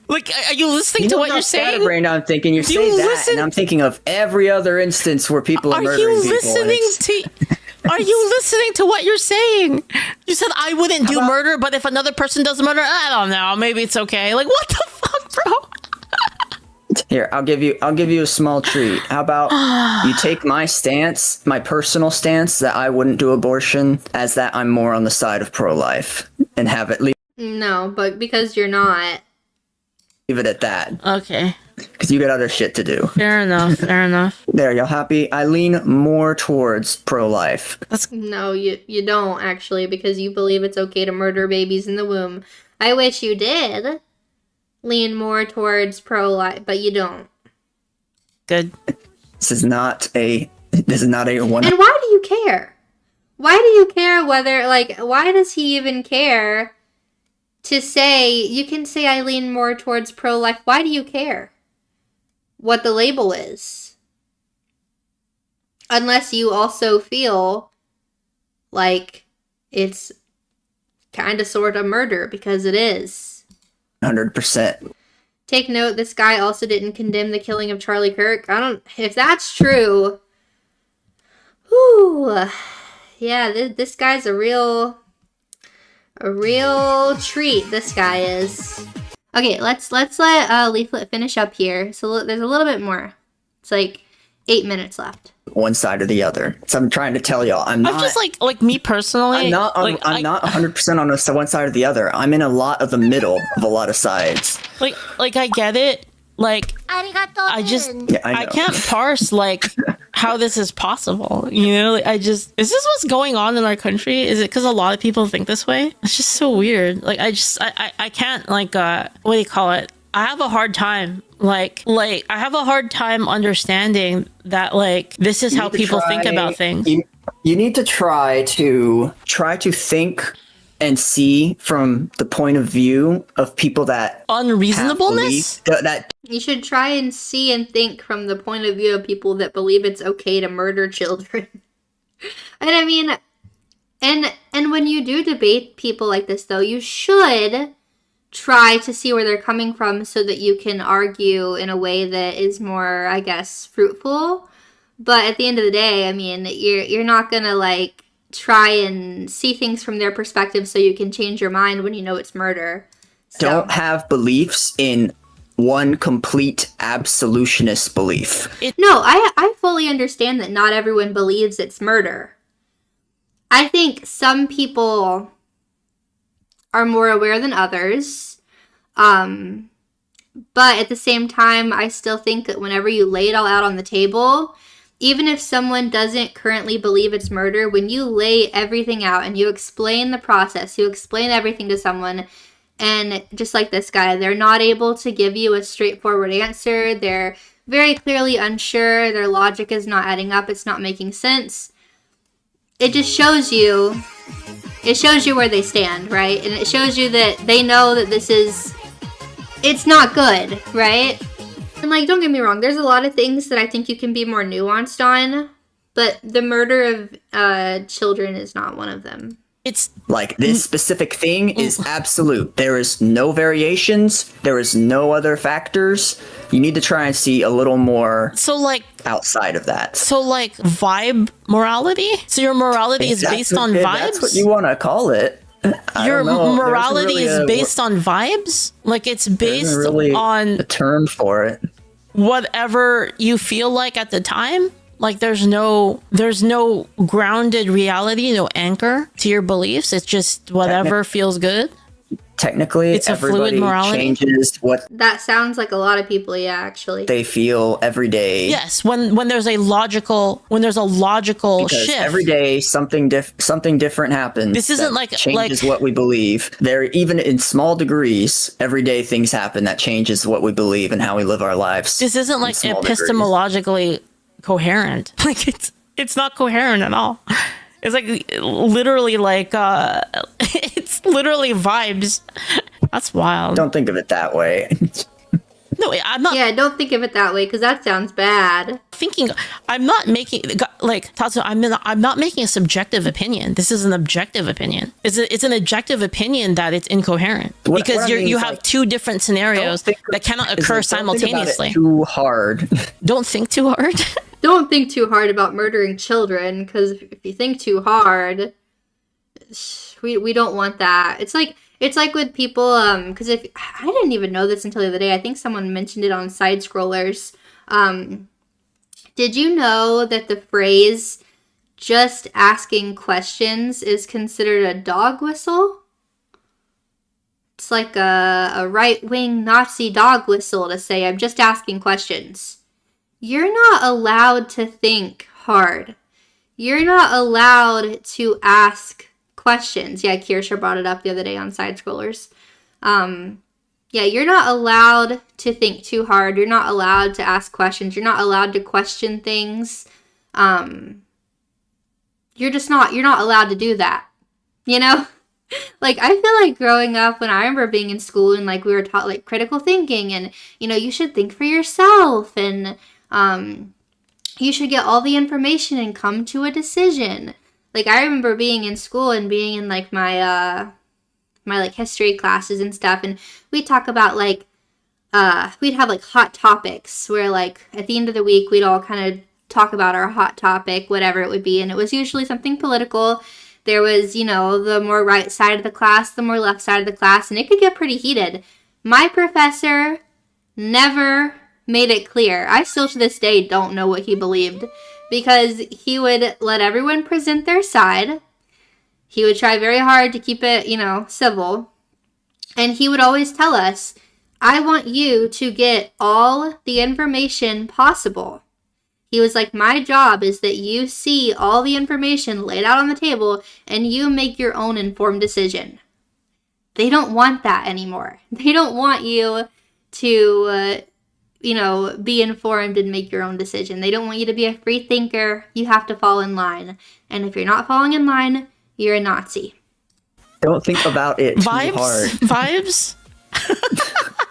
Like, are you listening to what you're saying? Brain, I'm thinking you're saying that, and I'm thinking of every other instance where people are murdering people. Are you listening to what you're saying? You said I wouldn't do murder, but if another person does murder, I don't know. Maybe it's okay. Like, what the fuck, bro? Here, I'll give you a small treat. How about you take my stance, my personal stance that I wouldn't do abortion, as that I'm more on the side of pro-life, and have it leave No, but because you're not. it at that. Okay. Because you got other shit to do. Fair enough. There, y'all happy? I lean more towards pro-life. No, you don't, actually, because you believe it's okay to murder babies in the womb. I wish you did lean more towards pro-life, but you don't. Good. This is not a one. And why do you care? Why do you care why does he even care to say, you can say I lean more towards pro-life. Why do you care what the label is? Unless you also feel like it's kind of sort of murder, because it is. 100%. Take note, this guy also didn't condemn the killing of Charlie Kirk. If that's true, whew, yeah, this guy's a real treat. This guy is. Okay, let's let Leaflit finish up here. So there's a little bit more. It's like 8 minutes left. One side or the other. So I'm trying to tell y'all, I'm just like me personally. I'm not 100% on one side or the other. I'm in a lot of the middle of a lot of sides. Like I get it. Like I can't parse like how this is possible. You know, like, is this what's going on in our country? Is it because a lot of people think this way? It's just so weird. Like I can't what do you call it? I have a hard time. Like I have a hard time understanding that this is how people think about things. You need to try to think and see from the point of view of people that unreasonableness. That you should try and see and think from the point of view of people that believe it's okay to murder children. And I mean, and when you do debate people like this, though, you should try to see where they're coming from so that you can argue in a way that is more, I guess, fruitful. But at the end of the day, I mean, you're not gonna try and see things from their perspective so you can change your mind when you know it's murder. So. Don't have beliefs in one complete absolutionist belief. No, I fully understand that not everyone believes it's murder. I think some people are more aware than others. But at the same time, I still think that whenever you lay it all out on the table, even if someone doesn't currently believe it's murder, when you lay everything out and you explain the process, you explain everything to someone, and just like this guy, they're not able to give you a straightforward answer. They're very clearly unsure. Their logic is not adding up. It's not making sense. It just shows you, where they stand, right? And it shows you that they know that it's not good, right? And like, don't get me wrong, there's a lot of things that I think you can be more nuanced on, but the murder of children is not one of them. It's like this specific thing is absolute. There is no variations. There is no other factors. You need to try and see a little more outside of that. So like vibe morality? So your morality is based on vibes? That's what you want to call it. Your morality is based on vibes? Like it's based on a term for it. Whatever you feel like at the time? Like there's no grounded reality, no anchor to your beliefs. It's just whatever feels good. Technically, it's a fluid morality. Changes what that sounds like a lot of people. Yeah, actually, they feel every day. Yes, when there's a logical shift. Every day something different happens. This isn't like changes what we believe. There, even in small degrees, every day things happen that changes what we believe and how we live our lives. This isn't like epistemologically coherent. Like it's not coherent at all. It's like literally like it's literally vibes. That's wild. Don't think of it that way. No, I'm not. Yeah, don't think of it that way because that sounds bad. I'm not making like Tatsu. I'm not making a subjective opinion. This is an objective opinion. It's an objective opinion that it's incoherent because you have two different scenarios that cannot occur simultaneously. Don't think about it too hard. Don't think too hard. Don't think too hard about murdering children, because if you think too hard, we don't want that. It's like with people, because if I didn't even know this until the other day, I think someone mentioned it on Side Scrollers. Did you know that the phrase "just asking questions" is considered a dog whistle? It's like a right-wing Nazi dog whistle to say, "I'm just asking questions." You're not allowed to think hard. You're not allowed to ask questions. Yeah, Kirsha brought it up the other day on Side Scrollers. Yeah, you're not allowed to think too hard. You're not allowed to ask questions. You're not allowed to question things. You're not allowed to do that. You know? Like, I feel like growing up, when I remember being in school and like we were taught like critical thinking and, you know, you should think for yourself and you should get all the information and come to a decision. Like, I remember being in school and being in like my like history classes and stuff, and we'd talk about like we'd have like hot topics where like at the end of the week we'd all kind of talk about our hot topic, whatever it would be, and it was usually something political. There was, you know, the more right side of the class, the more left side of the class, and it could get pretty heated. My professor never made it clear. I still to this day don't know what he believed, because he would let everyone present their side. He would try very hard to keep it, you know, civil. And he would always tell us, I want you to get all the information possible. He was like, my job is that you see all the information laid out on the table and you make your own informed decision. They don't want that anymore. They don't want you to, you know, be informed and make your own decision. They don't want you to be a free thinker. You have to fall in line. And if you're not falling in line, you're a Nazi. Don't think about it too hard. Vibes?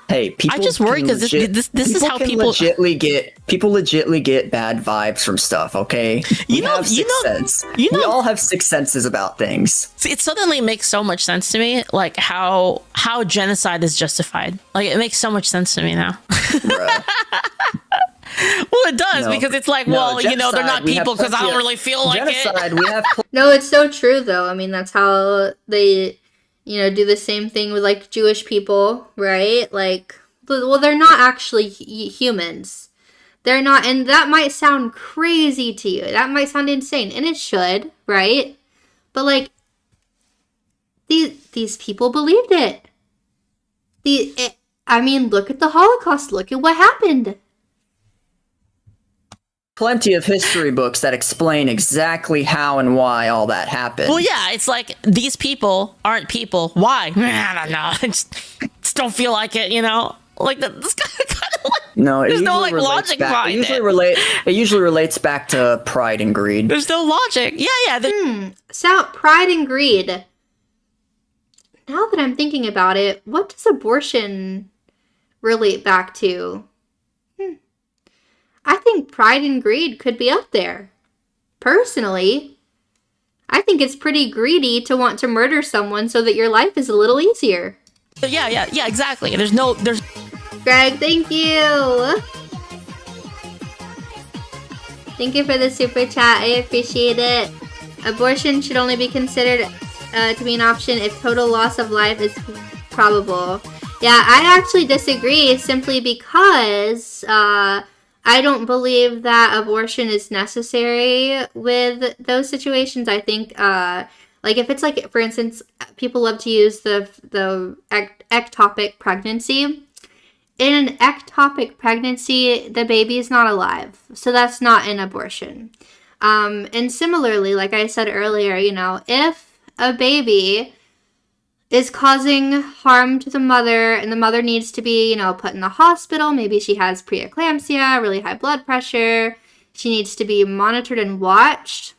Hey, people. I just worry because this is how people legitly get bad vibes from stuff. Okay, we all have sixth senses about things. See, it suddenly makes so much sense to me, like how genocide is justified. Like it makes so much sense to me now. Well, it does because it's like, you know, they're not people because I don't really feel like genocide, it. No, it's so true though. I mean, that's how they, you know, do the same thing with like Jewish people, right? Like, well, they're not actually humans. They're not, and that might sound crazy to you. That might sound insane, and it should, right? But like, these people believed it. I mean, look at the Holocaust. Look at what happened. Plenty of history books that explain exactly how and why all that happened. Well, yeah, it's like these people aren't people. Why? I don't know. I just don't feel like it, you know? Like, that's kind of like... No, there's no, like, logic behind it. It usually relates back to pride and greed. There's no logic. Yeah. So, pride and greed. Now that I'm thinking about it, what does abortion relate back to? I think pride and greed could be up there. Personally, I think it's pretty greedy to want to murder someone so that your life is a little easier. Yeah, exactly. There's Greg, thank you. Thank you for the super chat. I appreciate it. Abortion should only be considered to be an option if total loss of life is probable. Yeah, I actually disagree simply because I don't believe that abortion is necessary with those situations. I think, like, if it's like, for instance, people love to use the ectopic pregnancy. In an ectopic pregnancy, the baby is not alive, so that's not an abortion. And similarly, like I said earlier, you know, if a baby is causing harm to the mother and the mother needs to be, you know, put in the hospital, maybe she has preeclampsia, really high blood pressure, she needs to be monitored and watched,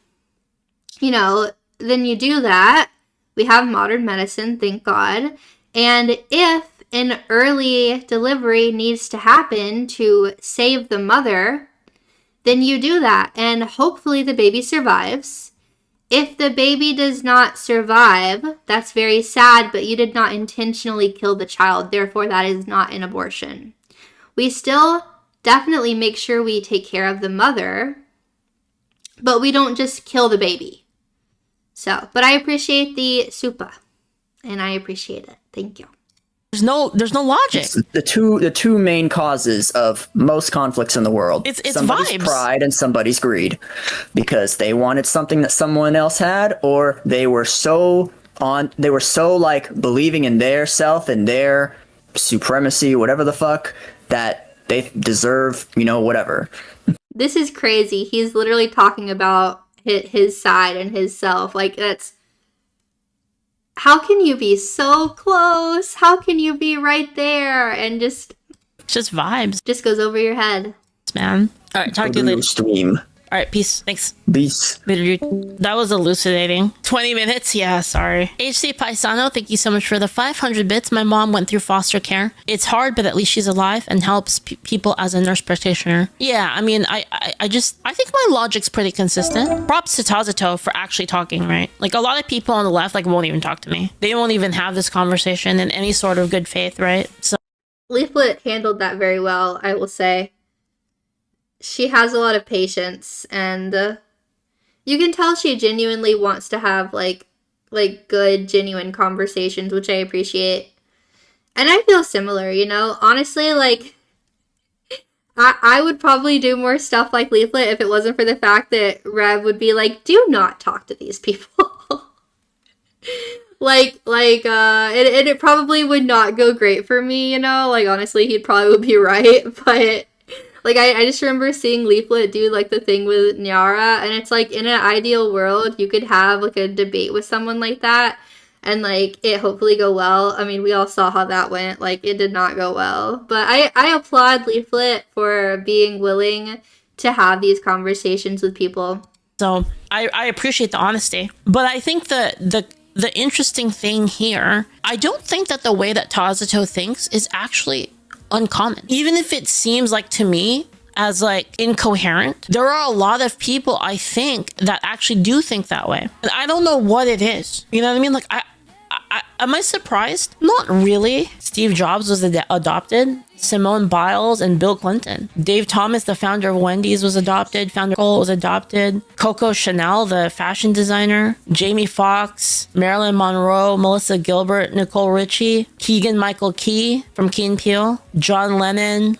you know, then you do that. We have modern medicine, thank God. And if an early delivery needs to happen to save the mother, then you do that. And hopefully the baby survives. If the baby does not survive, that's very sad, but you did not intentionally kill the child. Therefore, that is not an abortion. We still definitely make sure we take care of the mother, but we don't just kill the baby. So, but I appreciate the supa, and I appreciate it. Thank you. There's no logic. It's the two main causes of most conflicts in the world. It's somebody's vibes. Pride and somebody's greed, because they wanted something that someone else had, or they were so like believing in their self and their supremacy, whatever the fuck, that they deserve, you know, whatever. This is crazy. He's literally talking about his side and his self. Like, that's... How can you be so close? How can you be right there? And just... It's just vibes. Just goes over your head. Man. All right, talk to you later. Stream. All right, peace. Thanks. Peace. That was elucidating. 20 minutes? Yeah, sorry. HC Paisano, thank you so much for the 500 bits. My mom went through foster care. It's hard, but at least she's alive and helps people as a nurse practitioner. Yeah, I mean, I think my logic's pretty consistent. Props to Tazuto for actually talking, right? Like, a lot of people on the left, like, won't even talk to me. They won't even have this conversation in any sort of good faith, right? So Leaflit handled that very well, I will say. She has a lot of patience, and you can tell she genuinely wants to have like good, genuine conversations, which I appreciate. And I feel similar, you know? Honestly, like, I would probably do more stuff like Leaflit if it wasn't for the fact that Rev would be like, do not talk to these people. It probably would not go great for me, you know? Like, honestly, he'd probably be right, but... Like, I just remember seeing Leaflit do, like, the thing with Nyara, and it's, like, in an ideal world, you could have, like, a debate with someone like that, and, like, it hopefully go well. I mean, we all saw how that went. Like, it did not go well. But I applaud Leaflit for being willing to have these conversations with people. So, I appreciate the honesty. But I think the interesting thing here, I don't think that the way that Tazuto thinks is actually uncommon. Even if it seems like to me as like incoherent, there are a lot of people I think that actually do think that way. And I don't know what it is. You know what I mean? Like, am I surprised? Not really. Steve Jobs was adopted. Simone Biles and Bill Clinton. Dave Thomas, the founder of Wendy's, was adopted. Founder Cole was adopted. Coco Chanel, the fashion designer. Jamie Foxx, Marilyn Monroe, Melissa Gilbert, Nicole Richie, Keegan Michael Key from Key and Peele, John Lennon,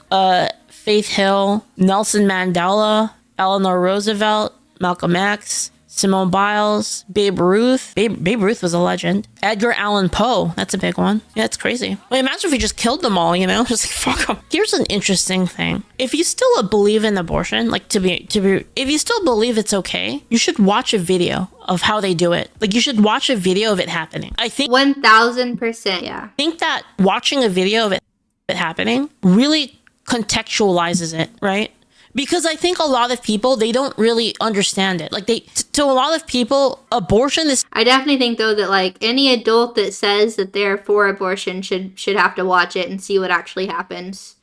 Faith Hill, Nelson Mandela, Eleanor Roosevelt, Malcolm X, Simone Biles, Babe Ruth. Babe Ruth was a legend. Edgar Allan Poe. That's a big one. Yeah, it's crazy. Well, imagine if we just killed them all, you know? Just like, fuck them. Here's an interesting thing. If you still believe in abortion, like if you still believe it's okay, you should watch a video of how they do it. Like, you should watch a video of it happening. I think 1000%, yeah. I think that watching a video of it happening really contextualizes it, right? Because I think a lot of people, they don't really understand it. Like, to a lot of people, abortion is... I definitely think, though, that, like, any adult that says that they're for abortion should have to watch it and see what actually happens.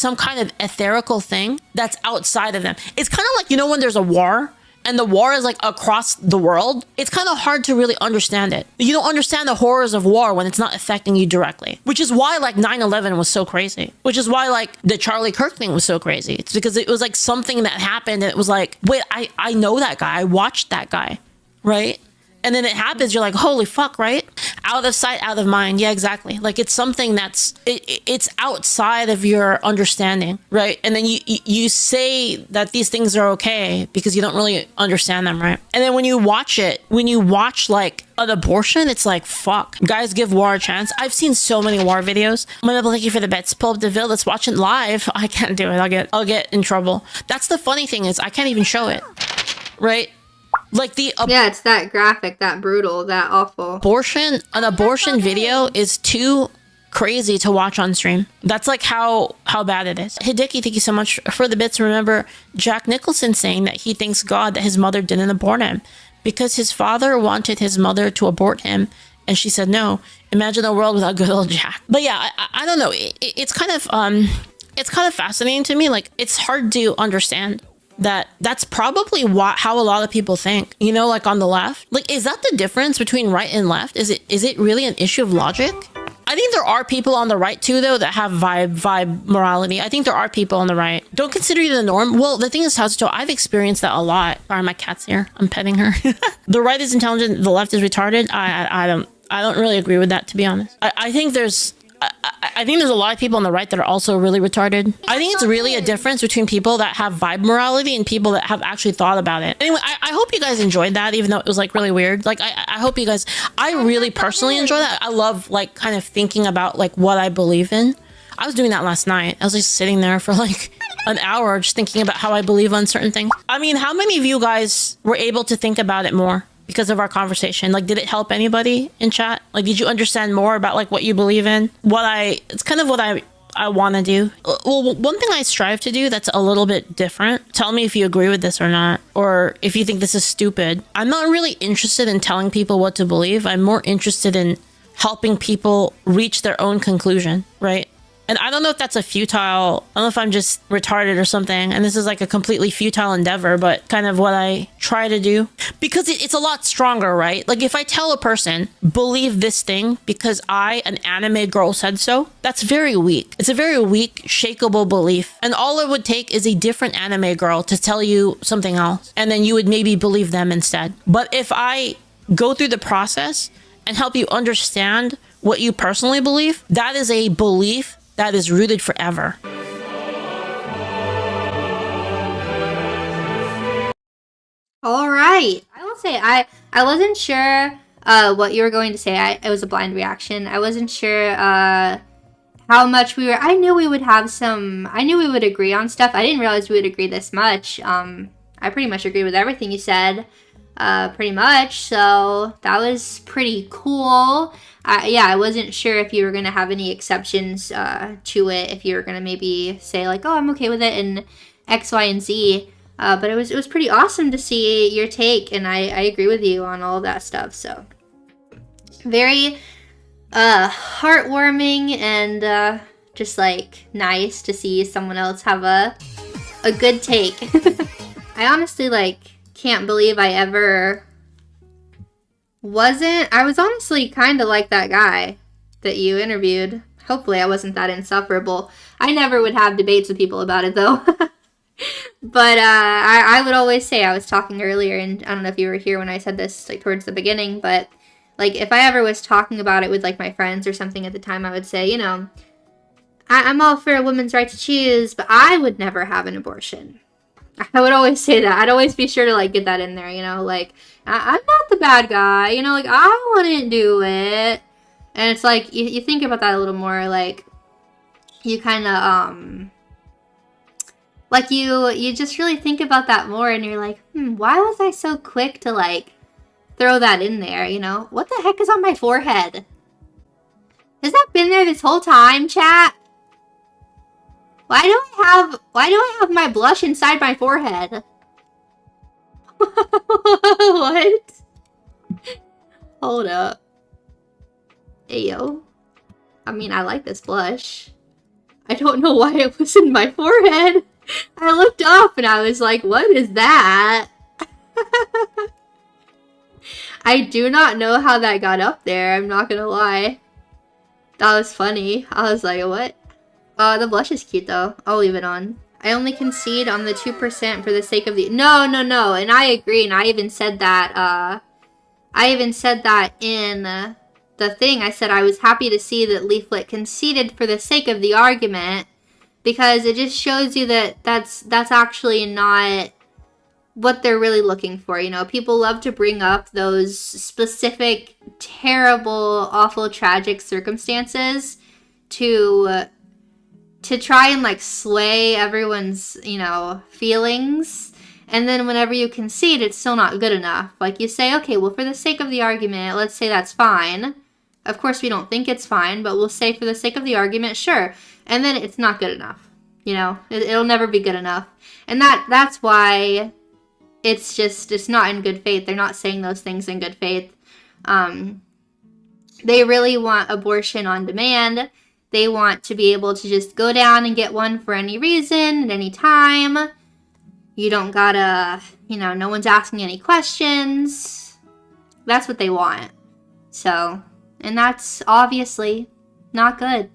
some kind of etherical thing that's outside of them. It's kind of like, you know, when there's a war and the war is like across the world, it's kind of hard to really understand it. You don't understand the horrors of war when it's not affecting you directly, which is why like 9/11 was so crazy, which is why like the Charlie Kirk thing was so crazy. It's because it was like something that happened and it was like, wait, I know that guy. I watched that guy, right? And then it happens, you're like, holy fuck, right? Out of sight, out of mind. Yeah, exactly. Like it's something that's, it's outside of your understanding, right? And then you say that these things are okay because you don't really understand them, right? And then when you watch it, when you watch like an abortion, it's like, fuck. Guys, give war a chance. I've seen so many war videos. I'm gonna thank you for the bets. Pull up the video. Let's watch it live. I can't do it. I'll get in trouble. That's the funny thing is I can't even show it, right? Like yeah, it's that graphic, that brutal, that awful. An abortion video is too crazy to watch on stream. That's like how bad it is. Hideki, thank you so much for the bits. Remember Jack Nicholson saying that he thanks God that his mother didn't abort him because his father wanted his mother to abort him and she said no. Imagine a world without good old Jack. But yeah, I don't know. It's kind of fascinating to me. Like it's hard to understand. That's probably how a lot of people think, you know, like on the left. Like, is that the difference between right and left? Is it really an issue of logic? I think there are people on the right too, though, that have vibe morality. I think there are people on the right. Don't consider you the norm. Well, the thing is, Tatsuto, I've experienced that a lot. Sorry, my cat's here. I'm petting her. The right is intelligent. The left is retarded. I don't really agree with that, to be honest. I think there's a lot of people on the right that are also really retarded. I think it's really a difference between people that have vibe morality and people that have actually thought about it. Anyway, I hope you guys enjoyed that, even though it was like really weird. Like, I hope you guys, I really personally enjoy that. I love like kind of thinking about like what I believe in. I was doing that last night. I was just sitting there for like an hour just thinking about how I believe on certain things. I mean, how many of you guys were able to think about it more because of our conversation? Like, did it help anybody in chat? Like, did you understand more about like what you believe in? It's kind of what I want to do. Well, one thing I strive to do that's a little bit different. Tell me if you agree with this or not, or if you think this is stupid. I'm not really interested in telling people what to believe. I'm more interested in helping people reach their own conclusion, right? And I don't know if that's a futile, I don't know if I'm just retarded or something, and this is like a completely futile endeavor, but kind of what I try to do. Because it's a lot stronger, right? Like if I tell a person, believe this thing because an anime girl said so, that's very weak. It's a very weak, shakeable belief. And all it would take is a different anime girl to tell you something else, and then you would maybe believe them instead. But if I go through the process and help you understand what you personally believe, that is a belief that is rooted forever. All right. I will say I wasn't sure what you were going to say. It was a blind reaction. I wasn't sure how much I knew we would agree on stuff. I didn't realize we would agree this much. I pretty much agree with everything you said. Pretty much. So that was pretty cool. Yeah, I wasn't sure if you were going to have any exceptions to it, if you were going to maybe say like, oh, I'm okay with it in X, Y, and Z. But it was pretty awesome to see your take, and I agree with you on all of that stuff. So very heartwarming and just like nice to see someone else have a good take. I honestly like can't believe I was honestly kind of like that guy that you interviewed. Hopefully I wasn't that insufferable. I never would have debates with people about it though. But I would always say, I was talking earlier, and I don't know if you were here when I said this like towards the beginning, but like if I ever was talking about it with like my friends or something at the time, I would say, you know, I'm all for a woman's right to choose, but I would never have an abortion. I would always say that. I'd always be sure to like get that in there, you know, like I'm not the bad guy, you know, like I wouldn't do it. And it's like you think about that a little more, like you kind of like you just really think about that more, and you're like, why was I so quick to like throw that in there, you know? What the heck is on my forehead? Has that been there this whole time, chat? Why do I have my blush inside my forehead? What? Hold up. Hey, yo. I mean, I like this blush. I don't know why it was in my forehead. I looked up and I was like, what is that? I do not know how that got up there, I'm not gonna lie. That was funny. I was like, what? The blush is cute though. I'll leave it on. I only concede on the 2% for the sake of the... No. And I agree. And I even said that, in the thing. I said I was happy to see that Leaflit conceded for the sake of the argument, because it just shows you that that's actually not what they're really looking for. You know, people love to bring up those specific, terrible, awful, tragic circumstances to try and like sway everyone's, you know, feelings. And then whenever you concede, it's still not good enough. Like you say, okay, well, for the sake of the argument, let's say that's fine. Of course, we don't think it's fine, but we'll say for the sake of the argument, sure. And then it's not good enough. You know, it'll never be good enough. And that's why it's not in good faith. They're not saying those things in good faith. They really want abortion on demand. They want to be able to just go down and get one for any reason, at any time. You don't gotta, you know, no one's asking any questions. That's what they want. So, and that's obviously not good.